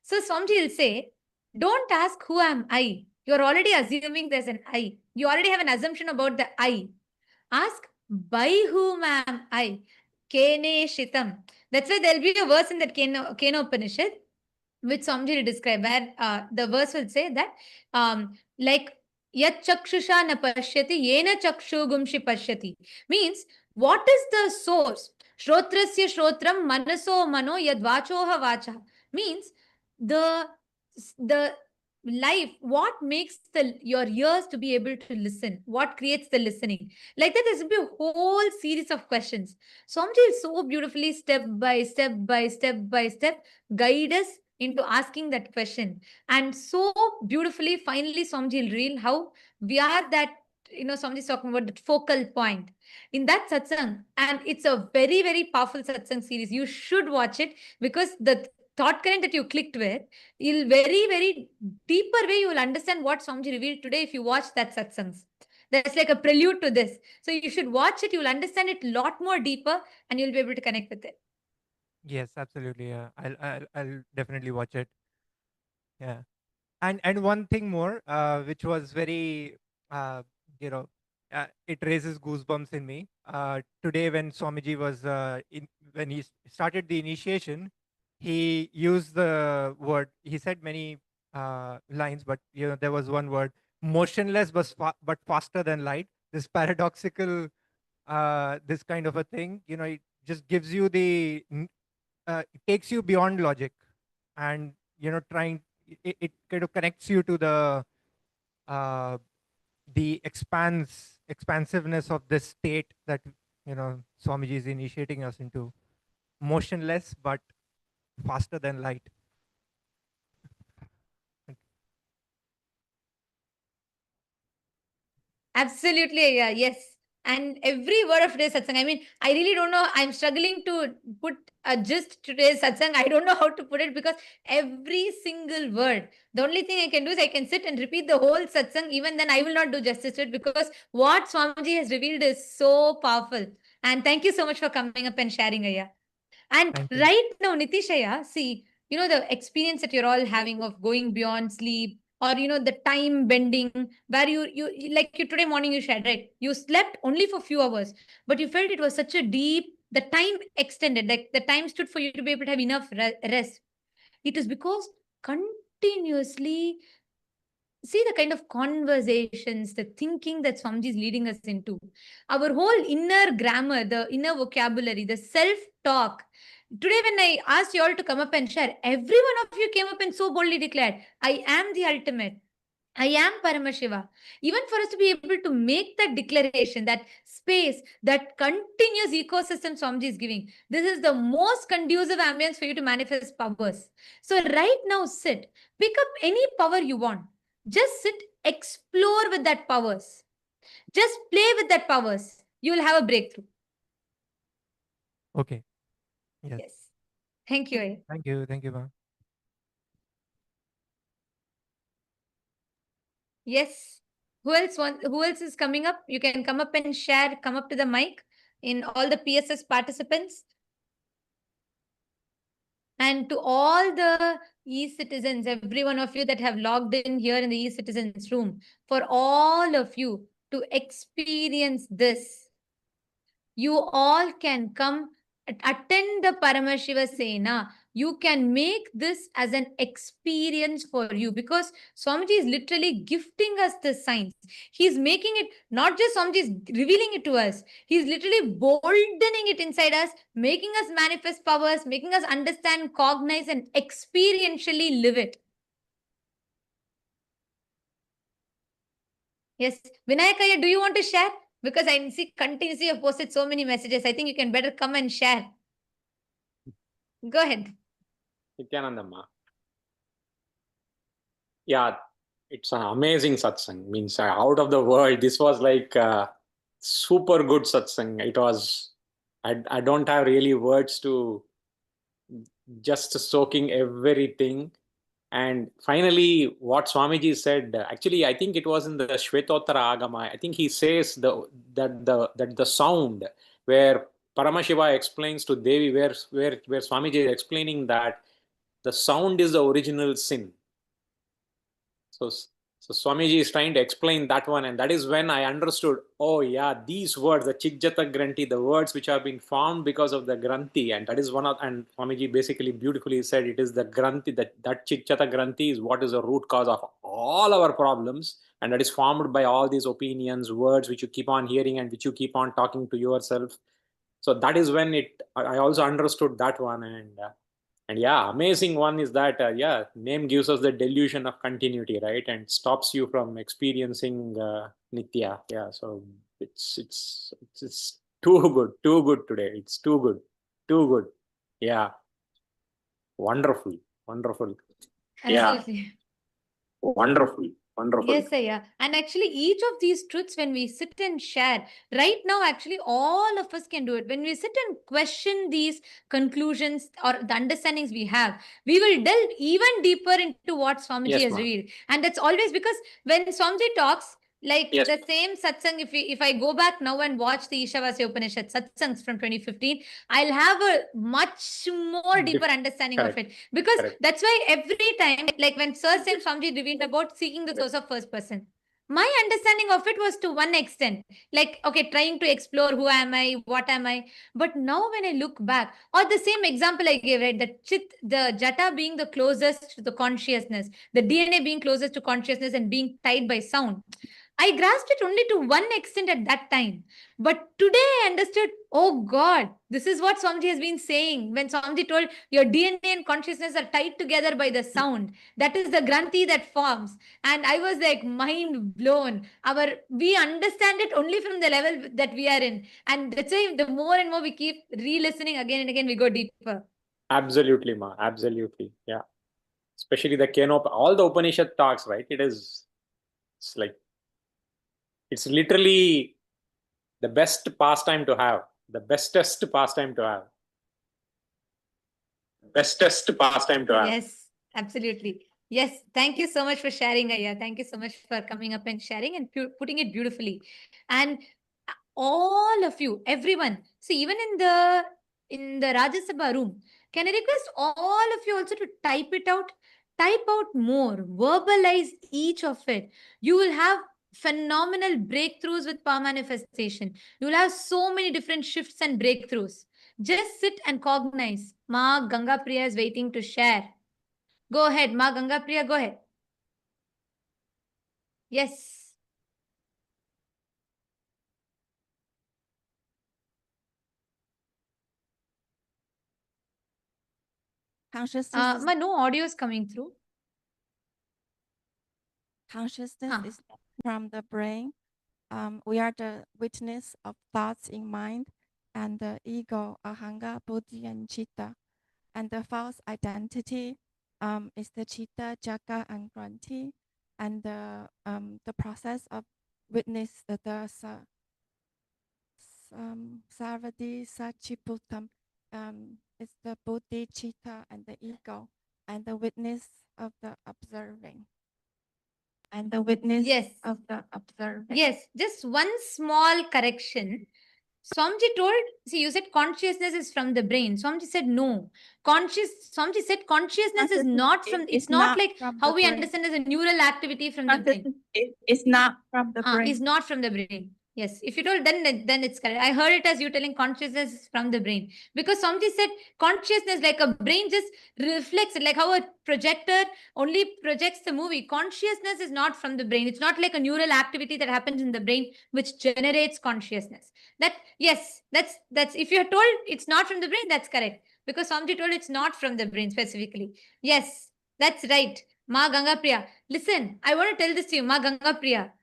So Swamiji will say, don't ask who am I. You're already assuming there's an I. You already have an assumption about the I. Ask, by whom am I? Kene Shitam. That's why there'll be a verse in that Kenopanishad, which Swamiji will describe, where the verse will say that, like, Yat chakshusha na pashyati, yena chakshugumshi pashyati. Means, what is the source? Shrotrasya shrotram manaso mano yad vachoha vacha. Means, the life, what makes your ears to be able to listen, what creates the listening. Like that, there's a whole series of questions. Swamiji will so beautifully step by step guide us into asking that question. And so beautifully, finally, Swamiji will reveal how we are that, Swamiji is talking about that focal point in that satsang. And it's a very, very powerful satsang series. You should watch it, because the thought current that you clicked with, you'll very, very deeper way, you will understand what Swamiji revealed today if you watch that satsangs. That's like a prelude to this. So you should watch it. You'll understand it a lot more deeper and you'll be able to connect with it. Yes, absolutely. Yeah, I'll definitely watch it. Yeah, and one thing more, which was very, you know, it raises goosebumps in me. Today, when Swamiji was when he started the initiation, he used the word. He said many lines, but there was one word: motionless, but faster than light. This paradoxical, this kind of a thing. It just gives you it takes you beyond logic, and trying it kind of connects you to uh, the expansiveness of this state that Swamiji is initiating us into, motionless but faster than light. Absolutely, yeah, yes. And every word of today's satsang, I mean, I really don't know. I'm struggling to put a gist to today's satsang. I don't know how to put it because every single word, the only thing I can do is I can sit and repeat the whole satsang. Even then, I will not do justice to it because what Swamiji has revealed is so powerful. And thank you so much for coming up and sharing, Aya. And Thank you. right now, Nitishaya, see, the experience that you're all having of going beyond sleep, or the time bending, where you like you today morning you shared, right? You slept only for few hours, but you felt it was such a deep, the time extended, like the time stood for you to be able to have enough rest. It is because continuously see the kind of conversations, the thinking that Swamiji is leading us into. Our whole inner grammar, the inner vocabulary, the self-talk. Today, when I asked you all to come up and share, every one of you came up and so boldly declared, I am the ultimate. I am Paramashiva. Even for us to be able to make that declaration, that space, that continuous ecosystem Swamiji is giving, this is the most conducive ambience for you to manifest powers. So right now, sit, pick up any power you want. Just sit, explore with that powers. Just play with that powers. You will have a breakthrough. Okay. Yes. Yes. Thank you. Thank you. Thank you, ma'am. Yes. Who else is coming up? You can come up and share, come up to the mic in all the PSS participants. And to all the e-citizens, every one of you that have logged in here in the e-citizens room, for all of you to experience this, you all can come attend the Paramashiva Sena. You can make this as an experience for you because Swamiji is literally gifting us the signs. He's making it, not just Swamiji is revealing it to us. He's literally boldening it inside us, making us manifest powers, making us understand, cognize, and experientially live it. Yes. Vinayakaya, do you want to share? Because I see continuously you've posted so many messages. I think you can better come and share. Go ahead. Nithyanandamma. Yeah, it's an amazing satsang. Means out of the world. This was like super good satsang. It was. I don't have really words to just soaking everything. And finally, what Swamiji said. Actually, I think it was in the Shvetottara Agama. I think he says that the sound where Paramashiva explains to Devi, where Swamiji is explaining that the sound is the original sin. So Swamiji is trying to explain that one, and that is when I understood, oh yeah, these words, the Chikjata Granthi, the words which have been formed because of the Granthi, and that is one of, and Swamiji basically beautifully said it is the Granthi, that Chikjata Granthi is what is the root cause of all our problems, and that is formed by all these opinions, words which you keep on hearing and which you keep on talking to yourself. So that is when I also understood that one, and yeah, amazing one is that yeah, name gives us the delusion of continuity, right, and stops you from experiencing nitya. Yeah, so it's too good today. It's too good. Yeah, wonderful. Absolutely. Yeah, wonderful. Yes, yeah. And actually, each of these truths, when we sit and share, right now, actually, all of us can do it. When we sit and question these conclusions or the understandings we have, we will delve even deeper into what Swamiji Yes, has ma'am. revealed. And that's always because when Swamiji talks, Like Yes. the same satsang, if I go back now and watch the Ishavasya Upanishad satsangs from 2015, I'll have a much more deeper understanding Correct. of it. Because Correct. that's why every time, like when Sir Saint Swamiji revealed about seeking the source of first person, my understanding of it was to one extent, like, okay, trying to explore who am I, what am I. But now when I look back, or the same example I gave, right, the jata being the closest to the consciousness, the DNA being closest to consciousness and being tied by sound. I grasped it only to one extent at that time. But today I understood, oh God, this is what Swamiji has been saying. When Swamiji told your DNA and consciousness are tied together by the sound, that is the granthi that forms. And I was like mind blown. We understand it only from the level that we are in. And that's why the more and more we keep re-listening again and again, we go deeper. Absolutely, Ma. Absolutely. Yeah. Especially the Kenop, all the Upanishad talks, right? It's like, it's literally the best pastime to have, the bestest pastime to have. Bestest pastime to have. Yes, absolutely. Yes, thank you so much for sharing, Aya. Thank you so much for coming up and sharing and putting it beautifully. And all of you, everyone, see, even in the Rajya Sabha room, can I request all of you also to type it out? Type out more, verbalize each of it. You will have phenomenal breakthroughs with power manifestation. You will have so many different shifts and breakthroughs. Just sit and cognize. Ma Ganga Priya is waiting to share. Go ahead, Ma Ganga Priya, go ahead. Yes. Consciousness, Ma, no audio is coming through. consciousness is from the brain. We are the witness of thoughts in mind and the ego, ahanga, buddhi, and chitta. And the false identity is the chitta, jaga, and granthi. And the process of witness the sarvadi sachiputam is the buddhi, chitta, and the ego, and the witness of the observing. And the witness of the observing. Yes, just one small correction. Swamiji told, see, you said consciousness is from the brain. Swamiji said no. Swamiji said consciousness is not from, it's not like how we understand as a neural activity from the brain. It's not from the brain. It's not from the brain. Yes, if you told, then it's correct. I heard it as you telling consciousness is from the brain. Because Swamiji said consciousness, like a brain just reflects it, like how a projector only projects the movie. Consciousness is not from the brain. It's not like a neural activity that happens in the brain which generates consciousness. That, yes, that's if you're told it's not from the brain, that's correct. Because Swamiji told it's not from the brain specifically. Yes, that's right. Ma Ganga Priya. Listen, I want to tell this to you, Ma Ganga Priya.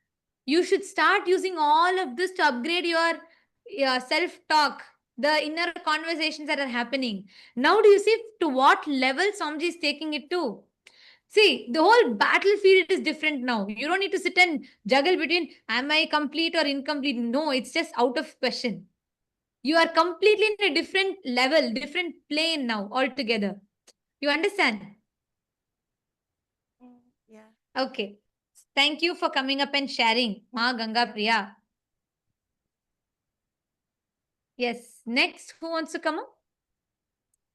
You should start using all of this to upgrade your self-talk, the inner conversations that are happening. Now do you see to what level Swamiji is taking it to? See, the whole battlefield is different now. You don't need to sit and juggle between am I complete or incomplete. No, it's just out of question. You are completely in a different level, different plane now altogether. You understand? Yeah. Okay. Thank you for coming up and sharing, Ma Ganga Priya. Yes. Next, who wants to come up?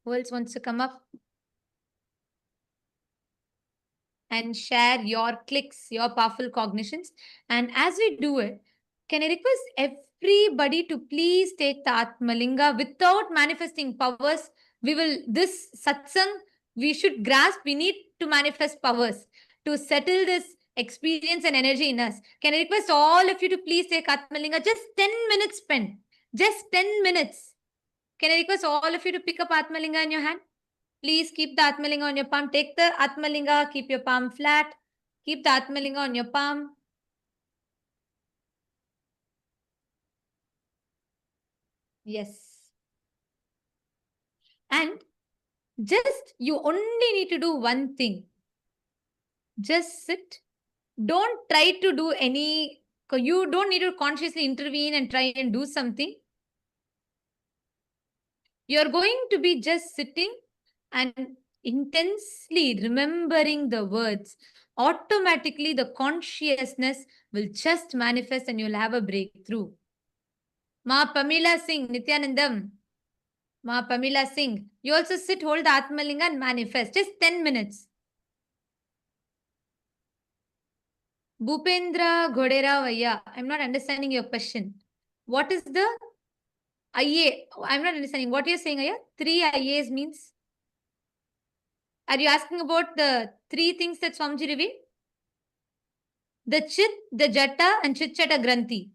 Who else wants to come up? And share your clicks, your powerful cognitions. And as we do it, can I request everybody to please take the Atmalinga without manifesting powers? This satsang, we should grasp, we need to manifest powers to settle this experience and energy in us. Can I request all of you to please take Atmalinga? Just 10 minutes spent. Just 10 minutes. Can I request all of you to pick up Atmalinga in your hand? Please keep the Atmalinga on your palm. Take the Atmalinga, keep your palm flat. Keep the Atmalinga on your palm. Yes. And just, you only need to do one thing. Just sit. Don't try to do you don't need to consciously intervene and try and do something. You're going to be just sitting and intensely remembering the words. automatically the consciousness will just manifest and you'll have a breakthrough. Ma Pamela Singh, Nityanandam. Ma Pamela Singh. You also sit, hold the Atmalinga and manifest. Just 10 minutes. Bhupendra Ghodera Vaya. I'm not understanding your question. What is the IA? I'm not understanding. What you're saying, Aya? 3 IAs means? Are you asking about the 3 things that Swamiji revealed? The Chit, the Jata and Chit Chata Granthi.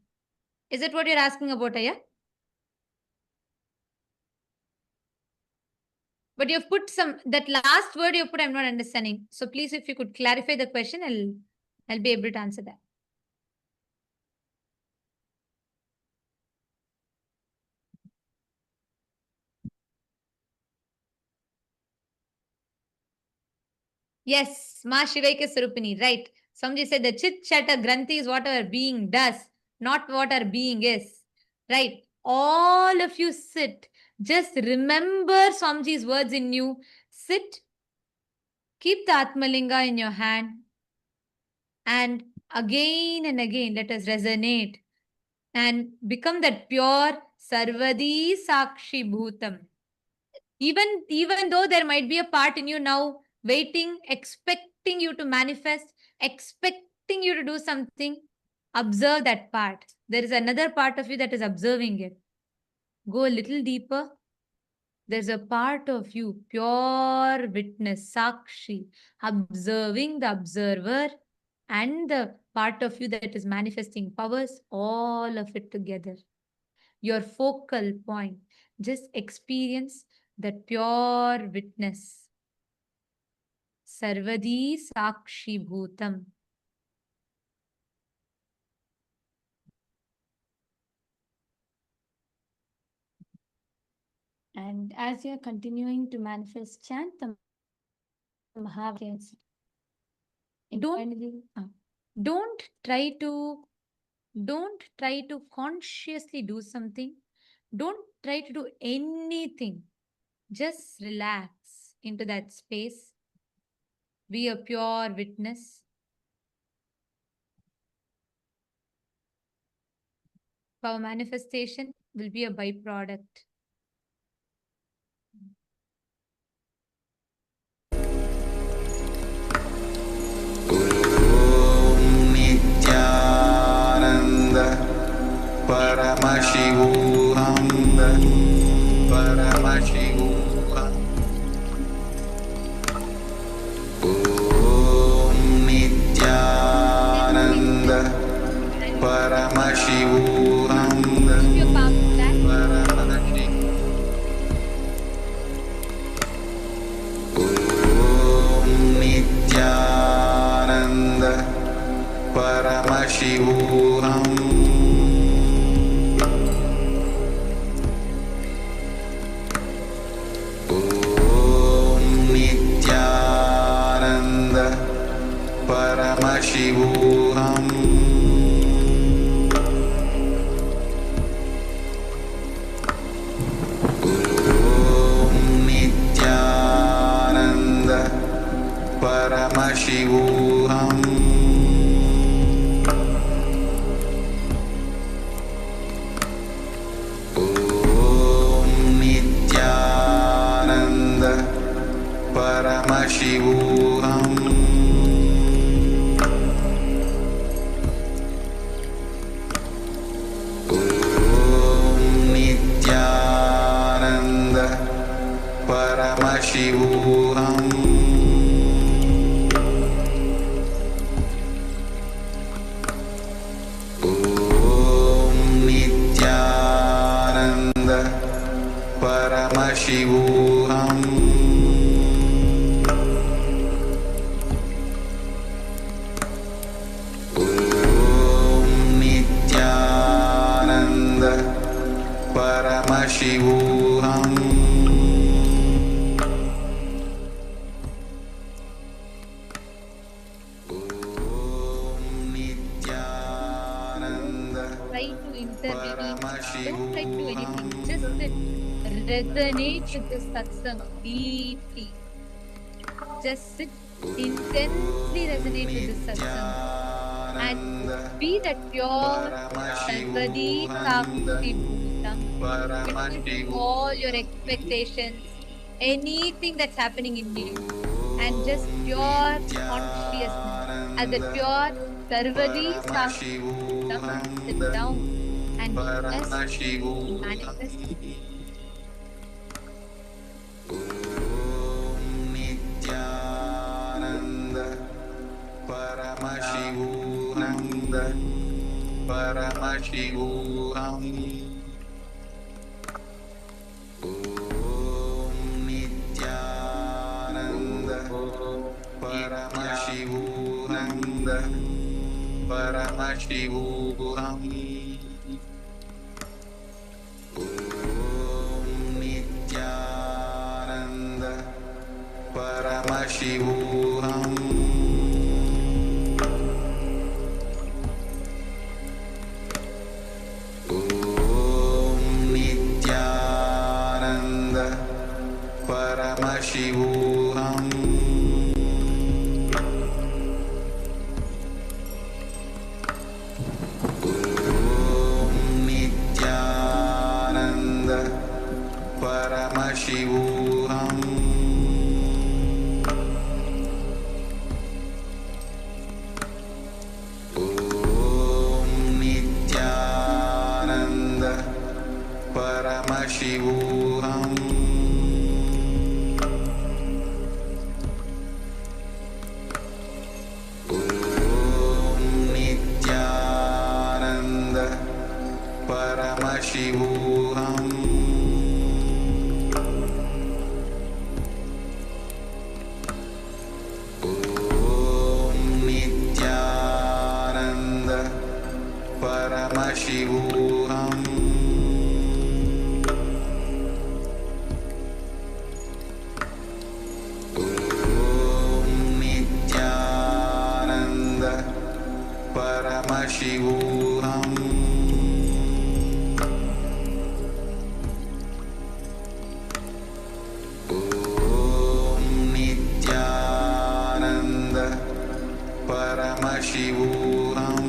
Is that what you're asking about, Aya? But you've put that last word you put, I'm not understanding. So please, if you could clarify the question, I'll be able to answer that. Yes, Ma Shivaika Sarupini, right. Somebody said the Chit Chata Granthi is what our being does, not what our being is. Right. All of you sit. Just remember Swamiji's words in you. Sit. Keep the Atmalinga in your hand. And again and again, let us resonate and become that pure Sarvadi Sakshi Bhutam. Even though there might be a part in you now waiting, expecting you to manifest, expecting you to do something, observe that part. There is another part of you that is observing it. Go a little deeper. There's a part of you, pure witness, Sakshi, observing the observer and the part of you that is manifesting powers, all of it together. Your focal point. Just experience that pure witness. Sarvadi Sakshi Bhutam. And as you are continuing to manifest, chant the Mahavajans. Don't try to consciously do something. Don't try to do anything. Just relax into that space. Be a pure witness. Our manifestation will be a byproduct. Paramashivam, Paramashivam. Om Nityananda, Paramashivam, Paramashivam. Om Nityananda, Paramashivam. Paramashivam. Om Nityananda, Paramashivam. Om Nityananda, Paramashivam. Paramashivam. Om Nityananda, Paramashivam. Om Nityananda, Paramashivam. Don't try to do anything. Just resonate with the satsang deeply. Just sit intensely resonate with this satsang and be that pure Sarvadi Sakshi Bhutam between all your expectations, anything that's happening in you, and just pure consciousness as a pure Sarvadi Sakshi Bhutam. Sit down and just manifest. Paramashivam. Om Nityananda Paramashivananda Paramashivam. Om Nityananda Paramashivam. Paramashivam. Om Nityananda Paramashivam. Om Nityananda Paramashivam. Paramashivam. Om Nityananda Paramashivam. Om Nityananda Paramashivam. Paramashivam.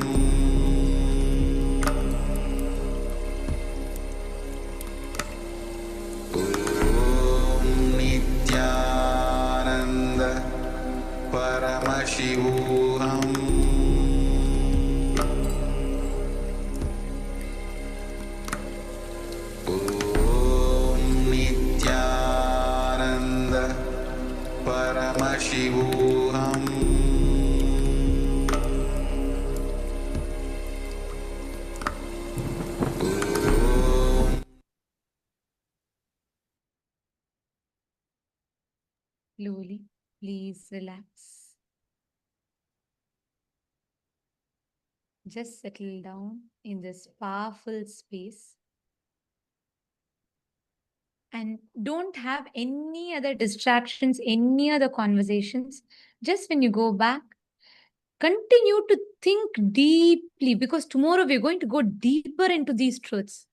Om Nityananda Paramashivam. Om Nityananda Paramashivam. Slowly, please relax. Just settle down in this powerful space and don't have any other distractions, any other conversations. Just when you go back, continue to think deeply because tomorrow we're going to go deeper into these truths.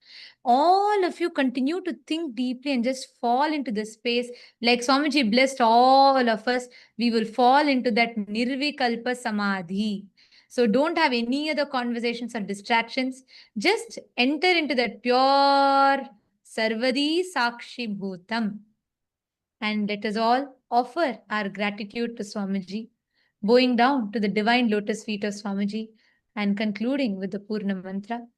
All of you continue to think deeply and just fall into the space. Like Swamiji blessed all of us, we will fall into that Nirvikalpa Samadhi. So don't have any other conversations or distractions. Just enter into that pure Sarvadi Sakshi Bhutam. And let us all offer our gratitude to Swamiji, bowing down to the divine lotus feet of Swamiji and concluding with the Purna mantra.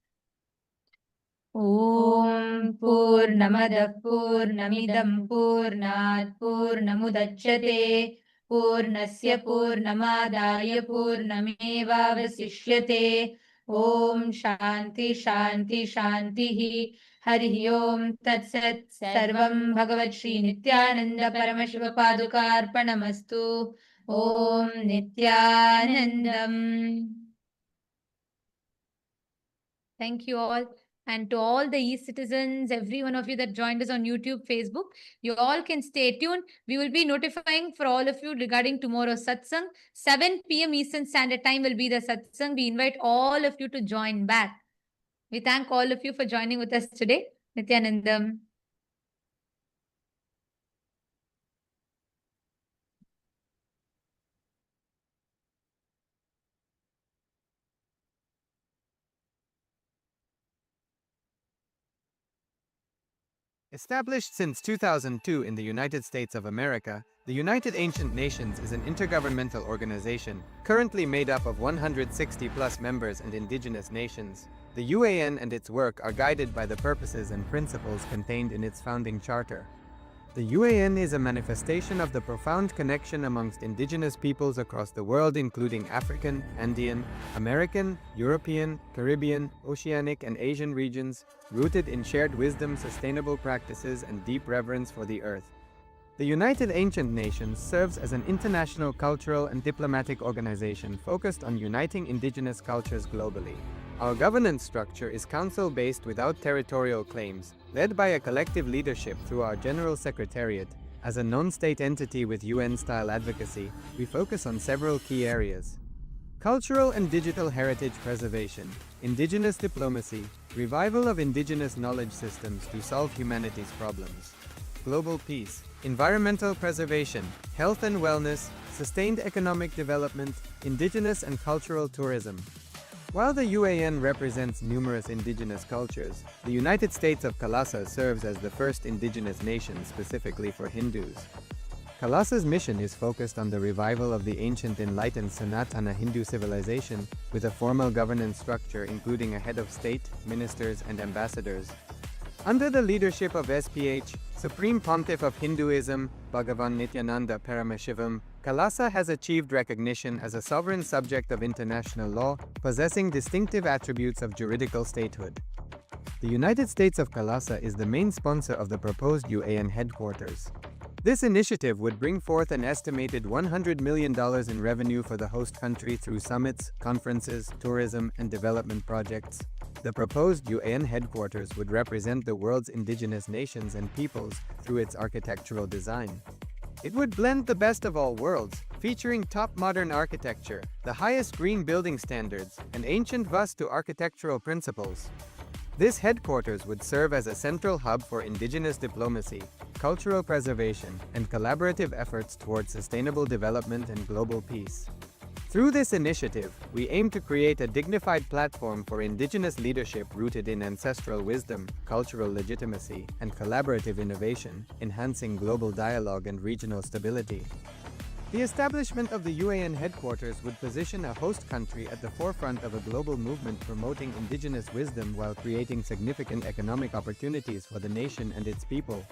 Om Purnamada Purnamidam Purnat Purnamudachyate Purnasya Purnamadaya Purnameva Vasishyate Om Shanti Shanti Shanti Hari Om Tat Sat Sarvam Bhagavat Shri Nityananda Paramashiva Padukarpanamastu Om Nityanandam. Thank you all. And to all the e-citizens, every one of you that joined us on YouTube, Facebook, you all can stay tuned. We will be notifying for all of you regarding tomorrow's satsang. 7 p.m. Eastern Standard Time will be the satsang. We invite all of you to join back. We thank all of you for joining with us today. Nityanandam. Established since 2002 in the United States of America, the United Ancient Nations is an intergovernmental organization currently made up of 160+ members and indigenous nations. The UAN and its work are guided by the purposes and principles contained in its founding charter. The UAN is a manifestation of the profound connection amongst indigenous peoples across the world, including African, Andean, American, European, Caribbean, Oceanic, and Asian regions, rooted in shared wisdom, sustainable practices, and deep reverence for the earth. The United Ancient Nations serves as an international cultural and diplomatic organization focused on uniting indigenous cultures globally. Our governance structure is council-based without territorial claims, led by a collective leadership through our General Secretariat. As a non-state entity with UN-style advocacy, we focus on several key areas: cultural and digital heritage preservation, indigenous diplomacy, revival of indigenous knowledge systems to solve humanity's problems, global peace, environmental preservation, health and wellness, sustained economic development, indigenous and cultural tourism. While the UAN represents numerous indigenous cultures, the United States of Kailasa serves as the first indigenous nation specifically for Hindus. Kailasa's mission is focused on the revival of the ancient enlightened Sanatana Hindu civilization with a formal governance structure including a head of state, ministers, and ambassadors. Under the leadership of SPH, Supreme Pontiff of Hinduism, Bhagavan Paramashivam, Kailasa has achieved recognition as a sovereign subject of international law, possessing distinctive attributes of juridical statehood. The United States of Kailasa is the main sponsor of the proposed UAN headquarters. This initiative would bring forth an estimated $100 million in revenue for the host country through summits, conferences, tourism, and development projects. The proposed UAN headquarters would represent the world's indigenous nations and peoples through its architectural design. It would blend the best of all worlds, featuring top modern architecture, the highest green building standards, and ancient Vastu architectural principles. This headquarters would serve as a central hub for indigenous diplomacy, cultural preservation, and collaborative efforts towards sustainable development and global peace. Through this initiative, we aim to create a dignified platform for indigenous leadership rooted in ancestral wisdom, cultural legitimacy, and collaborative innovation, enhancing global dialogue and regional stability. The establishment of the UAN headquarters would position a host country at the forefront of a global movement promoting indigenous wisdom while creating significant economic opportunities for the nation and its people.